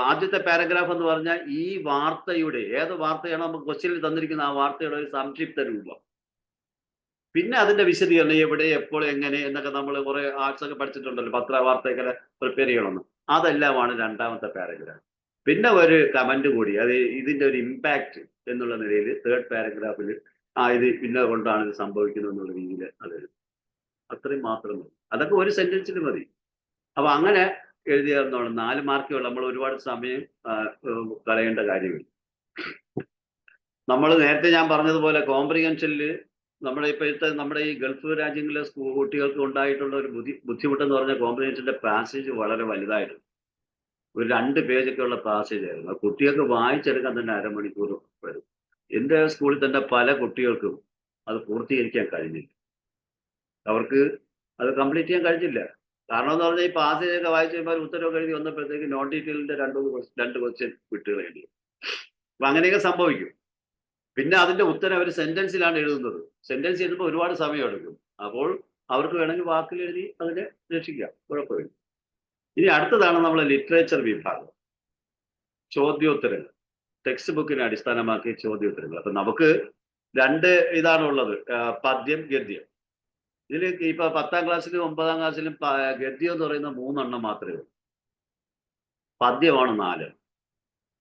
ആദ്യത്തെ പാരഗ്രാഫ് എന്ന് പറഞ്ഞാൽ ഈ വാർത്തയുടെ, ഏത് വാർത്തയാണോ നമുക്ക് ക്വസ്റ്റ്യനിൽ തന്നിരിക്കുന്ന ആ വാർത്തയുടെ ഒരു സംക്ഷിപ്ത രൂപം. പിന്നെ അതിന്റെ വിശദീകരണം എവിടെ, എപ്പോൾ, എങ്ങനെ എന്നൊക്കെ നമ്മൾ കുറെ ആർട്സ് ഒക്കെ പഠിച്ചിട്ടുണ്ടല്ലോ, പത്രവാർത്തയൊക്കെ പ്രിപ്പയർ ചെയ്യണമെന്ന്. അതെല്ലാമാണ് 2ാമത്തെ പാരഗ്രാഫ്. പിന്നെ ഒരു കമന്റ് കൂടി, അത് ഇതിന്റെ ഒരു ഇമ്പാക്റ്റ് എന്നുള്ള നിലയിൽ 3rd പാരഗ്രാഫിൽ ഇത് പിന്നെ കൊണ്ടാണ് ഇത് സംഭവിക്കുന്നത് എന്നുള്ള രീതിയിൽ അത് എഴുതും. അത്രയും മാത്രം മതി. അതൊക്കെ ഒരു സെന്റൻസിൽ മതി. അപ്പൊ അങ്ങനെ എഴുതിയാൽ 4 മാർക്കുകൾ. നമ്മൾ ഒരുപാട് സമയം കളയേണ്ട കാര്യമില്ല. നമ്മൾ നേരത്തെ ഞാൻ പറഞ്ഞതുപോലെ കോംപ്രിഹെൻഷനിൽ നമ്മുടെ ഇപ്പോഴത്തെ നമ്മുടെ ഈ ഗൾഫ് രാജ്യങ്ങളിലെ കുട്ടികൾക്ക് ഉണ്ടായിട്ടുള്ള ഒരു ബുദ്ധിമുട്ടെന്ന് പറഞ്ഞാൽ കോംപ്രിഹെൻഷന്റെ പാസേജ് വളരെ വലുതായിരുന്നു. ഒരു 2 പേജൊക്കെ ഉള്ള പാസേജ് ആയിരുന്നു. കുട്ടികൾക്ക് വായിച്ചെടുക്കാൻ തന്നെ അരമണിക്കൂർ വരും. എൻ്റെ സ്കൂളിൽ തന്നെ പല കുട്ടികൾക്കും അത് പൂർത്തീകരിക്കാൻ കഴിഞ്ഞില്ല. അവർക്ക് അത് കംപ്ലീറ്റ് ചെയ്യാൻ കഴിഞ്ഞില്ല. കാരണം എന്ന് പറഞ്ഞാൽ ഈ പാസേജ് ഒക്കെ വായിച്ചു കഴിയുമ്പോൾ ഉത്തരവ് എഴുതി വന്നപ്പോഴത്തേക്ക് നോൺ ഡീറ്റെയിലിന്റെ 2 ക്വസ്റ്റ്യൻ വിട്ടുകളയേണ്ടി. അപ്പൊ അങ്ങനെയൊക്കെ സംഭവിക്കും. പിന്നെ അതിന്റെ ഉത്തരം അവർ സെന്റൻസിലാണ് എഴുതുന്നത്. സെന്റൻസ് എഴുതുമ്പോൾ ഒരുപാട് സമയം എടുക്കും. അപ്പോൾ അവർക്ക് വേണമെങ്കിൽ വാക്കിൽ എഴുതി അതിനെ രക്ഷിക്കാം, കുഴപ്പമില്ല. ഇനി അടുത്തതാണ് നമ്മളെ ലിറ്ററേച്ചർ വിഭാഗം. ചോദ്യോത്തരങ്ങൾ, ടെക്സ്റ്റ് ബുക്കിനെ അടിസ്ഥാനമാക്കി ചോദ്യോത്തരങ്ങൾ. അപ്പൊ നമുക്ക് 2 ഇതാണുള്ളത്, പദ്യം, ഗദ്യം. ഇതിൽ ഇപ്പൊ 10ാം ക്ലാസ്സിലും 9ാം ക്ലാസ്സിലും ഗദ്യം എന്ന് പറയുന്ന 3 എണ്ണം മാത്രമേ ഉള്ളൂ. പദ്യമാണ് 4.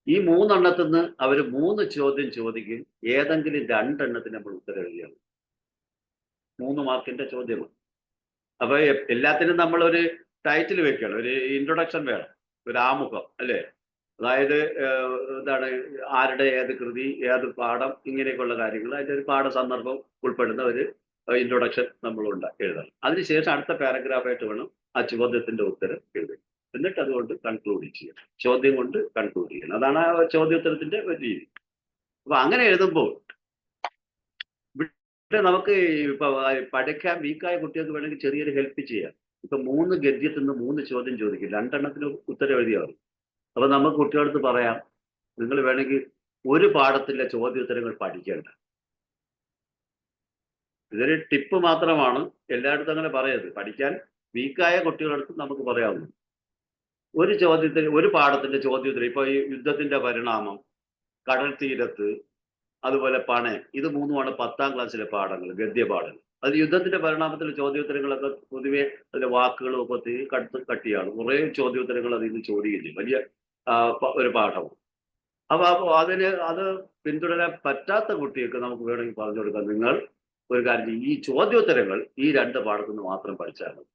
ഈ 3 എണ്ണത്തിൽ നിന്ന് അവർ 3 ചോദ്യം ചോദിക്കും. ഏതെങ്കിലും 2 എണ്ണത്തിന് നമ്മൾ ഉത്തരം എഴുതിയാണ്. 3 മാർക്കിന്റെ ചോദ്യമാണ്. അപ്പൊ എല്ലാത്തിനും നമ്മളൊരു ടൈറ്റിൽ വെക്കണം, ഒരു ഇൻട്രൊഡക്ഷൻ വേണം, ഒരു ആമുഖം, അല്ലേ? അതായത് എന്താണ്, ആരുടെ ഏത് കൃതി, ഏത് പാഠം, ഇങ്ങനെയൊക്കെയുള്ള കാര്യങ്ങൾ, അതിൻ്റെ ഒരു പാഠ സന്ദർഭം ഉൾപ്പെടുന്ന ഒരു ഇൻട്രൊഡക്ഷൻ നമ്മൾ എഴുതണം. അതിനുശേഷം അടുത്ത പാരഗ്രാഫായിട്ട് വേണം ആ ചോദ്യത്തിന്റെ ഉത്തരം എഴുതുക. എന്നിട്ട് അതുകൊണ്ട് കൺക്ലൂഡ് ചെയ്യണം, ചോദ്യം കൊണ്ട് കൺക്ലൂഡ് ചെയ്യണം. അതാണ് ആ ചോദ്യോത്തരത്തിന്റെ ഒരു രീതി. അപ്പൊ അങ്ങനെ എഴുതുമ്പോൾ ഇവിടെ നമുക്ക് ഇപ്പൊ പഠിക്കാൻ വീക്കായ കുട്ടികൾക്ക് വേണമെങ്കിൽ ചെറിയൊരു ഹെൽപ്പ് ചെയ്യാം. ഇപ്പൊ 3 ഗദ്യത്തിൽ നിന്ന് 3 ചോദ്യം ചോദിക്കും, 2 എണ്ണത്തിന് ഉത്തരം എഴുതിയാൽ മതി. അപ്പൊ നമുക്ക് കുട്ടികളടുത്ത് പറയാം, നിങ്ങൾ വേണമെങ്കിൽ ഒരു പാഠത്തിലെ ചോദ്യോത്തരങ്ങൾ പഠിക്കേണ്ട. ഇതൊരു ടിപ്പ് മാത്രമാണ്, എല്ലായിടത്തും അങ്ങനെ പറയരുത്. പഠിക്കാൻ വീക്കായ കുട്ടികളടുത്ത് നമുക്ക് പറയാവുന്നു. ഒരു പാഠത്തിന്റെ ചോദ്യോത്തരം, ഇപ്പൊ ഈ യുദ്ധത്തിന്റെ പരിണാമം, കടൽ തീരത്ത്, അതുപോലെ പണയം, ഇത് 3മാണ് 10ാം ക്ലാസ്സിലെ പാഠങ്ങൾ, ഗദ്യപാഠങ്ങൾ. അത് യുദ്ധത്തിന്റെ പരിണാമത്തിലെ ചോദ്യോത്തരങ്ങളൊക്കെ പൊതുവെ അതിലെ വാക്കുകളും ഒക്കെ ഒത്തിരി കട്ടിയാണ്. കുറേ ചോദ്യോത്തരങ്ങൾ അതിൽ നിന്ന് ചോദിക്കുകയും ചെയ്യും. വലിയ ഒരു പാഠമാണ്. അപ്പൊ അത് പിന്തുടരാൻ പറ്റാത്ത കുട്ടികൾക്ക് നമുക്ക് വേണമെങ്കിൽ പറഞ്ഞു കൊടുക്കാം, നിങ്ങൾ ഒരു കാര്യം, ഈ ചോദ്യോത്തരങ്ങൾ ഈ 2 പാഠത്തിൽ നിന്ന് മാത്രം പഠിച്ചാൽ മതി.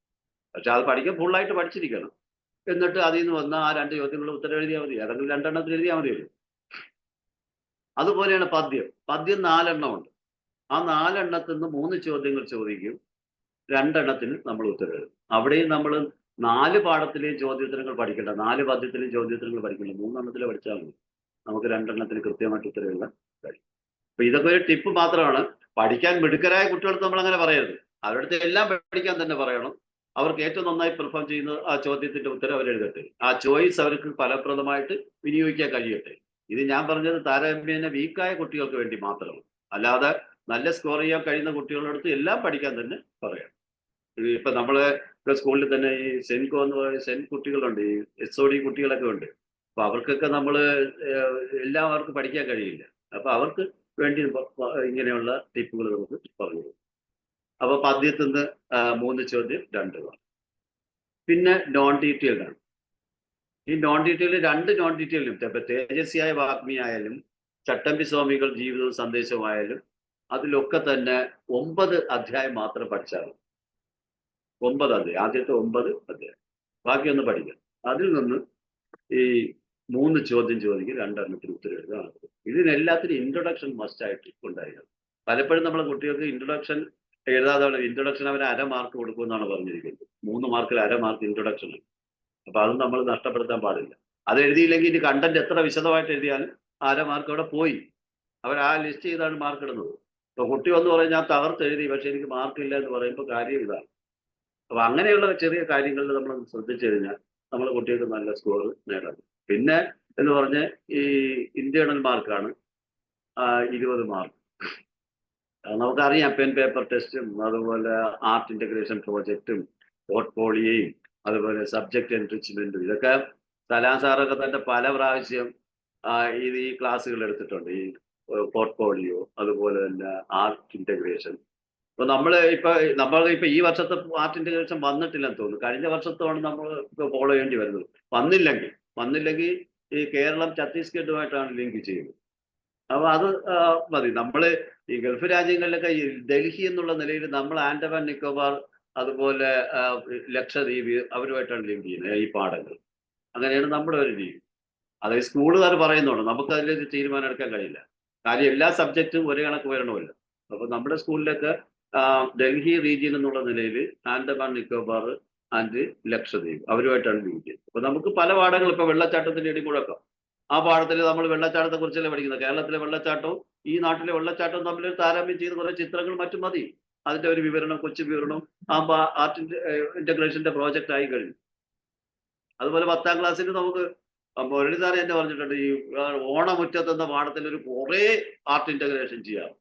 പക്ഷെ അത് പഠിക്കാൻ ഫുള്ളായിട്ട് പഠിച്ചിരിക്കണം. എന്നിട്ട് അതിൽ നിന്ന് വന്ന ആ 2 ചോദ്യങ്ങളുടെ ഉത്തരം എഴുതിയാൽ മതി. ഏതെങ്കിലും 2 എണ്ണത്തിൽ എഴുതിയാൽ മതിയല്ലോ. അതുപോലെയാണ് പദ്യം. 4 എണ്ണമുണ്ട്. ആ 4 എണ്ണത്തിൽ നിന്ന് 3 ചോദ്യങ്ങൾ ചോദിക്കും, 2 എണ്ണത്തിന് നമ്മൾ ഉത്തരം എഴുതും. അവിടെയും നമ്മൾ 4 പാഠത്തിലെയും ചോദ്യോത്തരങ്ങൾ പഠിക്കേണ്ട, 4 പദ്യത്തിലെയും ചോദ്യോത്തരങ്ങൾ പഠിക്കേണ്ട, 3 എണ്ണത്തിൽ പഠിച്ചാൽ മതി. നമുക്ക് 2 എണ്ണത്തിന് കൃത്യമായിട്ട് ഉത്തരം എഴുതാൻ കഴിയും. അപ്പൊ ഇതൊക്കെ ഒരു ടിപ്പ് മാത്രമാണ്. പഠിക്കാൻ മിടുക്കരായ കുട്ടികൾക്ക് നമ്മൾ അങ്ങനെ പറയരുത്. അവരുടെ എല്ലാം പഠിക്കാൻ തന്നെ പറയണം. അവർക്ക് ഏറ്റവും നന്നായി പെർഫോം ചെയ്യുന്ന ആ ചോദ്യത്തിന്റെ ഉത്തരം അവർ എഴുതട്ടെ. ആ ചോയ്സ് അവർക്ക് ഫലപ്രദമായിട്ട് വിനിയോഗിക്കാൻ കഴിയട്ടെ. ഇത് ഞാൻ പറഞ്ഞത് താരതമ്യേന വീക്കായ കുട്ടികൾക്ക് വേണ്ടി മാത്രമാണ്. അല്ലാതെ നല്ല സ്കോർ ചെയ്യാൻ കഴിയുന്ന കുട്ടികളടുത്ത് എല്ലാം പഠിക്കാൻ തന്നെ പറയാം. ഇപ്പൊ നമ്മളെ സ്കൂളിൽ തന്നെ ഈ സെൻകോ എന്ന് പറയുന്ന സെൻ കുട്ടികളുണ്ട്, ഈ SOD കുട്ടികളൊക്കെ ഉണ്ട്. അപ്പൊ അവർക്കൊക്കെ നമ്മൾ എല്ലാം അവർക്ക് പഠിക്കാൻ കഴിയില്ല. അപ്പൊ അവർക്ക് വേണ്ടി ഇങ്ങനെയുള്ള ടിപ്പുകൾ നമുക്ക് പറഞ്ഞു. അപ്പൊ പദ്യത്തിൽ നിന്ന് 3 ചോദ്യം 2 മാർക്ക്. പിന്നെ നോൺ ഡീറ്റെയിൽഡ് ആണ്. ഈ നോൺ ഡീറ്റെയിൽഡ് 2 നോൺ ഡീറ്റെയിലും ഇപ്പൊ തേജസ്വിയായ വാഗ്മി ആയാലും ചട്ടമ്പി സ്വാമികൾ ജീവിതവും സന്ദേശമായാലും അതിലൊക്കെ തന്നെ 9 അധ്യായം മാത്രം പഠിച്ചാൽ 9 അധ്യായം, ആദ്യത്തെ 9 അധ്യായം, ബാക്കിയൊന്ന് പഠിക്കാം. അതിൽ നിന്ന് ഈ 3 ചോദ്യം ചോദിക്കും, 2 എണ്ണത്തിന് ഉത്തരം എഴുതാൻ. ഇതിനെല്ലാത്തിനും ഇൻട്രൊഡക്ഷൻ മസ്റ്റ് ആയിട്ട് ഉണ്ടായിരിക്കണം. പലപ്പോഴും നമ്മളെ കുട്ടികൾക്ക് ഇൻട്രൊഡക്ഷൻ എഴുതാതെ ഇൻട്രൊഡക്ഷൻ അവന് 1/2 മാർക്ക് കൊടുക്കുമെന്നാണ് പറഞ്ഞിരിക്കുന്നത്. 3 മാർക്കിൽ 1/2 മാർക്ക് ഇൻട്രൊഡക്ഷൻ ആണ്. അപ്പൊ അത് നമ്മൾ നഷ്ടപ്പെടുത്താൻ പാടില്ല. അത് എഴുതിയില്ലെങ്കിൽ ഇനി കണ്ടന്റ് എത്ര വിശദമായിട്ട് എഴുതിയാലും 1/2 മാർക്ക് അവിടെ പോയി. അവർ ആ ലിസ്റ്റ് ചെയ്താണ് മാർക്ക് ഇടുന്നത്. ഇപ്പൊ കുട്ടി വന്ന് പറയും ഞാൻ തകർത്ത് എഴുതി പക്ഷെ എനിക്ക് മാർക്കില്ല എന്ന് പറയുമ്പോൾ കാര്യം ഇതാണ്. അപ്പൊ അങ്ങനെയുള്ള ചെറിയ കാര്യങ്ങളിൽ നമ്മൾ ശ്രദ്ധിച്ചു കഴിഞ്ഞാൽ നമ്മളെ കുട്ടികൾക്ക് നല്ല സ്കോർ നേടാം. പിന്നെ എന്ന് പറഞ്ഞ് ഈ ഇന്റേണൽ മാർക്കാണ് 20 മാർക്ക്. നമുക്കറിയാം പെൻ പേപ്പർ ടെസ്റ്റും അതുപോലെ ആർട്ട് ഇന്റഗ്രേഷൻ പ്രോജക്റ്റും പോർട്ട്ഫോളിയോയും അതുപോലെ സബ്ജക്ട് എൻറിച്ച്മെന്റും ഇതൊക്കെ സലാം സാറൊക്കെ തന്നെ പല പ്രാവശ്യം ഈ ക്ലാസ്സുകൾ എടുത്തിട്ടുണ്ട്. ഈ പോർട്ട്ഫോളിയോ അതുപോലെ തന്നെ ആർട്ട് ഇന്റഗ്രേഷൻ. ഇപ്പൊ നമ്മളിപ്പോ ഈ വർഷത്തെ ആർട്ട് ഇന്റഗ്രേഷൻ വന്നിട്ടില്ലെന്ന് തോന്നുന്നു. കഴിഞ്ഞ വർഷത്തോടെ നമ്മൾ ഇപ്പൊ ഫോളോ ചെയ്യേണ്ടി വരുന്നത്. വന്നില്ലെങ്കിൽ ഈ കേരളം ഛത്തീസ്ഗഡുമായിട്ടാണ് ലിങ്ക് ചെയ്യുന്നത്. അപ്പൊ അത് മതി. നമ്മള് ഈ ഗൾഫ് രാജ്യങ്ങളിലൊക്കെ ഈ ഡൽഹി എന്നുള്ള നിലയിൽ നമ്മൾ ആൻഡമാൻ നിക്കോബാർ അതുപോലെ ലക്ഷദ്വീപ് അവരുമായിട്ടാണ് ലിങ്ക് ചെയ്യുന്നത് ഈ പാഠങ്ങൾ. അങ്ങനെയാണ് നമ്മുടെ ഒരു രീതി. അതായത് സ്കൂളുകാർ പറയുന്നുണ്ട്, നമുക്ക് അതിലൊരു തീരുമാനം എടുക്കാൻ കഴിയില്ല. കാര്യം എല്ലാ സബ്ജക്റ്റും ഒരേ കണക്ക് വരണമല്ലോ. അപ്പൊ നമ്മുടെ സ്കൂളിലൊക്കെ ഡൽഹി റീജിയൻ എന്നുള്ള നിലയിൽ ആൻഡമാൻ നിക്കോബാർ ആൻഡ് ലക്ഷദ്വീപ് അവരുമായിട്ടാണ് ലിങ്ക് ചെയ്യുന്നത്. അപ്പൊ നമുക്ക് പല പാഠങ്ങൾ ഇപ്പൊ വെള്ളച്ചാട്ടത്തിന്റെ ഇടിമുഴക്കം, ആ പാഠത്തിൽ നമ്മൾ വെള്ളച്ചാട്ടത്തെ കുറിച്ചല്ലേ പഠിക്കുന്നത്. കേരളത്തിലെ വെള്ളച്ചാട്ടവും ഈ നാട്ടിലെ വെള്ളച്ചാട്ടവും തമ്മിൽ താരതമ്യം ചെയ്ത് കുറെ ചിത്രങ്ങൾ മറ്റും മതി. അതിന്റെ ഒരു വിവരണം, കൊച്ചു വിവരണം ആകുമ്പോൾ ആർട്ട് ഇന്റഗ്രേഷന്റെ പ്രോജക്റ്റ് ആയി കഴിഞ്ഞു. അതുപോലെ 10ാം ക്ലാസ്സിൽ നമുക്ക് മുരളി സാറ് എന്നെ പറഞ്ഞിട്ടുണ്ട്, ഈ ഓണമുറ്റത്ത് എന്ന പാഠത്തിൽ ഒരു കുറേ ആർട്ട് ഇന്റഗ്രേഷൻ ചെയ്യാം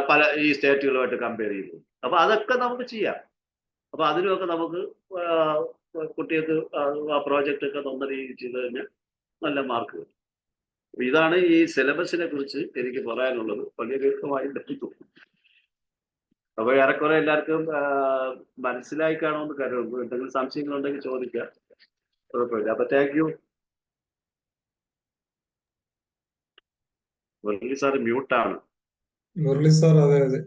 പല ഈ സ്റ്റേറ്റുകളുമായിട്ട് കമ്പയർ ചെയ്തു. അപ്പൊ അതൊക്കെ നമുക്ക് ചെയ്യാം. അപ്പൊ അതിനുമൊക്കെ നമുക്ക് കുട്ടികൾക്ക് ആ പ്രോജക്റ്റ് ഒക്കെ നല്ല രീതിയിൽ ചെയ്ത് കഴിഞ്ഞാൽ നല്ല മാർക്ക് കിട്ടും. ഇതാണ് ഈ സിലബസിനെ കുറിച്ച് എനിക്ക് പറയാനുള്ളത്. വലിയ ദീർഘമായി ലഭിക്കും. അപ്പൊ ഏറെക്കുറെ എല്ലാവർക്കും മനസ്സിലായി കാണുമെന്ന് കരുതുന്നു. എന്തെങ്കിലും സംശയങ്ങളുണ്ടെങ്കിൽ ചോദിക്കാം, കുഴപ്പമില്ല. അപ്പൊ താങ്ക് യു. മുരളി സാർ മ്യൂട്ടാണ്. മുരളി സാർ, അതെ അതെ.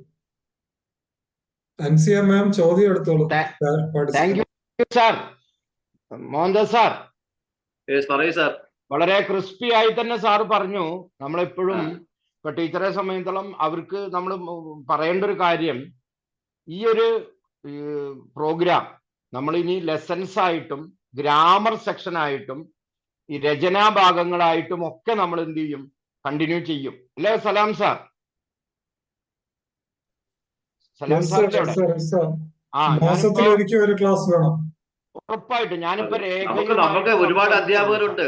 അൻസിയ മാം ചോദ്യം എടുത്തോളൂ. Thank you sir. Mohandas sir പറയൂ സാർ. വളരെ ക്രിസ്പി ആയി തന്നെ സാറ് പറഞ്ഞു. നമ്മളെപ്പോഴും ഇപ്പൊ ടീച്ചറെ സംബന്ധിച്ചിടത്തോളം അവർക്ക് നമ്മൾ പറയേണ്ട ഒരു കാര്യം, ഈ ഒരു പ്രോഗ്രാം നമ്മൾ ഇനി ലെസൺസ് ആയിട്ടും ഗ്രാമർ സെക്ഷൻ ആയിട്ടും ഈ രചനാ ഭാഗങ്ങളായിട്ടും ഒക്കെ നമ്മൾ എന്ത് ചെയ്യും, കണ്ടിന്യൂ ചെയ്യും. അല്ലേ സലാം സാർ? സലാം സാറിന്റെ മാസത്തിലൊരിക്കൽ ഒരു ക്ലാസ് വേണം. ഉറപ്പായിട്ടും. ഞാനിപ്പോ നമുക്ക് ഒരുപാട് അധ്യാപകരുണ്ട്,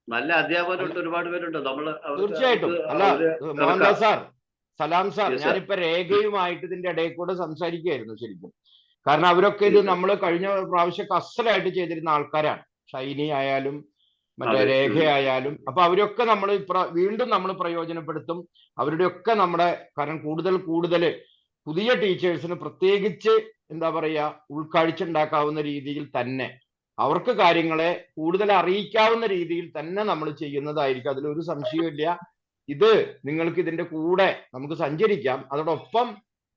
നല്ല അധ്യാപകരുണ്ട്, ഒരുപാട് പേരുണ്ട്. നമ്മള് തീർച്ചയായിട്ടും. അല്ല മോഹൻദാസ് സാർ, സലാം സാർ, ഞാനിപ്പോ രേഖയുമായിട്ട് ഇതിന്റെ ഇടയിൽ കൂടെ സംസാരിക്കുകയായിരുന്നു ശരിക്കും. കാരണം അവരൊക്കെ ഇത് നമ്മൾ കഴിഞ്ഞ പ്രാവശ്യമൊക്കെ അസലായിട്ട് ചെയ്തിരുന്ന ആൾക്കാരാണ്. ഷൈനി ആയാലും മറ്റേ രേഖയായാലും. അപ്പൊ അവരൊക്കെ നമ്മൾ വീണ്ടും നമ്മൾ പ്രയോജനപ്പെടുത്തും. അവരുടെയൊക്കെ നമ്മുടെ കാരണം കൂടുതൽ പുതിയ ടീച്ചേഴ്സിന് പ്രത്യേകിച്ച് എന്താ പറയാ ഉൾക്കാഴ്ച ഉണ്ടാക്കാവുന്ന രീതിയിൽ തന്നെ അവർക്ക് കാര്യങ്ങളെ കൂടുതൽ അറിയിക്കാവുന്ന രീതിയിൽ തന്നെ നമ്മൾ ചെയ്യുന്നതായിരിക്കും. അതിലൊരു സംശയമില്ല. ഇത് നിങ്ങൾക്ക് ഇതിന്റെ കൂടെ നമുക്ക് സഞ്ചരിക്കാം. അതോടൊപ്പം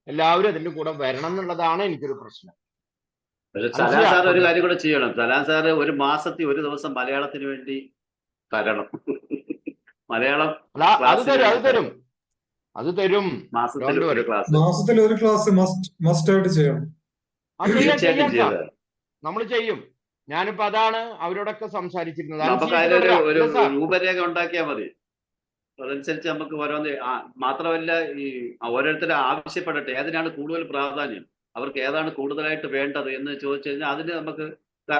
എല്ലാവരും അതിന്റെ കൂടെ വരണം എന്നുള്ളതാണ് എനിക്കൊരു പ്രശ്നം. സലാം സാർ ഒരു കാര്യം കൂടെ ചെയ്യണം. സലാം സാർ ഒരു മാസത്തിൽ ഒരു ദിവസം മലയാളത്തിന് വേണ്ടി തരണം. മലയാളം അത് തരും. മാസത്തിൽ ഒരു ക്ലാസ് മസ്റ്റ് ആയിട്ട് ചെയ്യണം. നമ്മൾ ചെയ്യും. ഞാനിപ്പോ അതാണ് അവരോടൊക്കെ സംസാരിച്ചിരുന്നത്. നമുക്ക് അതിലൊരു രൂപരേഖ ഉണ്ടാക്കിയാൽ മതി. അതനുസരിച്ച് നമുക്ക് ഓരോന്ന്. മാത്രമല്ല ഈ ഓരോരുത്തരും ആവശ്യപ്പെടട്ടെ ഏതിനാണ് കൂടുതൽ പ്രാധാന്യം, അവർക്ക് ഏതാണ് കൂടുതലായിട്ട് വേണ്ടത് എന്ന് ചോദിച്ചു കഴിഞ്ഞാൽ അതിന് നമുക്ക്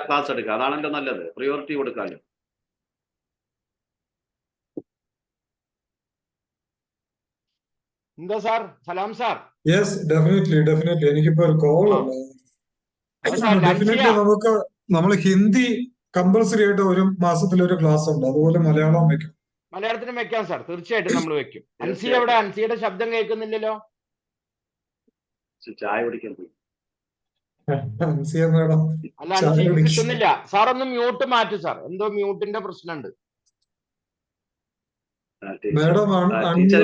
ക്ലാസ് എടുക്കാം. അതാണല്ലോ നല്ലത്. പ്രിയോറിറ്റി കൊടുക്കാമല്ലോ. എന്താ സാർ? സലാം സാർ. Yes, definitely. എനിക്കിപ്പോ ഒരു കോൾ ഉണ്ട്. ഡെഫിനറ്റ്ലി നമ്മൾ ഹിന്ദി കമ്പൽസറി ആയിട്ട് ഒരു മാസത്തിൽ ഒരു ക്ലാസ് ഉണ്ട്. അതുപോലെ മലയാളം വെക്കും. മലയാളത്തിനും വെക്കാം സാർ, തീർച്ചയായിട്ടും നമ്മൾ വെക്കും. അൻസിയ എവിടെ? അൻസിയുടെ ശബ്ദം കേൾക്കുന്നില്ലല്ലോ. ചായ കുടിക്കാൻ പോയി. അൻസിയ മാഡം അല്ല ചായ അൻസി കുടിക്കുക. കിട്ടുന്നില്ല. സാർ ഒന്ന് മ്യൂട്ട് മാറ്റു സാർ, എന്തോ മ്യൂട്ടിന്റെ പ്രശ്നമുണ്ട്. മാഡം ടീച്ചർ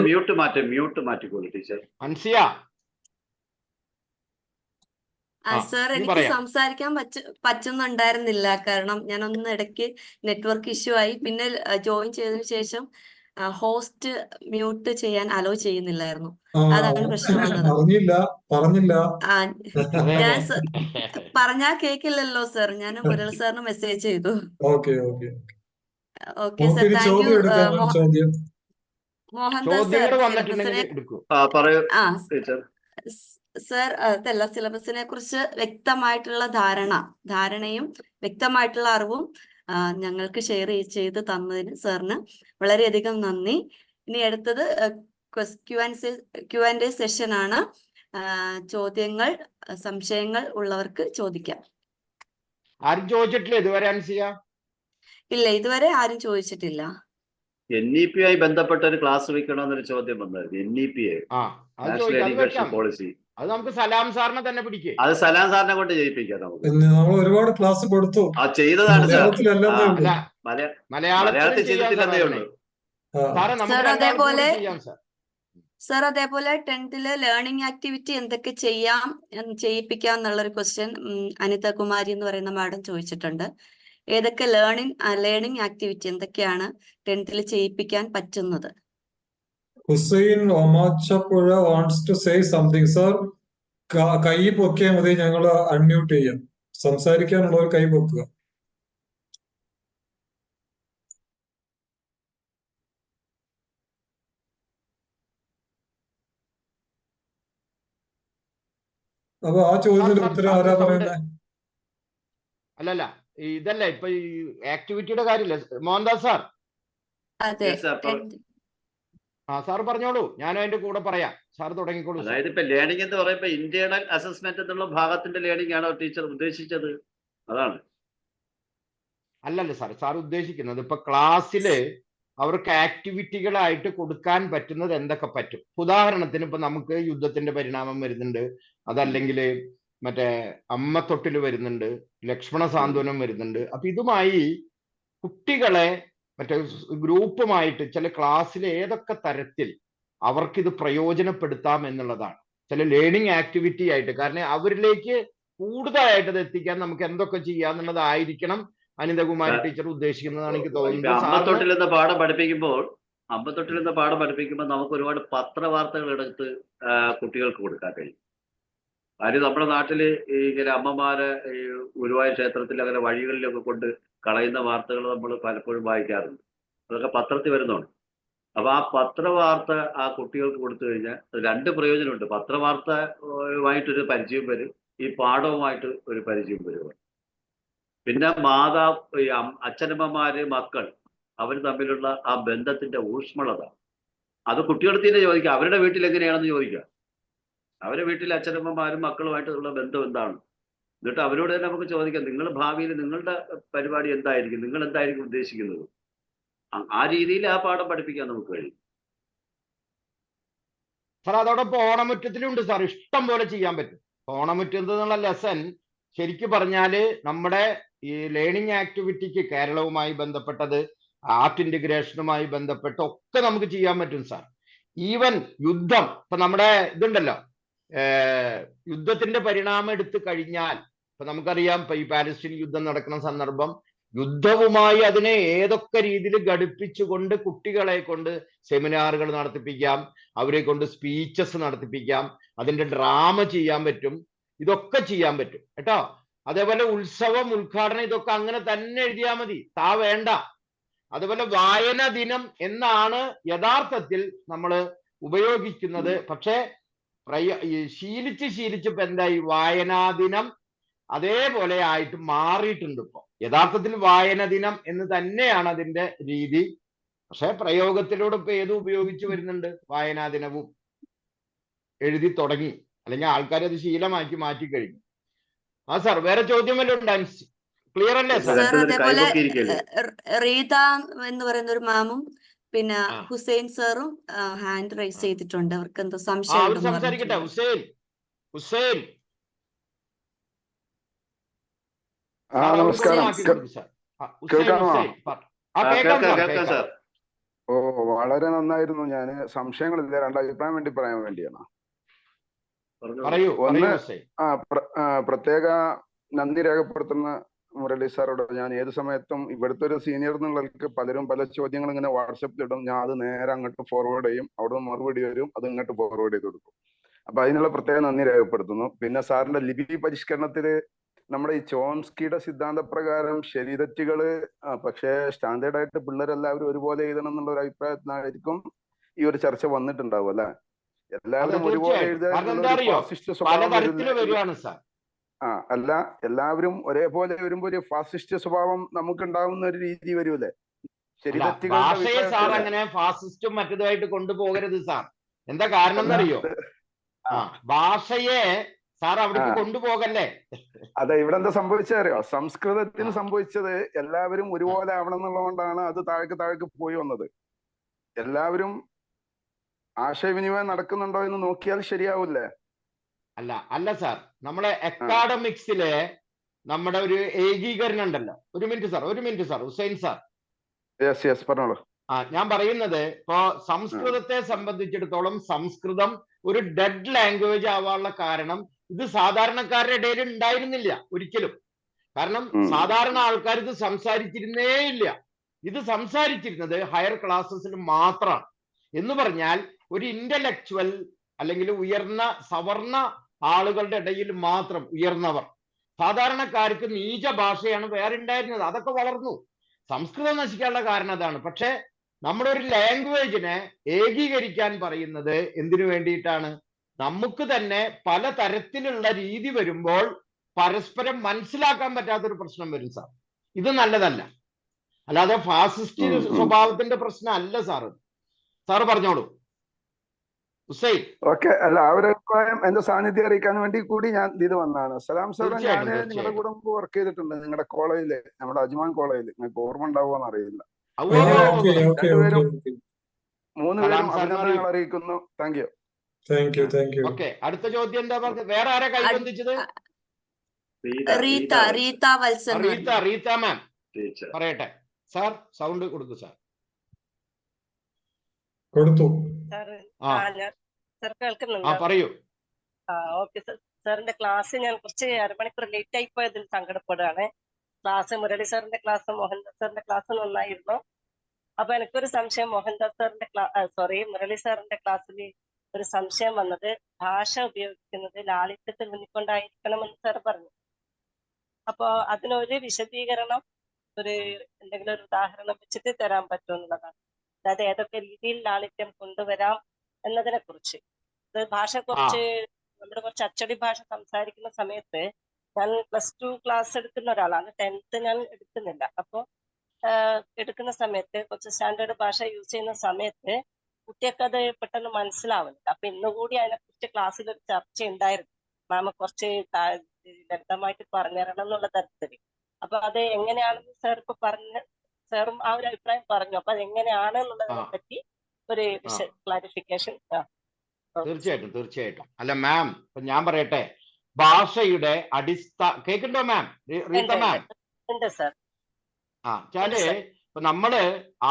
മ്യൂട്ട് മാറ്റിക്കോളൂ ടീച്ചർ. അൻസിയ സർ, നീ എനിക്ക് പറയാം. സംസാരിക്കാൻ പറ്റുന്നുണ്ടായിരുന്നില്ല. കാരണം ഞാൻ ഒന്ന് ഇടയ്ക്ക് നെറ്റ്വർക്ക് ഇഷ്യൂ ആയി. പിന്നെ ജോയിൻ ചെയ്തതിനു ശേഷം ഹോസ്റ്റ് മ്യൂട്ട് ചെയ്യാൻ അലോ ചെയ്യുന്നില്ലായിരുന്നു. അതാണ് പ്രശ്നം വന്നത്. പറഞ്ഞില്ല. ആ അതെ ഞാൻ അതെ. പറഞ്ഞാ കേക്കില്ലല്ലോ സർ. ഞാൻ മുരൾ സാറിന് മെസ്സേജ് ചെയ്തു. ഓക്കെ ഓക്കെ സർ, നമുക്കിനി താങ്ക് യു. ചോദ്യം എടുക്കാം. ചോദ്യം മോഹൻദാസ് ചോദ്യങ്ങൾ സർ, വന്നിട്ടുണ്ടെങ്കിൽ സിലബസിനെ എടുക്കൂ. പറയൂ ആ ടീച്ചർ. സർ, അതല്ല, സിലബസിനെ കുറിച്ച് വ്യക്തമായിട്ടുള്ള ധാരണയും വ്യക്തമായിട്ടുള്ള അറിവും ഞങ്ങൾക്ക് ഷെയർ ചെയ്ത് തന്നതിന് സാറിന് വളരെയധികം നന്ദി. ഇനി അടുത്തത് Q&A സെഷൻ ആണ്. ചോദ്യങ്ങൾ, സംശയങ്ങൾ ഉള്ളവർക്ക് ചോദിക്കാം. ആരും ചോദിച്ചിട്ടില്ല ഇതുവരെ അൻസിയ? ഇല്ല, ഇതുവരെ ആരും ചോദിച്ചിട്ടില്ല. NEP ആയി ബന്ധപ്പെട്ട ഒരു ക്ലാസ് വെക്കണമെന്നൊരു ചോദ്യം വന്നായിരുന്നു. NEP അത് നാഷണൽ ചോദിക്കാം, അത് എഡ്യൂക്കേഷൻ വെക്കാം. പോളിസി. അത് നമുക്ക് സലാം സാറിനെ തന്നെ പിടിക്കേ. അത് സലാം സാറിനെ കൊണ്ട് ചെയ്യിപ്പിക്കാം നമുക്ക്. നമ്മൾ ഒരുപാട് ക്ലാസ് കൊടുത്തു. ആ ചെയ്തതാണ് സാർ. മലയാളത്തിലല്ലെന്നേ ഉള്ളൂ. മലയാളത്തിൽ ചെയ്തിട്ടില്ലെന്നേ ഉള്ളൂ. സാറേ നമുക്ക് രണ്ടാൾക്കും കൂടി ചെയ്യാം സാർ. സർ, അതേപോലെ 10th ലേണിംഗ് ആക്ടിവിറ്റി എന്തൊക്കെ ചെയ്യിപ്പിക്കാം എന്നുള്ളൊരു ക്വസ്റ്റ്യൻ അനിത കുമാരി എന്ന് പറയുന്ന മാഡം ചോദിച്ചിട്ടുണ്ട്. ഏതൊക്കെ ലേണിംഗ് ആക്ടിവിറ്റി എന്തൊക്കെയാണ് 10th ചെയ്യിപ്പിക്കാൻ പറ്റുന്നത്? Hussain Omachappuzha wants to say something. Sir, കൈ പൊക്കിയാൽ മതി, ഞങ്ങൾ അൺമ്യൂട്ട് ചെയ്യാം. സംസാരിക്കാനുള്ളവർ കൈ പൊക്കുക. അപ്പൊ ആ ചോദ്യത്തിന് ഉത്തരം ആരാ പറയുന്നത്? അല്ലല്ല, ഇതല്ല ഇപ്പൊ ഈ ആക്ടിവിറ്റിയുടെ കാര്യമില്ല. മോഹൻദാസ് സാർ. അതെ, സാർ പറഞ്ഞോളൂ, ഞാനും അതിന്റെ കൂടെ പറയാം. സാർ തുടങ്ങിക്കോളൂ. അതായത് ഇപ്പൊ ലേണിംഗ് എന്ന് പറയുമ്പോ ഇന്റേണൽ അസസ്മെന്റ് എന്നുള്ള ഭാഗത്തിന്റെ ലേണിംഗ് ആണോ ടീച്ചർ ഉദ്ദേശിച്ചത്? അതാണ്. അല്ലല്ല സാർ ഉദ്ദേശിക്കുന്നത് ഇപ്പൊ ക്ലാസ്സില് അവർക്ക് ആക്ടിവിറ്റികളായിട്ട് കൊടുക്കാൻ പറ്റുന്നത് എന്തൊക്കെ പറ്റും. ഉദാഹരണത്തിന് ഇപ്പൊ നമുക്ക് യുദ്ധത്തിന്റെ പരിണാമം വരുന്നുണ്ട്, അതല്ലെങ്കിൽ മറ്റേ അമ്മ തൊട്ടില് വരുന്നുണ്ട്, ലക്ഷ്മണ സാന്ത്വനം വരുന്നുണ്ട്. അപ്പൊ ഇതുമായി കുട്ടികളെ മറ്റേ ഗ്രൂപ്പുമായിട്ട് ചില ക്ലാസ്സിൽ ഏതൊക്കെ തരത്തിൽ അവർക്കിത് പ്രയോജനപ്പെടുത്താം എന്നുള്ളതാണ് ചില ലേണിംഗ് ആക്ടിവിറ്റി ആയിട്ട്. കാരണം അവരിലേക്ക് കൂടുതലായിട്ട് ഇത് എത്തിക്കാൻ നമുക്ക് എന്തൊക്കെ ചെയ്യാന്നുള്ളതായിരിക്കണം അനിതകുമാരി ടീച്ചർ ഉദ്ദേശിക്കുന്നതാണ് എനിക്ക് തോന്നുന്നത്. അമ്പത്തൊട്ടിൽ എന്ന പാഠം പഠിപ്പിക്കുമ്പോൾ നമുക്ക് ഒരുപാട് പത്രവാർത്തകൾ എടുത്ത് കുട്ടികൾക്ക് കൊടുക്കാൻ കഴിയും. കാര്യം നമ്മുടെ നാട്ടില് ഇങ്ങനെ അമ്മമാര് ഈ ഗുരുവായൂർ ക്ഷേത്രത്തിൽ അങ്ങനെ വഴികളിലൊക്കെ കൊണ്ട് കളയുന്ന വാർത്തകൾ നമ്മൾ പലപ്പോഴും വായിക്കാറുണ്ട്. അതൊക്കെ പത്രത്തിൽ വരുന്നുണ്ട്. അപ്പൊ ആ പത്രവാർത്ത ആ കുട്ടികൾക്ക് കൊടുത്തു കഴിഞ്ഞാൽ രണ്ട് പ്രയോജനമുണ്ട്. പത്രവാർത്തയുമായിട്ടൊരു പരിചയം വരും, ഈ പാഠവുമായിട്ട് ഒരു പരിചയം വരും. പിന്നെ അച്ഛനമ്മമാര് മക്കൾ അവർ തമ്മിലുള്ള ആ ബന്ധത്തിന്റെ ഊഷ്മളത അത് കുട്ടികൾക്ക് തന്നെ ചോദിക്കാം. അവരുടെ വീട്ടിൽ എങ്ങനെയാണെന്ന് ചോദിക്കാം. അവരുടെ വീട്ടിൽ അച്ഛനമ്മമാരും മക്കളുമായിട്ടുള്ള ബന്ധം എന്താണ്, എന്നിട്ട് അവരോട് തന്നെ നമുക്ക് ചോദിക്കാം, നിങ്ങൾ ഭാവിയിൽ നിങ്ങളുടെ പരിപാടി എന്തായിരിക്കും, നിങ്ങൾ എന്തായിരിക്കും ഉദ്ദേശിക്കുന്നത്. ആ രീതിയിൽ ആ പാഠം പഠിപ്പിക്കാൻ നമുക്ക് കഴിയും. സാർ അതോടൊപ്പം ഓണമുറ്റത്തിലുണ്ട് സാർ, ഇഷ്ടം പോലെ ചെയ്യാൻ പറ്റും. ഓണമുറ്റത്ത് എന്നുള്ള ലെസൺ ശരിക്കും പറഞ്ഞാല് നമ്മുടെ ഈ ലേണിംഗ് ആക്ടിവിറ്റിക്ക് കേരളവുമായി ബന്ധപ്പെട്ടത്, ആർട്ട് ഇന്റഗ്രേഷനുമായി ബന്ധപ്പെട്ട് ഒക്കെ നമുക്ക് ചെയ്യാൻ പറ്റും സാർ. ഈവൻ യുദ്ധം ഇപ്പൊ നമ്മുടെ ഇതുണ്ടല്ലോ, യുദ്ധത്തിന്റെ പരിണാമം എടുത്തു കഴിഞ്ഞാൽ ഇപ്പൊ നമുക്കറിയാം, ഇപ്പൊ ഈ പാലസ്തീൻ യുദ്ധം നടക്കുന്ന സന്ദർഭം, യുദ്ധവുമായി അതിനെ ഏതൊക്കെ രീതിയിൽ ഘടിപ്പിച്ചുകൊണ്ട് കുട്ടികളെ കൊണ്ട് സെമിനാറുകൾ നടത്തിപ്പിക്കാം, അവരെ കൊണ്ട് സ്പീച്ചസ് നടത്തിപ്പിക്കാം, അതിന്റെ ഡ്രാമ ചെയ്യാൻ പറ്റും, ഇതൊക്കെ ചെയ്യാൻ പറ്റും കേട്ടോ. അതേപോലെ ഉത്സവം, ഉദ്ഘാടനം, ഇതൊക്കെ അങ്ങനെ തന്നെ എഴുതിയാൽ മതി, വേണ്ട. അതുപോലെ വായന ദിനം എന്നാണ് യഥാർത്ഥത്തിൽ നമ്മൾ ഉപയോഗിക്കുന്നത്. പക്ഷേ ശീലിച്ച് ഇപ്പൊ എന്തായി, വായനാ ദിനം അതേപോലെ ആയിട്ട് മാറിയിട്ടുണ്ട്. ഇപ്പൊ യഥാർത്ഥത്തിൽ വായന ദിനം എന്ന് തന്നെയാണ് അതിന്റെ രീതി. പക്ഷെ പ്രയോഗത്തിലൂടെ ഇപ്പൊ ഏത് ഉപയോഗിച്ച് വരുന്നുണ്ട്, വായനാ ദിനവും എഴുതി തുടങ്ങി, അല്ലെങ്കിൽ ആൾക്കാർ അത് ശീലമാക്കി മാറ്റി കഴിഞ്ഞു. സാർ വേറെ ചോദ്യം വല്ലതും ഉണ്ടോ? ക്ലിയർ അല്ലേ സാർ? അതേപോലെ റീത എന്ന് പറയുന്ന ഒരു മാമും പിന്നെ ഹുസൈൻ സാറും ഹാൻഡ് റൈസ് ചെയ്തിട്ടുണ്ട്. അവർക്ക് എന്തോ സംശയം സംസാരിക്കട്ടെ. ഹുസൈൻ സാർ അവർക്കൊന്ന് നമസ്കാരം. ആക്കി കൊടുക്കും സാർ. ഹുസൈൻ കേൾക്കാമോ? ഹുസൈൻ കേൾക്കാം സാർ, കേൾക്കാം കേൾക്കാം. സാർ. ഓ, വളരെ നന്നായിരുന്നു. ഞാൻ സംശയങ്ങളില്ല, രണ്ടഭിപ്രായം വേണ്ടി പറയാൻ വേണ്ടിയാണ്. പറഞ്ഞോളൂ. പറയൂ ഒന്ന്, പറയൂ ഹുസൈൻ. പ്രത്യേക നന്ദി രേഖപ്പെടുത്തുന്ന മുരളി സാറോട്. ഞാൻ ഏത് സമയത്തും ഇവിടുത്തെ ഒരു സീനിയർ എന്നുള്ളവർക്ക് പലരും പല ചോദ്യങ്ങൾ ഇങ്ങനെ വാട്സപ്പിൽ ഇടും. ഞാൻ അത് നേരെ അങ്ങോട്ട് ഫോർവേഡ് ചെയ്യും, അവിടെ നിന്ന് മറുപടി വരും, അത് ഇങ്ങോട്ട് ഫോർവേഡ് ചെയ്ത് കൊടുക്കും. അപ്പൊ അതിനുള്ള പ്രത്യേക നന്ദി രേഖപ്പെടുത്തുന്നു. പിന്നെ സാറിന്റെ ലിപി പരിഷ്കരണത്തില് നമ്മുടെ ഈ ചോംസ്കിയുടെ സിദ്ധാന്ത പ്രകാരം ശരിതെറ്റുകള് പക്ഷേ സ്റ്റാൻഡേർഡ് ആയിട്ട് പിള്ളേരെല്ലാവരും ഒരുപോലെ എഴുതണം എന്നുള്ള ഒരു അഭിപ്രായത്തിനായിരിക്കും ഈ ഒരു ചർച്ച വന്നിട്ടുണ്ടാവും അല്ലെ? എല്ലാവരും ഒരുപോലെ എഴുതുക എന്നുള്ള ഒരു ഫാസിസ്റ്റ് സ്വഭാവം വരികയാണ് സാർ. അല്ല, എല്ലാവരും ഒരേപോലെ വരുമ്പോ ഒരു ഫാസിസ്റ്റ് സ്വഭാവം നമുക്ക് ഉണ്ടാവുന്ന ഒരു രീതി വരൂലേ? ഭാഷയെ സാർ അങ്ങനെ ഫാസിസ്റ്റും മറ്റേതായിട്ട് കൊണ്ടുപോകരുത് സാർ. എന്താ കാരണം എന്നറിയോ? ഭാഷയെ സാർ അവിടേക്ക് കൊണ്ടുപോകല്ലേ. അതെ, ഇവിടെ എന്താ സംഭവിച്ചറിയോ? സംസ്കൃതത്തിന് സംഭവിച്ചത് എല്ലാവരും ഒരുപോലെ ആവണം എന്നുള്ളതുകൊണ്ടാണ് അത് താഴേക്ക് പോയി വന്നത്. എല്ലാവരും ആശയവിനിമയം നടക്കുന്നുണ്ടോ എന്ന് നോക്കിയാൽ ശരിയാവില്ലേ? അല്ല സാർ, നമ്മളെ അക്കാഡമിക്സിലെ നമ്മുടെ ഒരു ഏകീകരണം ഉണ്ടല്ലോ. ഒരു മിനിറ്റ് സാർ ഹുസൈൻ സാർ. പറഞ്ഞോളൂ. ഞാൻ പറയുന്നത് ഇപ്പോ സംസ്കൃതത്തെ സംബന്ധിച്ചിടത്തോളം സംസ്കൃതം ഒരു ഡെഡ് ലാംഗ്വേജ് ആവാനുള്ള കാരണം ഇത് സാധാരണക്കാരുടെ ഇടയിൽ ഉണ്ടായിരുന്നില്ല ഒരിക്കലും. കാരണം സാധാരണ ആൾക്കാർ ഇത് സംസാരിച്ചിരുന്നേ ഇല്ല. ഇത് സംസാരിച്ചിരുന്നത് ഹയർ ക്ലാസ്സസിൽ മാത്രമാണ്. എന്ന് പറഞ്ഞാൽ ഒരു ഇന്റലക്ച്വൽ അല്ലെങ്കിൽ ഉയർന്ന സവർണ ആളുകളുടെ ഇടയിൽ മാത്രം, ഉയർന്നവർ. സാധാരണക്കാർക്ക് നീച ഭാഷയാണ് വേറെ ഉണ്ടായിരുന്നത്. അതൊക്കെ വളർന്നു. സംസ്കൃതം നശിക്കാനുള്ള കാരണം അതാണ്. പക്ഷെ നമ്മുടെ ഒരു ലാംഗ്വേജിനെ ഏകീകരിക്കാൻ പറയുന്നത് എന്തിനു വേണ്ടിയിട്ടാണ്? നമുക്ക് തന്നെ പല തരത്തിലുള്ള രീതി വരുമ്പോൾ പരസ്പരം മനസ്സിലാക്കാൻ പറ്റാത്തൊരു പ്രശ്നം വരും സാർ. ഇത് നല്ലതല്ല. അല്ലാതെ ഫാസിസ്റ്റ് സ്വഭാവത്തിന്റെ പ്രശ്നം അല്ല സാറ്. സാറ് പറഞ്ഞോളൂ ഹുസൈൻ. ഓക്കെ, അല്ല, അവരുടെ അഭിപ്രായം എന്റെ സാന്നിധ്യം അറിയിക്കാൻ വേണ്ടി കൂടി ഞാൻ ഇത് വന്നതാണ്. സലാം സാറെ, ഞാൻ നിങ്ങളുടെ കൂടെ മുമ്പ് വർക്ക് ചെയ്തിട്ടുണ്ട് നിങ്ങളുടെ കോളേജില്, നമ്മുടെ അജ്മാൻ കോളേജിൽ. നിങ്ങൾക്ക് ഓർമ്മ ഉണ്ടാവുമെന്ന് അറിയില്ല. മൂന്നുപേരും അഭിനന്ദനങ്ങൾ അറിയിക്കുന്നു. Thank you. ഓക്കെ, അടുത്ത ചോദ്യം എന്താ പറഞ്ഞത്? വേറെ ആരാ കൈബന്ധിച്ചത്? റീത്ത മാം പറയട്ടെ. സാർ സൗണ്ട് കൊടുക്കൂ സാർ. കൊടുത്തു. പറയൂ. Okay sir. സാറിന്റെ ക്ലാസ് ഞാൻ കുറച്ച് അരമണിക്കൂർ ലേറ്റ് ആയി പോയതിൽ സങ്കടപ്പെടുകയാണ്. ക്ലാസ് മുരളി സാറിന്റെ ക്ലാസ് മോഹൻദാസ് സാറിന്റെ ക്ലാസ് നന്നായിരുന്നു. അപ്പൊ എനിക്കൊരു സംശയം, മുരളി സാറിന്റെ ക്ലാസ്സിൽ ഒരു സംശയം വന്നത് ഭാഷ ഉപയോഗിക്കുന്നത് ലാളിത്യത്തിൽ മുന്നിക്കൊണ്ടായിരിക്കണമെന്ന് സാർ പറഞ്ഞു. അപ്പൊ അതിനൊരു വിശദീകരണം, എന്തെങ്കിലും ഒരു ഉദാഹരണം വെച്ചിട്ട് തരാൻ പറ്റുമെന്നുള്ളതാണ്. അതായത് ഏതൊക്കെ രീതിയിൽ ലാളിത്യം കൊണ്ടുവരാം എന്നതിനെ കുറിച്ച്. ഭാഷ നമ്മുടെ കുറച്ച് അച്ചടി ഭാഷ സംസാരിക്കുന്ന സമയത്ത് ഞാൻ +2 ക്ലാസ് എടുക്കുന്ന ഒരാളാണ്. 10th ഞാൻ എടുക്കുന്നില്ല. അപ്പോൾ എടുക്കുന്ന സമയത്ത് കുറച്ച് സ്റ്റാൻഡേർഡ് ഭാഷ യൂസ് ചെയ്യുന്ന സമയത്ത് കുട്ടിയൊക്കെ അത് പെട്ടെന്ന് മനസ്സിലാവുന്നില്ല. അപ്പൊ ഇന്നുകൂടി അതിനെക്കുറിച്ച് ക്ലാസ്സിൽ ഒരു ചർച്ച ഉണ്ടായിരുന്നു. മാമ കുറച്ച് ലളിതമായിട്ട് പറഞ്ഞു തരണം എന്നുള്ള തരത്തിൽ. അപ്പൊ അത് എങ്ങനെയാണെന്ന് സാർ ഇപ്പൊ സാറും ആ ഒരു അഭിപ്രായം പറഞ്ഞു. അപ്പൊ അത് എങ്ങനെയാണ് എന്നുള്ളതിനെ പറ്റി ഒരു ക്ലാരിഫിക്കേഷൻ. തീർച്ചയായിട്ടും. അല്ല മാം, ഞാൻ പറയട്ടെ, ഭാഷയുടെ കേൾക്കുന്നുണ്ടോ മാം? റീത്ത മാം ഉണ്ട് സാർ. ഇപ്പൊ നമ്മള്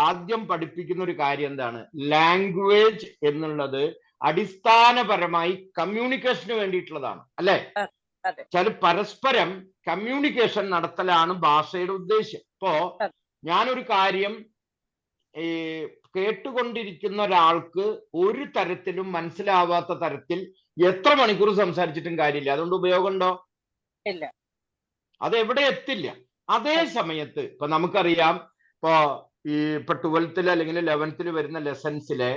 ആദ്യം പഠിപ്പിക്കുന്ന ഒരു കാര്യം എന്താണ്? ലാംഗ്വേജ് എന്നുള്ളത് അടിസ്ഥാനപരമായി കമ്മ്യൂണിക്കേഷന് വേണ്ടിയിട്ടുള്ളതാണ് അല്ലെ? പരസ്പരം കമ്മ്യൂണിക്കേഷൻ നടത്തലാണ് ഭാഷയുടെ ഉദ്ദേശം. ഇപ്പോ ഞാനൊരു കാര്യം കേട്ടുകൊണ്ടിരിക്കുന്ന ഒരാൾക്ക് ഒരു തരത്തിലും മനസ്സിലാവാത്ത തരത്തിൽ എത്ര മണിക്കൂർ സംസാരിച്ചിട്ടും കാര്യമില്ല. അതുകൊണ്ട് ഉപയോഗമുണ്ടോ? ഇല്ല. അതെവിടെ എത്തില്ല. അതേ സമയത്ത് ഇപ്പൊ നമുക്കറിയാം, ഇപ്പൊ 12th അല്ലെങ്കിൽ 11th വരുന്ന ലെസൺസിലെ,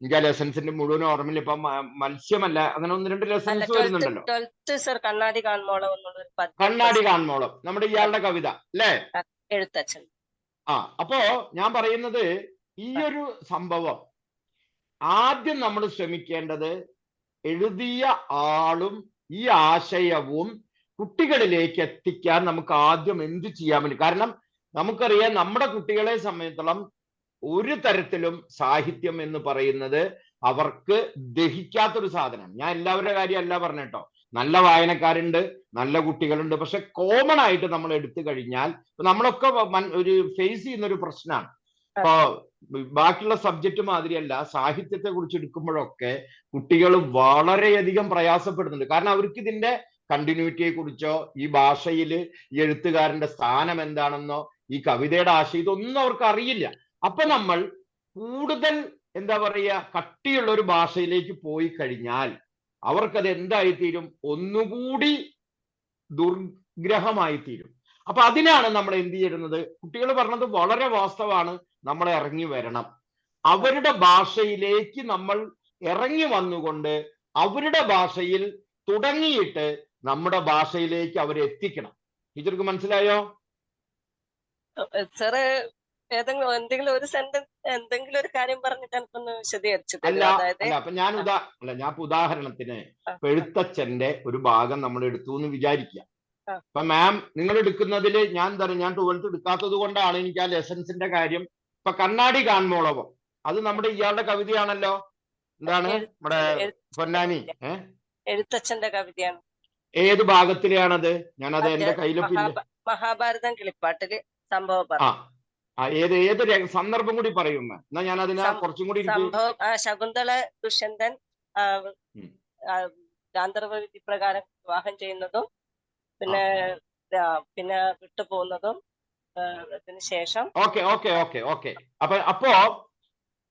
എനിക്ക് ആ ലെസൺസിന്റെ മുഴുവൻ ഓർമ്മയില്ല. ഇപ്പൊ മത്സ്യമല്ല, അങ്ങനെ 1-2 ലെസൺസ് വരുന്നുണ്ടല്ലോ. കണ്ണാടി കാൺമോളം നമ്മുടെ ഇയാളുടെ കവിത അല്ലേ? എഴുത്തച്ഛൻ. അപ്പോ ഞാൻ പറയുന്നത് ഈ ഒരു സംഭവം ആദ്യം നമ്മൾ ശ്രമിക്കേണ്ടത് എഴുതിയ ആളും ഈ ആശയവും കുട്ടികളിലേക്ക് എത്തിക്കാൻ നമുക്ക് ആദ്യം എന്ത് ചെയ്യാൻ പറ്റും? കാരണം നമുക്കറിയാം, നമ്മുടെ കുട്ടികളെ സംബന്ധിച്ചിടത്തോളം ഒരു തരത്തിലും സാഹിത്യം എന്ന് പറയുന്നത് അവർക്ക് ദഹിക്കാത്തൊരു സാധനമാണ്. ഞാൻ എല്ലാവരുടെ കാര്യമല്ല പറഞ്ഞേട്ടോ, നല്ല വായനക്കാരുണ്ട്, നല്ല കുട്ടികളുണ്ട്. പക്ഷെ കോമൺ ആയിട്ട് നമ്മൾ എടുത്തു കഴിഞ്ഞാൽ നമ്മളൊക്കെ ഒരു ഫേസ് ചെയ്യുന്ന ഒരു പ്രശ്നമാണ്. ഇപ്പോ ബാക്കിയുള്ള സബ്ജക്റ്റ് മാതിരിയല്ല, സാഹിത്യത്തെ കുറിച്ച് എടുക്കുമ്പോഴൊക്കെ കുട്ടികൾ വളരെയധികം പ്രയാസപ്പെടുന്നുണ്ട്. കാരണം അവർക്ക് ഇതിന്റെ കണ്ടിന്യൂറ്റിയെ കുറിച്ചോ ഈ ഭാഷയിൽ ഈ എഴുത്തുകാരന്റെ സ്ഥാനം എന്താണെന്നോ ഈ കവിതയുടെ ആശയം ഇതൊന്നും അവർക്ക് അറിയില്ല. അപ്പൊ നമ്മൾ കൂടുതൽ എന്താ പറയുക കട്ടിയുള്ള ഒരു ഭാഷയിലേക്ക് പോയി കഴിഞ്ഞാൽ അവർക്കത് എന്തായിത്തീരും, ഒന്നുകൂടി ദുർഗ്രഹമായി തീരും. അപ്പൊ അതിനാണ് നമ്മൾ എന്ത് ചെയ്യുന്നത്, കുട്ടികൾ പറഞ്ഞത് വളരെ വാസ്തവമാണ്, നമ്മൾ ഇറങ്ങി വരണം. അവരുടെ ഭാഷയിലേക്ക് നമ്മൾ ഇറങ്ങി വന്നുകൊണ്ട് അവരുടെ ഭാഷയിൽ തുടങ്ങിയിട്ട് നമ്മുടെ ഭാഷയിലേക്ക് അവരെ എത്തിക്കണം. ടീച്ചർക്ക് മനസ്സിലായോ? സാറ് എന്തെങ്കിലും ഒരു സെന്റൻസ് എന്തെങ്കിലും ഒരു കാര്യം പറഞ്ഞിട്ട് എനിക്കൊന്ന് വിശദീകരിച്ചു അല്ല തരുമോ? അതായത് അല്ല അപ്പൊ ഞാൻ ഉദാഹരണത്തിന് എഴുത്തച്ഛന്റെ ഒരു ഭാഗം നമ്മൾ എടുത്തു എന്ന് വിചാരിക്കുക. അപ്പൊ മാം നിങ്ങൾ എടുക്കുന്നതിൽ ഞാൻ 12th എടുക്കാത്തത് കൊണ്ടാണ് എനിക്ക് ആ ലെസൺസിന്റെ കാര്യം. ഇപ്പൊ കണ്ണാടി കാൺമോളവം അത് നമ്മുടെ ഇയാളുടെ കവിതയാണല്ലോ. എന്താണ് നമ്മുടെ പൊന്നാനി എഴുത്തച്ഛന്റെ കവിതയാണ്. ഏത് ഭാഗത്തിലാണത്? ഞാനത് എന്റെ കയ്യിൽ മഹാഭാരതം കിളിപ്പാട്ടില് സംഭവം ഏത് സന്ദർഭം കൂടി പറയും. എന്നാ ഞാൻ അതിനെ കുറച്ചും കൂടി സംഭവം ശകുന്തള ദുഷ്യന്തൻ ഗാന്ധർവ വിധി പ്രകാരം വിവാഹം ചെയ്യുന്നതും പിന്നെ വിട്ടുപോകുന്നതും അതിന് ശേഷം. ഓക്കെ അപ്പോ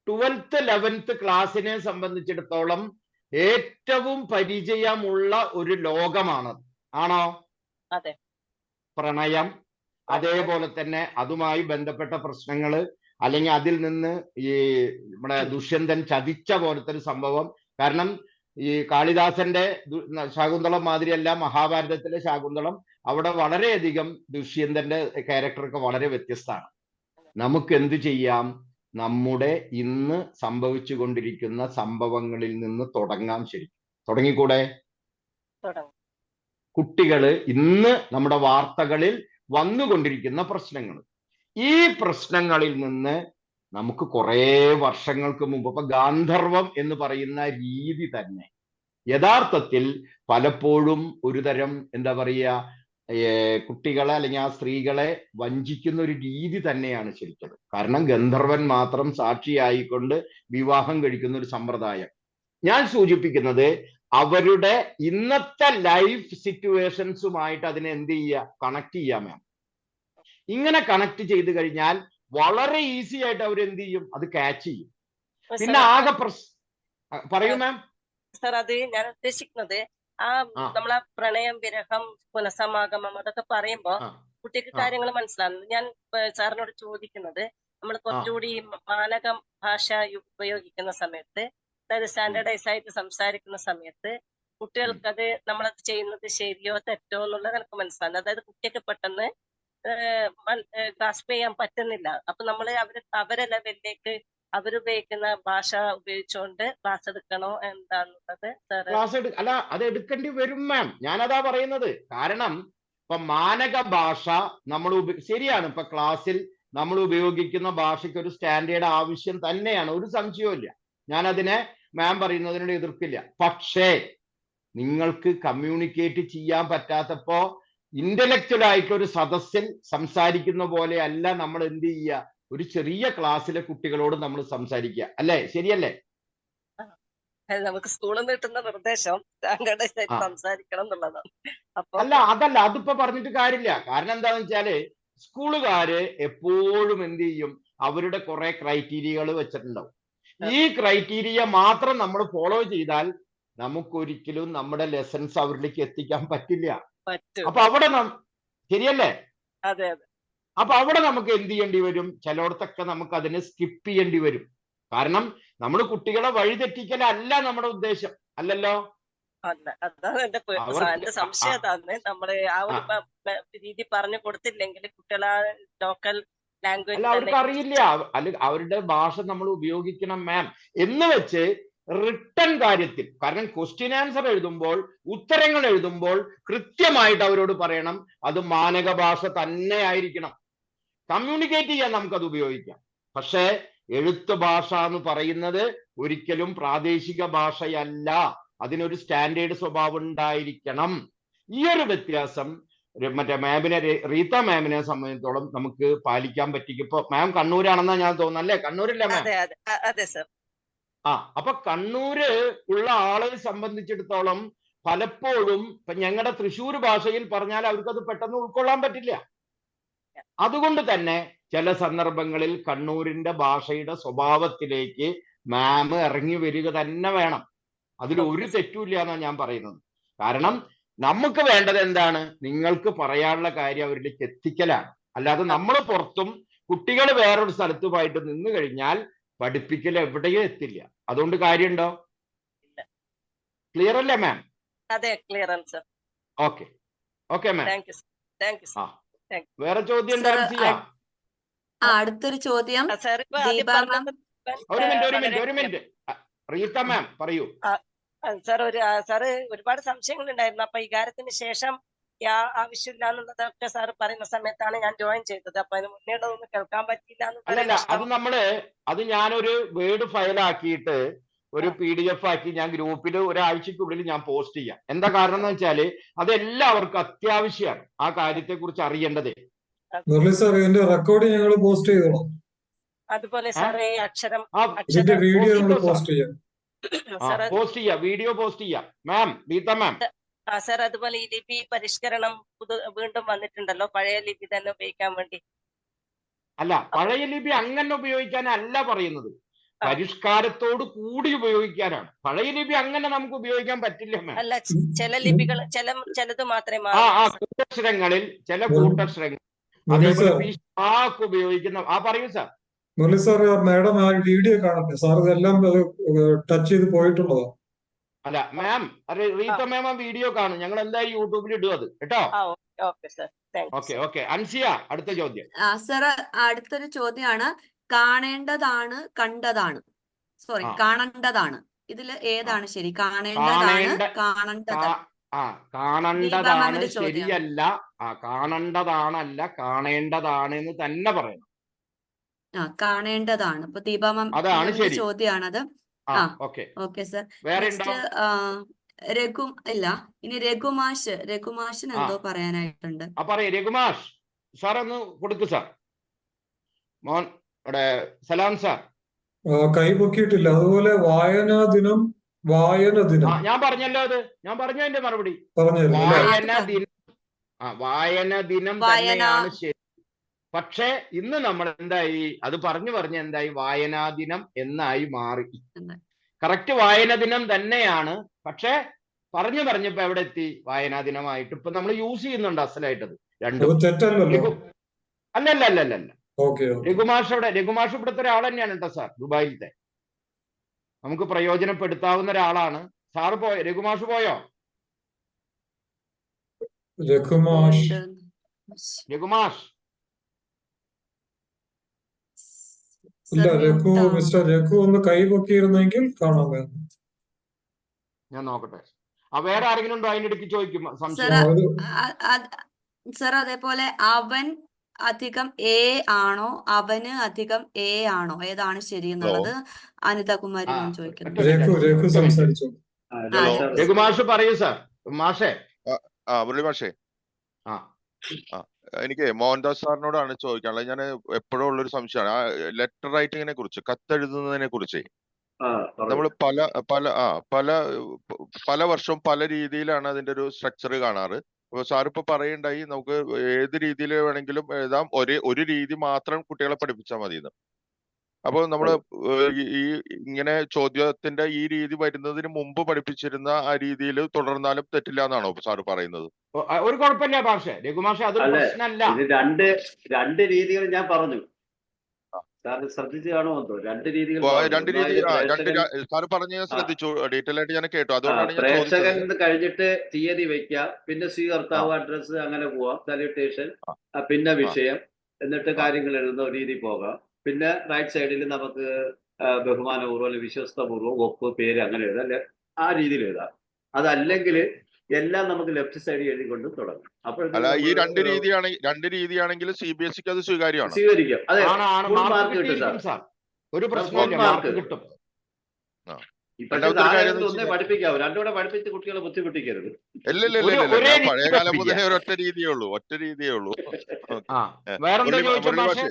12th 11th ക്ലാസ്സിനെ സംബന്ധിച്ചിടത്തോളം ഏറ്റവും പരിചയമുള്ള ഒരു ലോകമാണത്. ആണോ? അതെ. പ്രണയം, അതേപോലെ തന്നെ അതുമായി ബന്ധപ്പെട്ട പ്രശ്നങ്ങള്, അല്ലെങ്കിൽ അതിൽ നിന്ന് ഈ നമ്മുടെ ദുഷ്യന്തൻ ചതിച്ച പോലത്തെ ഒരു സംഭവം. കാരണം ഈ കാളിദാസന്റെ ശാകുന്തളം മാതിരിയല്ല മഹാഭാരതത്തിലെ ശാകുന്തളം. അവിടെ വളരെയധികം ദുഷ്യന്തന്റെ ക്യാരക്ടറൊക്കെ വളരെ വ്യത്യസ്തമാണ്. നമുക്ക് എന്ത് ചെയ്യാം? നമ്മുടെ ഇന്ന് സംഭവിച്ചു കൊണ്ടിരിക്കുന്ന സംഭവങ്ങളിൽ നിന്ന് തുടങ്ങാം. ശരി, തുടങ്ങിക്കൂടെ? കുട്ടികള് ഇന്ന് നമ്മുടെ വാർത്തകളിൽ വന്നുകൊണ്ടിരിക്കുന്ന പ്രശ്നങ്ങൾ, ഈ പ്രശ്നങ്ങളിൽ നിന്ന് നമുക്ക് കുറെ വർഷങ്ങൾക്ക് മുമ്പ് ഇപ്പൊ ഗാന്ധർവം എന്ന് പറയുന്ന രീതി തന്നെ യഥാർത്ഥത്തിൽ പലപ്പോഴും ഒരു തരം എന്താ പറയുക കുട്ടികളെ അല്ലെങ്കിൽ ആ സ്ത്രീകളെ വഞ്ചിക്കുന്ന ഒരു രീതി തന്നെയാണ് ശരിക്കും. കാരണം ഗന്ധർവൻ മാത്രം സാക്ഷിയായിക്കൊണ്ട് വിവാഹം കഴിക്കുന്ന ഒരു സമ്പ്രദായം. ഞാൻ സൂചിപ്പിക്കുന്നത് അവരുടെ ഇന്നത്തെ ലൈഫ് സിറ്റുവേഷൻസുമായിട്ട് അതിനെ എന്ത് ചെയ്യുക, കണക്ട് ചെയ്യാൻ വേണം. ഇങ്ങനെ കണക്ട് ചെയ്ത് കഴിഞ്ഞാൽ വളരെ ഈസി ആയിട്ട് അവർ എന്ത് ചെയ്യും, അത് ക്യാച്ച് ചെയ്യും. പിന്നെ ആകെ പറയൂ മാം. സാർ അത് ഞാൻ ഉദ്ദേശിക്കുന്നത് നമ്മളെ പ്രണയം, വിരഹം, പുനഃസമാഗമം അതൊക്കെ പറയുമ്പോ കുട്ടിക്ക് കാര്യങ്ങൾ മനസ്സിലാകുന്നത്. ഞാൻ സാറിനോട് ചോദിക്കുന്നത് നമ്മൾ കുറച്ചുകൂടി മാനക ഭാഷ ഉപയോഗിക്കുന്ന സമയത്ത്, അതായത് സ്റ്റാൻഡേർഡൈസ് ആയിട്ട് സംസാരിക്കുന്ന സമയത്ത് കുട്ടികൾക്ക് അത് നമ്മളത് ചെയ്യുന്നത് ശരിയോ തെറ്റോ എന്നുള്ളത് എനിക്ക് മനസ്സിലാകുന്നത്. അതായത് കുട്ടിക്ക് പെട്ടെന്ന് ഗ്രാസ്പ് ചെയ്യാൻ പറ്റുന്നില്ല. അപ്പൊ നമ്മൾ അവരെ ലെവലിലേക്ക് അവരുപയോഗിക്കുന്ന ഭാഷ ഉപയോഗിച്ചുകൊണ്ട് ക്ലാസ് എടുക്കണോ എന്താന്നുള്ളത് ക്ലാസ് അല്ല, അത് എടുക്കേണ്ടി വരും മാം. ഞാനതാ പറയുന്നത്. കാരണം ഇപ്പൊ മാനക ഭാഷ നമ്മൾ ശരിയാണ്, ഇപ്പൊ ക്ലാസ്സിൽ നമ്മൾ ഉപയോഗിക്കുന്ന ഭാഷയ്ക്ക് ഒരു സ്റ്റാൻഡേർഡ് ആവശ്യം തന്നെയാണ്, ഒരു സംശയവും ഇല്ല. ഞാനതിനെ മാം പറയുന്നതിനോട് എതിർക്കില്ല. പക്ഷേ നിങ്ങൾക്ക് കമ്മ്യൂണിക്കേറ്റ് ചെയ്യാൻ പറ്റാത്തപ്പോ ഇന്റലക്ച്വൽ ആയിട്ടൊരു സദസ്സിൽ സംസാരിക്കുന്ന പോലെ അല്ല നമ്മൾ എന്ത് ചെയ്യുക, ഒരു ചെറിയ ക്ലാസ്സിലെ കുട്ടികളോട് നമ്മൾ സംസാരിക്കുക, അല്ലേ? ശരിയല്ലേ? നമുക്ക് സ്കൂളിൽ നിന്ന് കിട്ടുന്ന നിർദ്ദേശം സ്റ്റാൻഡേർഡൈസ് ആയിട്ട് സംസാരിക്കണം എന്നുള്ളതാണ്. അതല്ല, അതിപ്പോ പറഞ്ഞിട്ട് കാര്യമില്ല. കാരണം എന്താണെന്ന് വെച്ചാല് സ്കൂളുകാര് എപ്പോഴും എന്ത് ചെയ്യും, അവരുടെ കുറെ ക്രൈറ്റീരിയകൾ വെച്ചിട്ടുണ്ടാവും. ഈ ക്രൈറ്റീരിയ മാത്രം നമ്മൾ ഫോളോ ചെയ്താൽ നമുക്കൊരിക്കലും നമ്മുടെ ലെസൺസ് അവരിലേക്ക് എത്തിക്കാൻ പറ്റില്ല. അപ്പൊ അവിടെ ശരിയല്ലേ? അതെ അതെ. അപ്പൊ അവിടെ നമുക്ക് എന്ത് ചെയ്യേണ്ടി വരും, ചിലയിടത്തൊക്കെ നമുക്ക് അതിനെ സ്കിപ്പ് ചെയ്യേണ്ടി വരും. കാരണം നമ്മൾ കുട്ടികളെ വഴിതെറ്റിക്കലല്ല നമ്മുടെ ഉദ്ദേശം, അല്ലല്ലോ? അല്ല, അതാണ് എന്റെ സംശയം. അതാണ് നമ്മള് ആ ഒരു രീതി പറഞ്ഞു കൊടുത്തില്ലെങ്കിൽ കുട്ടികളെ ലോക്കൽ ലാംഗ്വേജ് അല്ല അവർക്ക് അറിയില്ല, അവരുടെ ഭാഷ നമ്മൾ ഉപയോഗിക്കണം മാം എന്ന് വെച്ച് റിട്ടൺ കാര്യത്തിൽ. കാരണം ക്വസ്റ്റ്യൻ ആൻസർ എഴുതുമ്പോൾ, ഉത്തരങ്ങൾ എഴുതുമ്പോൾ കൃത്യമായിട്ട് അവരോട് പറയണം അത് മാനക ഭാഷ തന്നെ ആയിരിക്കണം. കമ്മ്യൂണിക്കേറ്റ് ചെയ്യാൻ നമുക്കത് ഉപയോഗിക്കാം. പക്ഷേ എഴുത്ത് ഭാഷ എന്ന് പറയുന്നത് ഒരിക്കലും പ്രാദേശിക ഭാഷയല്ല. അതിനൊരു സ്റ്റാൻഡേർഡ് സ്വഭാവം ഉണ്ടായിരിക്കണം. ഈ ഒരു വ്യത്യാസം മറ്റേ മാമിനെ, റീത്ത മാമിനെ സംബന്ധിച്ചിടത്തോളം നമുക്ക് പാലിക്കാൻ പറ്റിക്കും. ഇപ്പൊ മാം കണ്ണൂരാണെന്നാ ഞാൻ തോന്നുന്നു, അല്ലേ? കണ്ണൂരല്ലേ മാം? അതെ അതെ അതെ സർ. അപ്പൊ കണ്ണൂര് ഉള്ള ആളെ സംബന്ധിച്ചിടത്തോളം പലപ്പോഴും ഇപ്പൊ ഞങ്ങളുടെ തൃശ്ശൂർ ഭാഷയിൽ പറഞ്ഞാൽ അവർക്കത് പെട്ടെന്ന് ഉൾക്കൊള്ളാൻ പറ്റില്ല. അതുകൊണ്ട് തന്നെ ചില സന്ദർഭങ്ങളിൽ കണ്ണൂരിന്റെ ഭാഷയുടെ സ്വഭാവത്തിലേക്ക് മാം ഇറങ്ങി വരിക തന്നെ വേണം. അതിൽ ഒരു തെറ്റുമില്ല എന്നാണ് ഞാൻ പറയുന്നത്. കാരണം നമുക്ക് വേണ്ടത് എന്താണ്? നിങ്ങൾക്ക് പറയാനുള്ള കാര്യം അവരിലേക്ക് എത്തിക്കലാണ്. അല്ലാതെ നമ്മൾ പുറത്തും കുട്ടികൾ വേറൊരു സ്ഥലത്തുമായിട്ട് നിന്ന് കഴിഞ്ഞാൽ പഠിപ്പിക്കൽ എവിടെയും എത്തില്ല. അതുകൊണ്ട് കാര്യമുണ്ടോ? ക്ലിയർ അല്ലേ മാം? അതെ ക്ലിയർ ആണ് sir. Okay okay ma'am. Thank you sir. വേറെ ചോദ്യം Sir, ഉണ്ടോ? അടുത്തൊരു ചോദ്യം സർ ഇപ്പൊ ആദ്യം ദീപ മാം. പറഞ്ഞത് ഒരു മിനിറ്റ് റീത്ത മാം പറയൂ. സാർ സാറ് ഒരുപാട് സംശയങ്ങൾ ഉണ്ടായിരുന്നു. അപ്പൊ ഈ കാര്യത്തിന് ശേഷം ആവശ്യമില്ല എന്നുള്ളതൊക്കെ സാർ പറയുന്ന സമയത്താണ് ഞാൻ ജോയിൻ ചെയ്തത്. അപ്പൊ അതിന് മുന്നേതൊന്നും കേൾക്കാൻ പറ്റിയില്ല. അല്ലല്ല, അത് ഞാനൊരു വേർഡ് ഫയൽ ആക്കിയിട്ട് ഒരു PDF ആക്കി ഞാൻ ഗ്രൂപ്പിൽ ഒരാഴ്ചക്കുള്ളിൽ ഞാൻ പോസ്റ്റ് ചെയ്യാം. എന്താ കാരണം എന്ന് വെച്ചാല് അതെല്ലാവർക്കും അത്യാവശ്യമാണ് ആ കാര്യത്തെ കുറിച്ച് അറിയേണ്ടത്. മുരളി സാർ ഇതിന്റെ റെക്കോർഡ് ഞങ്ങൾ പോസ്റ്റ് ചെയ്തോളാം. അതുപോലെ സാർ ഈ അക്ഷരം ഇതിന്റെ വീഡിയോ നമ്മൾ പോസ്റ്റ് ചെയ്യാം. പോസ്റ്റ് ചെയ്യാം, വീഡിയോ പോസ്റ്റ് ചെയ്യാം മാം. റീത്ത മാം. സാർ അതുപോലെ ഈ ലിപി പരിഷ്കരണം വീണ്ടും വന്നിട്ടുണ്ടല്ലോ, പഴയ ലിപി തന്നെ ഉപയോഗിക്കാൻ വേണ്ടി. അല്ല, പഴയ ലിപി അങ്ങനെ ഉപയോഗിക്കാനല്ല പറയുന്നത്, പരിഷ്കാരത്തോട് കൂടി ഉപയോഗിക്കാനാണ്. പഴയ ലിപി അങ്ങനെ നമുക്ക് ഉപയോഗിക്കാൻ പറ്റില്ല മാം. അല്ല, ചില ലിപികൾ ചിലത് മാത്രമേ കൂട്ടക്ഷരങ്ങളിൽ ചില കൂട്ടക്ഷരങ്ങൾ അതേപോലെ ഉപയോഗിക്കുന്ന പറയൂ സാർ. മുരളി സാർ, മാഡം ആ വീഡിയോ കാണട്ടെ. സാർ ഇതെല്ലാം ടച്ച് ചെയ്ത് പോയിട്ടുള്ളതോ? അല്ല മാം, റീത്ത മാം ആ വീഡിയോ കാണും. ഞങ്ങൾ എന്തായാലും യൂട്യൂബിൽ ഇടും അത് കേട്ടോ. ഓക്കെ. അൻസിയ, അടുത്ത ചോദ്യം. സർ, അടുത്തൊരു ചോദ്യമാണ്. കാണേണ്ടതാണ്, കണ്ടതാണ്. സോറി, കാണേണ്ടതാണ്. ഇതില് ഏതാണ് ശരി? കാണേണ്ടതാണ്, കാണേണ്ടതാണ് ശരിയല്ല. കാണേണ്ടതാണല്ല, കാണേണ്ടതാണ് എന്ന് തന്നെ പറയണം. കാണേണ്ടതാണ്. ഇപ്പൊ ദീപ മാം ചോദ്യമാണത്. Okay sir. നെക്സ്റ്റ് രഘു ഇല്ല, ഇനി രഘുമാഷിന് എന്തോ പറയാനായിട്ടുണ്ട്. രഘുമാഷ് സാർ ഒന്ന് കൊടുക്കു സാർ. മോൻ സലാം സാർ. കൈ പൊക്കിയിട്ടില്ല. അതുപോലെ വായന ദിനം. ഞാൻ പറഞ്ഞല്ലോ, ഞാൻ പറഞ്ഞു അതിന്റെ മറുപടി. വായന ദിനം തന്നെയാണ് ശരി. പക്ഷെ ഇന്ന് നമ്മൾ എന്തായി, അത് പറഞ്ഞു എന്തായി, വായനാ ദിനം എന്നായി മാറി. കറക്റ്റ് വായന ദിനം തന്നെയാണ്, പക്ഷെ പറഞ്ഞപ്പോ എവിടെ എത്തി? വായനാ ദിനമായിട്ട് ഇപ്പൊ നമ്മൾ യൂസ് ചെയ്യുന്നുണ്ട് അസലായിട്ടത് രണ്ടും. അല്ലല്ല, രഘുമാഷ് ഇവിടുത്തെ ഒരാൾ തന്നെയാണ് കേട്ടോ സാർ, ദുബായിലത്തെ. നമുക്ക് പ്രയോജനപ്പെടുത്താവുന്ന ഒരാളാണ്. സാറ് പോയോ? രഘുമാഷ് പോയോ? രഘുമാഷ് ഇല്ല. മിസ്റ്റർ രഘു ഒന്ന് കൈ പൊക്കിയിരുന്നെങ്കിൽ കാണാമായിരുന്നു. ഞാൻ നോക്കട്ടെ. വേറെ ആരെങ്കിലും ഉണ്ടോ അതിനിടയ്ക്ക് ചോദിക്കും സംശയം? സർ, അതേപോലെ അവൻ അധികം എ ആണോ, അവന് അധികം എ ആണോ, ഏതാണ് ശരി എന്നുള്ളത് അനിതകുമാരി ഞാൻ ചോദിക്കുന്നു. രഘുമാഷ് പറയൂ സാർ. മാഷേ. മുരളി മാഷേ, എനിക്ക് മോഹൻദാസ് സാറിനോടാണ് ചോദിക്കാനുള്ളത്. ഞാൻ എപ്പോഴും ഉള്ളൊരു സംശയമാണ് ആ ലെറ്റർ റൈറ്റിങ്ങിനെ കുറിച്ച്, കത്തെഴുതുന്നതിനെ കുറിച്ച്. നമ്മൾ പല വർഷവും പല രീതിയിലാണ് അതിന്റെ ഒരു സ്ട്രക്ചർ കാണാറ്. അപ്പൊ സാർ ഇപ്പൊ പറയുണ്ടായി നമുക്ക് ഏത് രീതിയിൽ വേണമെങ്കിലും എഴുതാം, ഒരു രീതി മാത്രം കുട്ടികളെ പഠിപ്പിച്ചാൽ മതി എന്ന്. അപ്പൊ നമ്മള് ഈ ഇങ്ങനെ ചോദ്യത്തിന്റെ ഈ രീതി വരുന്നതിന് മുമ്പ് പഠിപ്പിച്ചിരുന്ന ആ രീതിയിൽ തുടർന്നാലും തെറ്റില്ല എന്നാണോ സാറ് പറയുന്നത്? ഒരു കുഴപ്പമില്ല പക്ഷേ രഘുമാഷേ, അത് പ്രശ്നമല്ല. രണ്ട് രീതികൾ ഞാൻ പറഞ്ഞു. സാറ് ശ്രദ്ധിച്ചു കാണുമോ? രണ്ട് രീതികൾ സാറ് പറഞ്ഞ് ഞാൻ ശ്രദ്ധിച്ചു, ഡീറ്റെയിൽ ആയിട്ട് ഞാൻ കേട്ടു. അതുകൊണ്ടാണ് പ്രേക്ഷകൻ കഴിഞ്ഞിട്ട് തീയതി വെക്കാം, പിന്നെ സ്വീകർത്താവ് അഡ്രസ്, അങ്ങനെ പോവാം, സല്യൂട്ടേഷൻ, പിന്നെ വിഷയം, എന്നിട്ട് കാര്യങ്ങൾ എഴുതുന്ന രീതി പോകാം. പിന്നെ റൈറ്റ് സൈഡിൽ നമുക്ക് ബഹുമാനപൂർവ്വം അല്ലെങ്കിൽ വിശ്വസ്തപൂർവ്വം ഒപ്പ്, പേര് അങ്ങനെ എഴുതാം, അല്ലെ ആ രീതിയിൽ എഴുതാം. അതല്ലെങ്കിൽ എല്ലാം നമുക്ക് ലെഫ്റ്റ് സൈഡിൽ എഴുതിക്കൊണ്ട് തുടങ്ങും. അപ്പോൾ ഈ രണ്ട് രീതിയാണെങ്കിൽ CBSEക്ക് അത് സ്വീകാര്യമാണ്, സ്വീകരിക്കാം. അതെ, ഒരു പ്രശ്നമില്ല, മാർക്ക് കിട്ടും. പക്ഷെ രണ്ടാമത്തെ ഒരു കാര്യം നാലെഴുത്ത് എന്ന് ഒന്നേ വെച്ചാൽ പഠിപ്പിക്കാവൂ, രണ്ടുകൂടെ പഠിപ്പിച്ച് കുട്ടികളെ ബുദ്ധിമുട്ടിക്കരുത്. ഒരേ ഞാൻ രീതി പഴയ കാലം പഠിപ്പിക്കുക. മുതലേ ഒരൊറ്റ രീതിയേ ഉള്ളൂ, ഒറ്റ രീതിയേ ഉള്ളൂ. ആ വേറെന്താ ചോദിച്ചോ മുരളി മാഷെ? മാഷേ,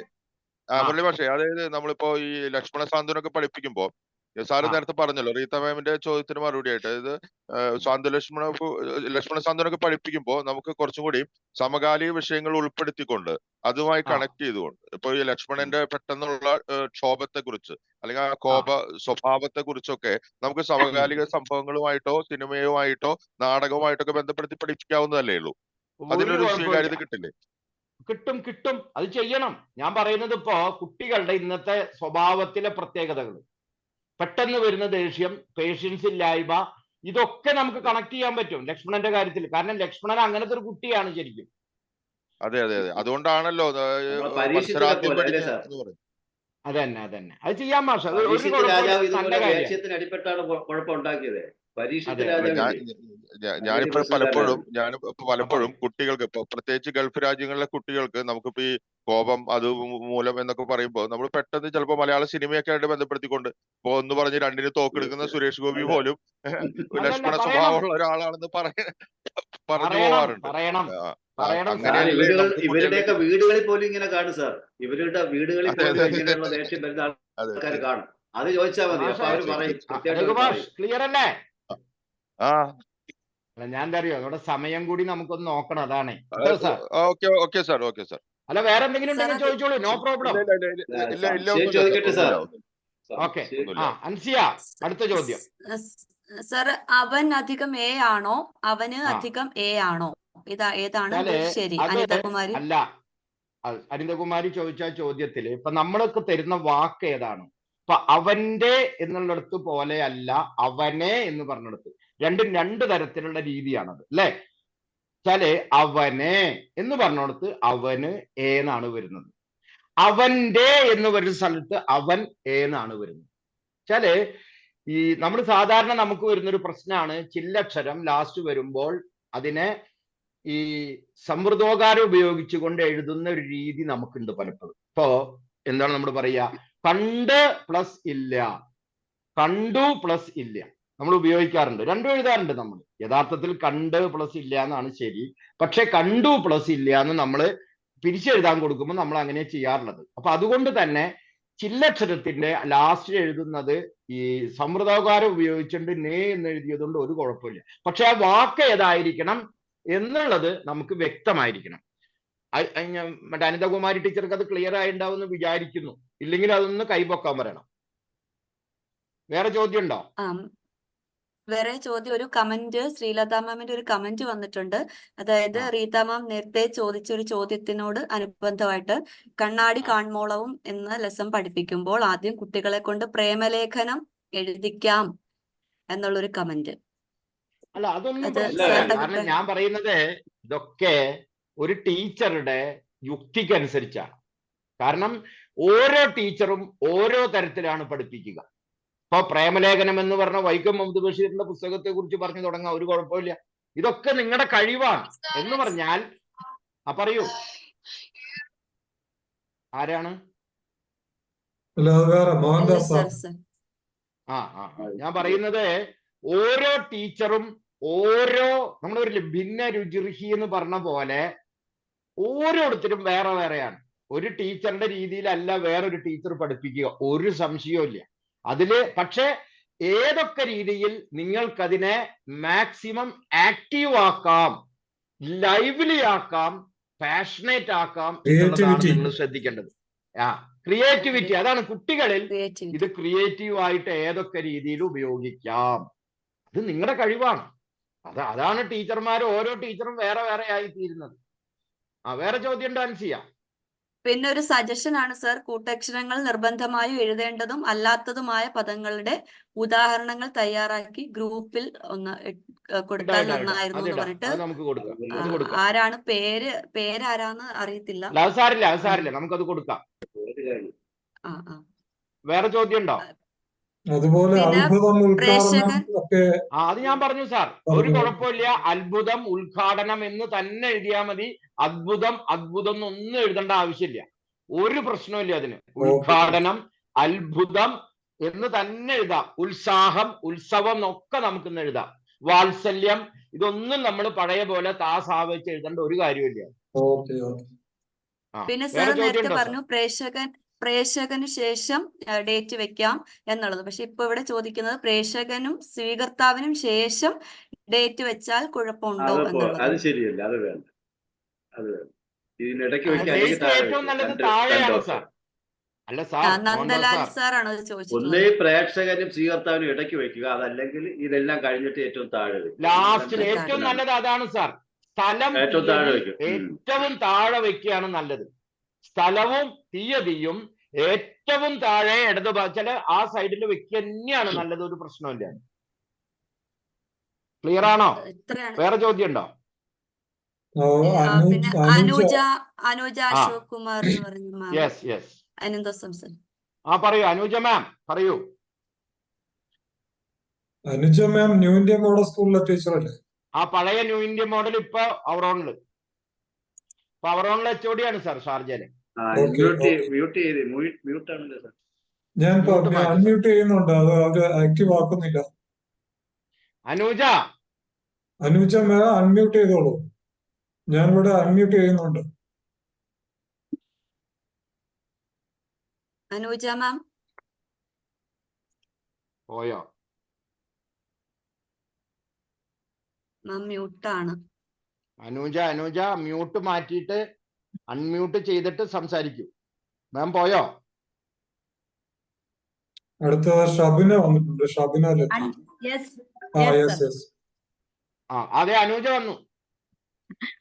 മുരളി മാഷേ, അതായത് നമ്മളിപ്പോ ഈ ലക്ഷ്മണ സാന്ത്വനൊക്കെ പഠിപ്പിക്കുമ്പോ സാറ് ആ നേരത്തെ പറഞ്ഞല്ലോ റീത്ത മാമിന്റെ ചോദ്യത്തിന് മറുപടി ആയിട്ട്, അതായത് ലക്ഷ്മണ സാന്ത്വനൊക്കെ പഠിപ്പിക്കുമ്പോൾ നമുക്ക് കുറച്ചും കൂടി സമകാലിക വിഷയങ്ങൾ ഉൾപ്പെടുത്തിക്കൊണ്ട് അതുമായി ആ കണക്ട് ചെയ്തുകൊണ്ട്, ഇപ്പൊ ഈ ഉം, ലക്ഷ്മണന്റെ പെട്ടെന്നുള്ള ക്ഷോഭത്തെ കുറിച്ച് അല്ലെങ്കിൽ ആ ആ കോപ സ്വഭാവത്തെ കുറിച്ചൊക്കെ നമുക്ക് ഉം. സമകാലിക സംഭവങ്ങളുമായിട്ടോ സിനിമയുമായിട്ടോ നാടകവുമായിട്ടൊക്കെ ബന്ധപ്പെടുത്തി പഠിപ്പിക്കാവുന്നതല്ലേ ഉള്ളൂ. ഒരു അതിനൊരു കുഴപ്പമില്ല. സ്വീകാര്യത കിട്ടില്ലേ? കിട്ടും, അത് ചെയ്യണം. ഞാൻ പറയുന്നത് ഇപ്പോ കുട്ടികളുടെ ഇന്നത്തെ സ്വഭാവത്തിലെ പ്രത്യേകതകൾ, പെട്ടെന്ന് വരുന്ന ദേഷ്യം, പേഷ്യൻസ് ഇല്ലായ്മ, ഇതൊക്കെ നമുക്ക് കണക്ട് ചെയ്യാൻ പറ്റും ലക്ഷ്മണന്റെ കാര്യത്തിൽ. കാരണം ലക്ഷ്മണൻ അങ്ങനത്തെ ഒരു കുട്ടിയാണ് ശരിക്കും. അതെ, അതുകൊണ്ടാണല്ലോ നമ്മളെ പരീക്ഷിത്തിനെ മത്സരാർത്ഥി പോലെ അല്ലേ പഠിഞ്ഞ സാർ? എന്ന് പറയും. അതന്നെ അത് ചെയ്യാൻ മാഷ. അത് ഒരു പരീക്ഷിത്ത് കുഴപ്പമില്ല, രാജാവ് നല്ല ഇതുപോലെ കാര്യമാണ്. വേശ്യത്തിന് അടിപ്പെട്ടാണ് കുഴപ്പമുണ്ടാക്കിയത്. പരീക്ഷിത്ത് അതെ അല്ല, രാജാവില്ലേ അതിന് ഞാനിപ്പോ പ്രശ്നക്കാരനാണ്. പലപ്പോഴും പറയൂ. കുട്ടികൾക്ക് ഇപ്പൊ പ്രത്യേകിച്ച് ഗൾഫ് രാജ്യങ്ങളിലെ കുട്ടികൾക്ക് നമുക്കിപ്പോ ഈ കോപം അത് മൂലം എന്നൊക്കെ പറയുമ്പോൾ നമ്മൾ പെട്ടെന്ന് ചിലപ്പോൾ മലയാള സിനിമയൊക്കെ ആയിട്ട് ബന്ധപ്പെടുത്തിക്കൊണ്ട് ഇപ്പൊ ഒന്ന് പറഞ്ഞ് രണ്ടിന് തോക്കെടുക്കുന്ന സുരേഷ് ഗോപി അല്ല പോലും അല്ലല്ല ലക്ഷ്മണ പറയണം സ്വഭാവമുള്ള ഒരാളാണെന്ന് പറഞ്ഞു പോവാറുണ്ട്. പറയണം സാർ. സാർ അങ്ങനെയല്ലേ നമുക്ക് ഇവരുടെയൊക്കെ കുട്ടികളിലേക്ക്. വീടുകളിൽ പോലും ഇങ്ങനെ കാണും സാർ. ഇവരുടെ വീടുകളിൽ അതെ, പോലും അതെ, ഇങ്ങനെയുള്ള ദേഷ്യം വരുന്ന അതെ, ആൾക്കാർ കാണും. അത് ചോദിച്ചാൽ മതി, അപ്പൊ അവര് പറയും, കൃത്യമായിട്ട് അവര് രഘുമാഷ് പറയും. ക്ലിയർ അല്ലേ? ആ അല്ല ഞാൻ എന്താ അറിയോ, നമ്മുടെ സമയം കൂടി നമുക്കൊന്ന് നോക്കണം, അതാണ് കേട്ടോ സാർ. Okay sir. അല്ല വേറെ എന്തെങ്കിലും സാർ ഉണ്ടെങ്കിൽ അത് ചോദിച്ചോളൂ, നോ പ്രോബ്ലം. ഇല്ല, സംശയം ഒന്നുമില്ല സാർ, ചോദിക്കട്ടെ സാർ. ഒന്നുമില്ല. ഓക്കെ. ഒന്നുമില്ല. അൻസിയ, അടുത്ത ചോദ്യം. സർ അവൻ അധികം എ ആണോ അവന് ആ അധികം എ ആണോ? ഏതാണ് എന്നാല് ഇത് ശരി? അത് അനിതകുമാരി. അല്ല, അരിന്തകുമാരി ചോദിച്ച ചോദ്യത്തില് ഇപ്പൊ നമ്മൾക്ക് തരുന്ന വാക്ക് ഏതാണ്? ഇപ്പൊ അവന്റെ എന്നുള്ളിടത്ത് പോലെ അല്ല അവനെ എന്ന് പറഞ്ഞിടത്ത്, രണ്ടും രണ്ട് തരത്തിലുള്ള രീതിയാണത് അല്ലെ? വെച്ചാല് അവനെ എന്ന് പറഞ്ഞിടത്ത് അവന് എന്നാണ് വരുന്നത്, അവന്റെ എന്ന് വരുന്ന സ്ഥലത്ത് അവൻ എന്നാണ് വരുന്നത്. വെച്ചാല് ഈ നമ്മൾ സാധാരണ നമുക്ക് വരുന്നൊരു പ്രശ്നമാണ് ചില്ലക്ഷരം ലാസ്റ്റ് വരുമ്പോൾ അതിനെ ഈ സമൃദ്ധോകാരം ഉപയോഗിച്ചുകൊണ്ട് എഴുതുന്ന ഒരു രീതി നമുക്കുണ്ട് പലപ്പോഴും. ഇപ്പോ എന്താണ് നമ്മൾ പറയുക, കണ്ട് പ്ലസ് ഇല്ല, കണ്ടു പ്ലസ് ഇല്ല നമ്മൾ ഉപയോഗിക്കാറുണ്ട്, രണ്ടും എഴുതാറുണ്ട് നമ്മൾ. യഥാർത്ഥത്തിൽ കണ്ട് പ്ലസ് ഇല്ല എന്നാണ് ശരി, പക്ഷെ കണ്ടു പ്ലസ് ഇല്ല എന്ന് നമ്മൾ പിരിച്ചെഴുതാൻ കൊടുക്കുമ്പോൾ നമ്മൾ അങ്ങനെ ചെയ്യാറുള്ളത്. അപ്പൊ അതുകൊണ്ട് തന്നെ ചില്ലക്ഷരത്തിന്റെ ലാസ്റ്റ് എഴുതുന്നത് ഈ സമൃദ്ധോകാരം ഉപയോഗിച്ചുകൊണ്ട് നേ എന്ന് എഴുതിയതുകൊണ്ട് ഒരു കുഴപ്പമില്ല. പക്ഷെ ആ വാക്ക് ഏതായിരിക്കണം എന്നുള്ളത് നമുക്ക് വ്യക്തമായിരിക്കണം. മറ്റേ അനിതകുമാരി ടീച്ചർക്ക് അത് ക്ലിയർ ആയിട്ടുണ്ടാവും വിചാരിക്കുന്നു. ഇല്ലെങ്കിൽ അതൊന്ന് കൈപൊക്കാൻ പറയണം. വേറെ ചോദ്യം ഉണ്ടോ? വേറെ ചോദ്യം, ഒരു കമന്റ്, ശ്രീലത മാമിന്റെ ഒരു കമന്റ് വന്നിട്ടുണ്ട്. അതായത് റീത്ത മാം നേരത്തെ ചോദിച്ച ഒരു ചോദ്യത്തിനോട് അനുബന്ധമായിട്ട് കണ്ണാടി കാൺമോളവും എന്ന ലെസൺ പഠിപ്പിക്കുമ്പോൾ ആദ്യം കുട്ടികളെ കൊണ്ട് പ്രേമലേഖനം എഴുതിക്കാം എന്നുള്ളൊരു കമന്റ്. അല്ല അതൊന്നും അത് പ്രശ്നമില്ല. സാറിന്റെ കാരണം അഭിപ്രായം? ഞാൻ പറയുന്നത് ഇതൊക്കെ ഒരു ടീച്ചറുടെ യുക്തിക്കനുസരിച്ചാണ്. കാരണം ഓരോ ടീച്ചറും ഓരോ തരത്തിലാണ് പഠിപ്പിക്കുക. ഇപ്പൊ പ്രേമലേഖനം എന്ന് പറഞ്ഞ വൈക്കം മുഹമ്മദ് ബഷീറിന്റെ പുസ്തകത്തെ കുറിച്ച് പറഞ്ഞു തുടങ്ങാം, ഒരു കുഴപ്പമില്ല. ഇതൊക്കെ നിങ്ങളുടെ കഴിവാണ് എന്ന് പറഞ്ഞാൽ പറയൂ, ആരാണ്? അല്ല അത് വേറെ മോഹൻദാസ് സാർ. ഞാൻ പറയുന്നത് ഓരോ ടീച്ചറും ഓരോ നമ്മളൊരു ഭിന്ന രുചിർഹി എന്ന് പറഞ്ഞ പോലെ ഓരോരുത്തരും വേറെ വേറെയാണ്. ഒരു ടീച്ചറിന്റെ രീതിയിലല്ല വേറൊരു ടീച്ചർ പഠിപ്പിക്കുക, ഒരു സംശയവും ഇല്ല അതില്. പക്ഷെ ഏതൊക്കെ രീതിയിൽ നിങ്ങൾക്കതിനെ മാക്സിമം ആക്റ്റീവ് ആക്കാം, ലൈവ്ലി ആക്കാം, പാഷനേറ്റ് ആക്കാം എന്നുള്ളതാണ് നിങ്ങൾ ശ്രദ്ധിക്കേണ്ടത്. ക്രിയേറ്റിവിറ്റി, അതാണ് കുട്ടികളിൽ ഇത് ക്രിയേറ്റീവ് ആയിട്ട് ഏതൊക്കെ രീതിയിൽ ഉപയോഗിക്കാം, അത് നിങ്ങളുടെ കഴിവാണ്. അതാണ് ടീച്ചർമാർ, ഓരോ ടീച്ചറും വേറെ വേറെ ആയി തീരുന്നത്. വേറെ ചോദ്യം ഉണ്ടോ അൻസിയ? പിന്നെ ഒരു സജഷൻ ആണ് സർ, കൂട്ടക്ഷരങ്ങൾ നിർബന്ധമായും എഴുതേണ്ടതും അല്ലാത്തതുമായ പദങ്ങളുടെ ഉദാഹരണങ്ങൾ തയ്യാറാക്കി ഗ്രൂപ്പിൽ ഒന്ന് കൊടുത്താൽ നന്നായിരുന്നു എന്ന് പറഞ്ഞിട്ട്. ആരാണ് പേരാരാന്ന് അറിയത്തില്ല. സാരില്ല നമുക്കത് കൊടുക്കാം. വേറെ ചോദ്യം ഉണ്ടോ? അതുപോലെ അത്ഭുതം ഉദ്ഘാടനം ഒക്കെ അത് ഞാൻ പറഞ്ഞു സാർ, ഒരു കുഴപ്പമില്ല. അത്ഭുതം ഉദ്ഘാടനം എന്ന് തന്നെ എഴുതിയാൽ മതി. അത്ഭുതം എന്നൊന്നും എഴുതേണ്ട ആവശ്യമില്ല, ഒരു പ്രശ്നമില്ല അതിന്. ഉദ്ഘാടനം, അത്ഭുതം എന്ന് തന്നെ എഴുതാം. ഉത്സാഹം, ഉത്സവം എന്നൊക്കെ നമുക്കിന്ന് എഴുതാം. വാത്സല്യം, ഇതൊന്നും നമ്മൾ പഴയ പോലെ വെച്ച് എഴുതേണ്ട ഒരു കാര്യമില്ല. Okay okay. പിന്നെ വേറെ സാർ ചോദ്യം നേരത്തെ ഉണ്ടോ പറഞ്ഞു പ്രേക്ഷകന് ശേഷം ഡേറ്റ് വെക്കാം എന്നുള്ളത്. പക്ഷെ ഇപ്പൊ ഇവിടെ ചോദിക്കുന്നത് പ്രേക്ഷകനും സ്വീകർത്താവിനും ശേഷം ഡേറ്റ് വെച്ചാൽ കുഴപ്പമുണ്ടോ അത് എന്നുള്ളത്. ശരിയല്ല, അത് വേണ്ട, അത് വേണ്ട. ഇതിനിടയ്ക്ക് ആ, വെക്കുക, അല്ലെങ്കിൽ ഡേറ്റ് താഴെ ഏറ്റവും വെക്കുക. നല്ലത് രണ്ട് താഴെയാണ് ഓപ്ഷൻ. സാർ. അല്ല സാർ, മോഹൻദാസ് നന്ദലാൽ സാർ, സാറാണ് അത് ചോദിച്ചിട്ടുള്ളത്. ഒന്നേ പ്രേക്ഷകനും സ്വീകർത്താവിനും ഇടയ്ക്ക് വെക്കുക, അതല്ലെങ്കിൽ ഇതെല്ലാം കഴിഞ്ഞിട്ട് ഏറ്റവും താഴെ വെക്കുക. ലാസ്റ്റിൽ താഴെ. ഏറ്റവും നല്ലത് അതാണ് സാർ. സ്ഥലം, ഏറ്റവും താഴെ തീയതി വെക്കും. ഏറ്റവും താഴെ വെക്കുകയാണ് നല്ലത്. സ്ഥലവും തീയതിയും ഏറ്റവും താഴെ ചില ആ സൈഡിൽ വെക്കുക തന്നെയാണ് നല്ലത്. ഒരു പ്രശ്നമില്ല. ക്ലിയർ ആണോ? ഇത്രയാണ്. വേറെ ചോദ്യം ഉണ്ടോ? പിന്നെ അനുജ അശോക് കുമാർ എന്ന് പറഞ്ഞ മാം. Yes yes. അതിനെന്തോ സംസാരം? പറയൂ അനുജ മാം, പറയൂ. അനുജ മാം ന്യൂ ഇന്ത്യ മോഡൽ സ്കൂളിലെ ടീച്ചറല്ലേ? പഴയ ന്യൂ ഇന്ത്യ മോഡൽ ഇപ്പൊ അവറോണില് HOD ആണ് സാർ ഷാർജയില്. ഞാൻ അൺമ്യൂട്ട് ചെയ്യുന്നുണ്ട്, അത് അവര് ആക്റ്റീവ് ആക്കുന്നില്ല. അനുജ മാം അൺമ്യൂട്ട് ചെയ്തോളൂ. ഞാൻ ഇവിടെ അൺമ്യൂട്ട് ചെയ്യുന്നുണ്ട്. അനുജ മാം പോയോ? മാം മ്യൂട്ടാണ്. അനുജ മ്യൂട്ട് മാറ്റിയിട്ട് അൺമ്യൂട്ട് ചെയ്തിട്ട് സംസാരിക്കൂ. മാം പോയോ? അടുത്ത ഷബിന വന്നിട്ടുണ്ട്. ഷബിന അല്ലേ? അതെ, അനുജ വന്നു.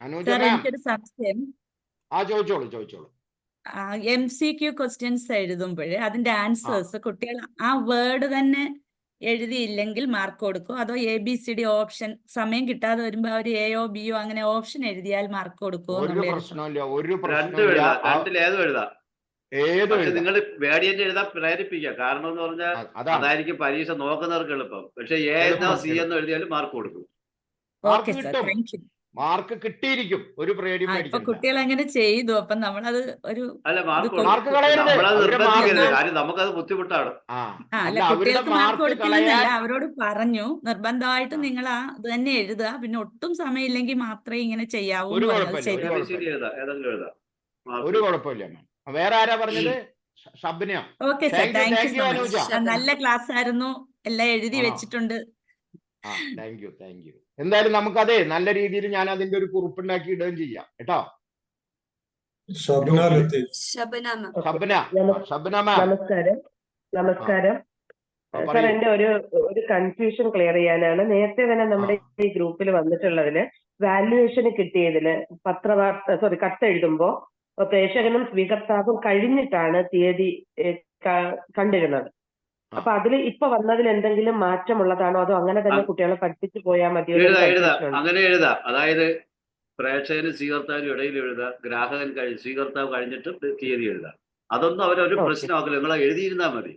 അനുജ മാം, എനിക്കൊരു സംശയം. ചോദിച്ചോളൂ. MCQ ക്വസ്റ്റ്യൻസ് എഴുതുമ്പോഴേ അതിന്റെ ആൻസേഴ്സ് കുട്ടികൾ ആ വേർഡ് തന്നെ എഴുതിയില്ലെങ്കിൽ മാർക്ക് കൊടുക്കും, അതോ ABCD ഓപ്ഷൻ സമയം കിട്ടാതെ വരുമ്പോ അവര് AO BO അങ്ങനെ ഓപ്ഷൻ എഴുതിയാൽ മാർക്ക് കൊടുക്കുമോ? ഒരു പ്രശ്നമില്ല. നിങ്ങൾ വേഡിയന്റ് എഴുതാൻ പ്രേരിപ്പിക്കുക. കാരണം എന്ന് പറഞ്ഞാൽ അതായിരിക്കും പരീക്ഷ നോക്കുന്നവർക്ക് എളുപ്പം. പക്ഷെ A എന്നോ C എന്നോ എഴുതിയാലും മാർക്ക് കൊടുക്കും. മാർക്ക് കിട്ടിയിരിക്കും. ഒരു പേടി ഇപ്പൊ കുട്ടികൾ അങ്ങനെ ചെയ്തു, അപ്പൊ നമ്മളത് ഒരു കാര്യം നമുക്കത് ബുദ്ധിമുട്ടാണ്. അല്ല, കുട്ടികൾക്ക് മാർക്ക് കൊടുക്കില്ലെന്നല്ല, അവരോട് പറഞ്ഞു നിർബന്ധമായിട്ട് നിങ്ങൾ ഇത് തന്നെ എഴുതുക, പിന്നെ ഒട്ടും സമയമില്ലെങ്കിൽ മാത്രമേ ഇങ്ങനെ ചെയ്യാവൂ. ഒരു കുഴപ്പമില്ല. വേറെ ആരാ പറഞ്ഞത്? Shabna. Okay sir, thank you so much. നല്ല ക്ലാസ് ആയിരുന്നു, എല്ലാം എഴുതി വെച്ചിട്ടുണ്ട്. Thank you. എന്തായാലും നമുക്കതേ നല്ല രീതിയിൽ ഞാൻ അതിന്റെ ഒരു കുറിപ്പുണ്ടാക്കി ഇടുകയും ചെയ്യാം കേട്ടോ. നമസ്കാരം. സാർ, എന്റെ ഒരു കൺഫ്യൂഷൻ ക്ലിയർ ചെയ്യാനാണ്. നേരത്തെ തന്നെ നമ്മുടെ ഈ ഗ്രൂപ്പിൽ വന്നിട്ടുള്ളതിന് വാല്യുവേഷന് കിട്ടിയതില് കത്തെഴുതുമ്പോ പ്രേക്ഷകനും സ്വീകർത്താവും കഴിഞ്ഞിട്ടാണ് തീയതി കണ്ടിരുന്നത്. അപ്പൊ അതിൽ ഇപ്പൊ വന്നതിൽ എന്തെങ്കിലും മാറ്റമുള്ളതാണോ, അതോ അങ്ങനെ തന്നെ കുട്ടികളെ പഠിപ്പിച്ചു പോയാൽ മതിയോ? അങ്ങനെ എഴുതാം. അതായത് പ്രേക്ഷകനും സ്വീകർത്താവിനും ഇടയിൽ എഴുതാം, ഗ്രാഹകൻ സ്വീകർത്താവ് കഴിഞ്ഞിട്ട് തീയതി എഴുതാം. അതൊന്നും അവരൊരു പ്രശ്നമാക്കില്ല, നിങ്ങൾ എഴുതിയിരുന്നാ മതി.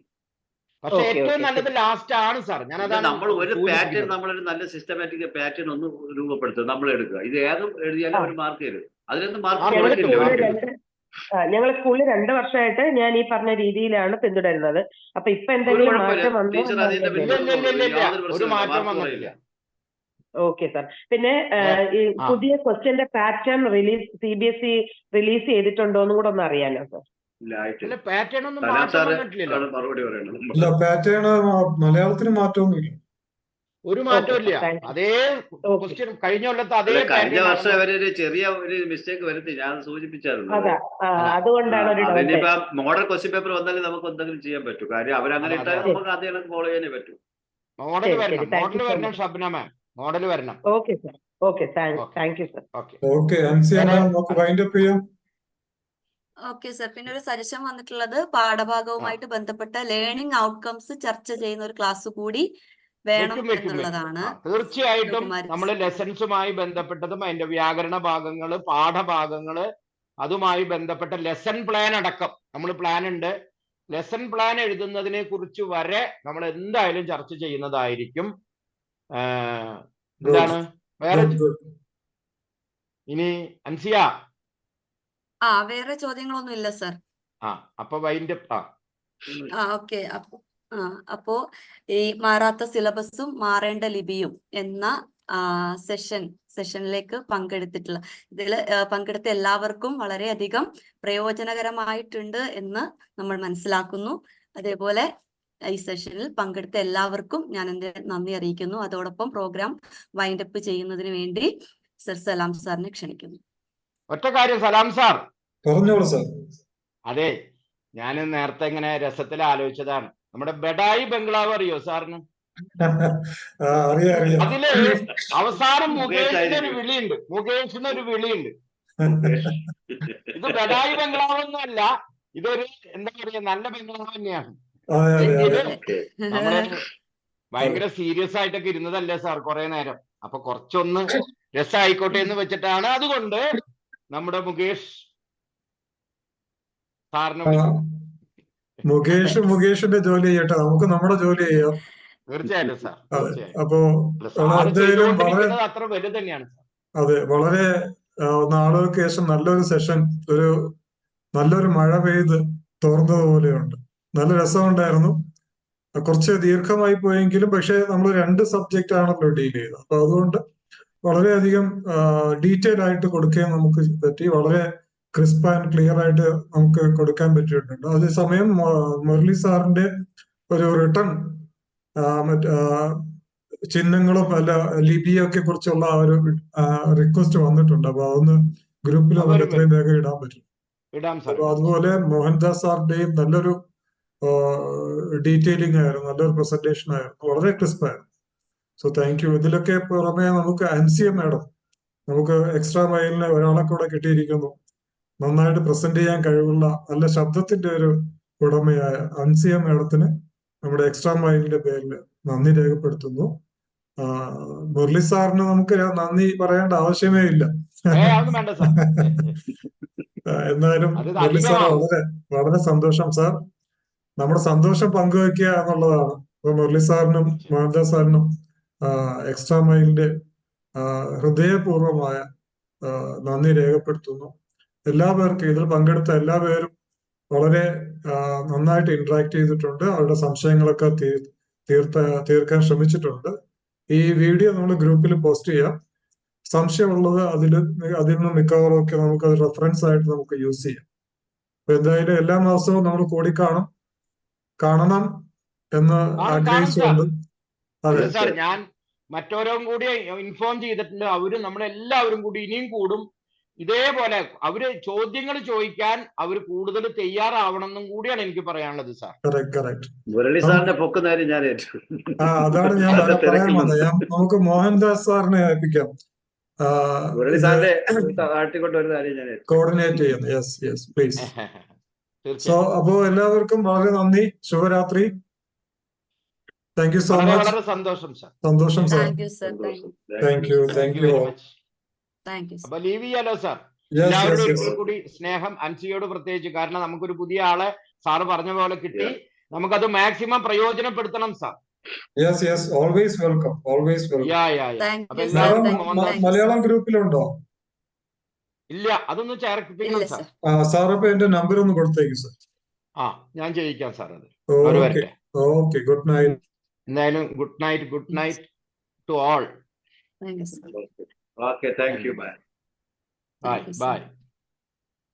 നമ്മൾ ഒരു പാറ്റേൺ, നമ്മളൊരു നല്ല സിസ്റ്റമാറ്റിക് പാറ്റേൺ ഒന്ന് രൂപപ്പെടുത്തുക, നമ്മൾ എടുക്കുക. ഇത് ഏതും എഴുതിയാലും അവർ മാർക്ക് തരും. അതിനൊന്നും മാർക്ക് ഞങ്ങൾ സ്കൂളിൽ 2 വർഷമായിട്ട് ഞാൻ ഈ പറഞ്ഞ രീതിയിലാണ് പിന്തുടരുന്നത്. അപ്പൊ ഇപ്പൊ എന്തെങ്കിലും മാറ്റം വന്നോ? Okay sir. പിന്നെ ഈ പുതിയ ക്വസ്റ്റ്യന്റെ പാറ്റേൺ CBSE റിലീസ് ചെയ്തിട്ടുണ്ടോ എന്നും കൂടെ ഒന്ന് അറിയാനോ സാർ? പാറ്റേൺ മലയാളത്തിന് മാറ്റമൊന്നുമില്ല. ഒരു മാറ്റമില്ല. അതേ ക്വസ്റ്റ്യൻ കഴിഞ്ഞ കൊല്ലത്തെ അതേ. കഴിഞ്ഞ വർഷം അവരൊരു ചെറിയ ഒരു മിസ്റ്റേക്ക് വരുത്തി, ഞാൻ സൂചിപ്പിച്ചായിരുന്നു. അതുകൊണ്ടാണ് മോഡൽ ക്വസ്റ്റ്യൻ പേപ്പർ വന്നാലും നമുക്ക് എന്തെങ്കിലും ചെയ്യാൻ പറ്റും. കാര്യം അവരങ്ങനെ ഇട്ടാൽ നമുക്ക് ആദ്യം ഫോളോ ചെയ്യാനേ പറ്റും. മോഡൽ വരണം ഷബ്ന മാം, മോഡൽ വരണം. Okay sir. Okay, thank you sir. Okay sir. പിന്നെ ഒരു സജഷൻ വന്നിട്ടുള്ളത് പാഠഭാഗവുമായിട്ട് ബന്ധപ്പെട്ട ലേണിംഗ് ഔട്ട്കംസ് ചർച്ച ചെയ്യുന്ന ഒരു ക്ലാസ് കൂടി വേണം എന്നുള്ളതാണ്. തീർച്ചയായിട്ടും നമ്മൾ ലെസൺസുമായി ബന്ധപ്പെട്ടതും അതിന്റെ വ്യാകരണ ഭാഗങ്ങള്, പാഠഭാഗങ്ങള്, അതുമായി ബന്ധപ്പെട്ട ലെസൺ പ്ലാൻ അടക്കം നമ്മൾ പ്ലാൻ ഉണ്ട്. ലെസൺ പ്ലാൻ എഴുതുന്നതിനെ കുറിച്ച് വരെ നമ്മൾ എന്തായാലും ചർച്ച ചെയ്യുന്നതായിരിക്കും. എന്താണ് വേറെ ഇനി അൻസിയ? വേറെ ചോദ്യങ്ങളൊന്നും ഇല്ല സാർ. അപ്പൊ വൈൻഡ് ഓക്കെ. അപ്പോ ഈ മാറാത്ത സിലബസും മാറേണ്ട ലിപിയും എന്ന സെഷനിലേക്ക് പങ്കെടുത്ത എല്ലാവർക്കും വളരെയധികം പ്രയോജനകരമായിട്ടുണ്ട് എന്ന് നമ്മൾ മനസ്സിലാക്കുന്നു. അതേപോലെ ഈ സെഷനിൽ പങ്കെടുത്ത എല്ലാവർക്കും ഞാൻ എൻ്റെ നന്ദി അറിയിക്കുന്നു. അതോടൊപ്പം പ്രോഗ്രാം വൈൻഡപ്പ് ചെയ്യുന്നതിന് വേണ്ടി സർ സലാം സാറിനെ ക്ഷണിക്കുന്നു. ഒറ്റ കാര്യം സലാം സാർ. പറഞ്ഞോളൂ സാർ. അതെ, ഞാൻ നേരത്തെ ഇങ്ങനെ രസത്തിൽ ആലോചിച്ചതാണ്. നമ്മുടെ ബഡായി ബംഗ്ലാവ് അറിയോ സാറിന്? അതില് അവസാനം മുകേഷിനൊരു വിളിയുണ്ട്. ഇത് ബഡായി ബംഗ്ലാവ് ഒന്നുമല്ല, ഇതൊരു എന്താ പറയാ നല്ല ബംഗ്ലാവ് തന്നെയാണ്. നമ്മള് ഭയങ്കര സീരിയസ് ആയിട്ടൊക്കെ ഇരുന്നതല്ലേ സാർ കുറെ നേരം. അപ്പൊ കുറച്ചൊന്ന് രസമായിക്കോട്ടെ എന്ന് വെച്ചിട്ടാണ്. അതുകൊണ്ട് നമ്മുടെ മുകേഷ് സാറിന് മുകേഷിന്റെ ജോലി ചെയ്യട്ടെ, നമുക്ക് നമ്മുടെ ജോലി ചെയ്യാം. തീർച്ചയായിട്ടും സാർ. അപ്പോ അത്ര വലുത് തന്നെയാണ്. അതെ, വളരെ നാളുകൾക്ക് ശേഷം നല്ലൊരു സെഷൻ, നല്ലൊരു മഴ പെയ്ത് തോർന്നതുപോലെയുണ്ട്. നല്ല രസമുണ്ടായിരുന്നു. കുറച്ച് ദീർഘമായി പോയെങ്കിലും പക്ഷെ നമ്മൾ 2 സബ്ജക്റ്റ് ആണല്ലോ ഡീൽ ചെയ്തത്. അപ്പൊ അതുകൊണ്ട് വളരെയധികം ഡീറ്റെയിൽ ആയിട്ട് കൊടുക്കാൻ നമുക്ക് പറ്റി. വളരെ ക്രിസ്പ് ആൻഡ് ക്ലിയർ ആയിട്ട് നമുക്ക് കൊടുക്കാൻ പറ്റിയിട്ടുണ്ട്. അതേസമയം മുരളി സാറിന്റെ ഒരു റിട്ടൺ ചിഹ്നങ്ങളും അല്ല ലിപിയൊക്കെ കുറിച്ചുള്ള ഒരു റിക്വസ്റ്റ് വന്നിട്ടുണ്ട്. അപ്പൊ അതൊന്ന് ഗ്രൂപ്പിൽ നമുക്ക് എത്രയും വേഗം ഇടാൻ പറ്റും. അപ്പൊ അതുപോലെ മോഹൻദാസ് സാറിന്റെയും നല്ലൊരു ഡീറ്റെയിലിംഗ് ആയിരുന്നു, നല്ലൊരു പ്രസന്റേഷൻ ആയിരുന്നു, വളരെ ക്രിസ്പ് ആയിരുന്നു. So thank you. ഇതിലൊക്കെ പുറമെ നമുക്ക് അൻസിയ മാഡം, നമുക്ക് എക്സ്ട്രാ മൈലിന് ഒരാളെ കൂടെ കിട്ടിയിരിക്കുന്നു. നന്നായിട്ട് പ്രസന്റ് ചെയ്യാൻ കഴിവുള്ള നല്ല ശബ്ദത്തിന്റെ ഒരു ഉടമയായ അൻസിയ മാഡത്തിന് നമ്മുടെ എക്സ്ട്രാ മൈലിന്റെ പേരിൽ നന്ദി രേഖപ്പെടുത്തുന്നു. മുരളി സാറിന് നമുക്ക് നന്ദി പറയേണ്ട ആവശ്യമേ ഇല്ല. എന്നാലും മുരളി സാർ വളരെ സന്തോഷം സാർ. നമ്മുടെ സന്തോഷം പങ്കുവെക്കുക എന്നുള്ളതാണ്. അപ്പൊ മുരളി സാറിനും മോഹൻദാസ് സാറിനും എക്സ്ട്രാ മൈലിന്റെ ഹൃദയപൂർവമായ നന്ദി രേഖപ്പെടുത്തുന്നു. എല്ലാവർക്കും ഇതിൽ പങ്കെടുത്ത എല്ലാവരും വളരെ നന്നായിട്ട് ഇന്ററാക്ട് ചെയ്തിട്ടുണ്ട്. അവരുടെ സംശയങ്ങളൊക്കെ തീർക്കാൻ ശ്രമിച്ചിട്ടുണ്ട്. ഈ വീഡിയോ നമ്മൾ ഗ്രൂപ്പിൽ പോസ്റ്റ് ചെയ്യാം. സംശയമുള്ളത് അതിൽ നിന്ന് മിക്കവാറും ഒക്കെ നമുക്ക് അത് റെഫറൻസ് ആയിട്ട് നമുക്ക് യൂസ് ചെയ്യാം. അപ്പൊ എന്തായാലും എല്ലാ മാസവും നമ്മൾ കാണണം എന്ന് ആഗ്രഹിച്ചുകൊണ്ട്. അതെ സാർ, ഞാൻ മറ്റോരും കൂടി ഇൻഫോം ചെയ്തിട്ടുണ്ട്. അവരും നമ്മളെല്ലാവരും കൂടി ഇനിയും കൂടും. ഇതേപോലെ അവര് ചോദ്യങ്ങൾ ചോദിക്കാൻ അവർ കൂടുതൽ തയ്യാറാവണമെന്നും കൂടിയാണ് എനിക്ക് പറയാനുള്ളത് സാർ. മുരളി സാറിന്റെ പൊക്കുന്ന കാര്യം ഞാൻ ഏറ്റു. അതാണ് ഞാൻ പറയാൻ വന്നത്. നമുക്ക് മോഹൻദാസ് സാറിനെ ഏൽപ്പിക്കാം മുരളി സാറിന്റെ ആട്ടിക്കൊണ്ടുവരുന്ന കാര്യം ഞാൻ കോർഡിനേറ്റ് ചെയ്യുന്നു. Yes please. സോ അപ്പോ എല്ലാവർക്കും വളരെ നന്ദി. ശുഭരാത്രി. Thank you so much. വളരെ സന്തോഷം സാർ. സന്തോഷം സാർ. Thank U. അപ്പൊ ലീവ് ചെയ്യാലോ സാർ. എല്ലാവരോടും കൂടി സ്നേഹം, അൻസിയോട് പ്രത്യേകിച്ച്. കാരണം നമുക്കൊരു പുതിയ ആളെ സാറ് പറഞ്ഞ പോലെ കിട്ടി. നമുക്കത് മാക്സിമം പ്രയോജനപ്പെടുത്തണം സാർ. Always welcome. മലയാളം ഗ്രൂപ്പിലുണ്ടോ? ഇല്ല, അതൊന്ന് ചേർപ്പിക്കണം സാർ. സാർ അപ്പൊ എന്റെ നമ്പർ ഒന്ന് കൊടുത്തേക്കും സാർ. ഞാൻ ചെയ്യിക്കാം സാർ. അത് ഓക്കെ. Good night. എന്തായാലും good night to all. Okay, thank you. Bye. Bye.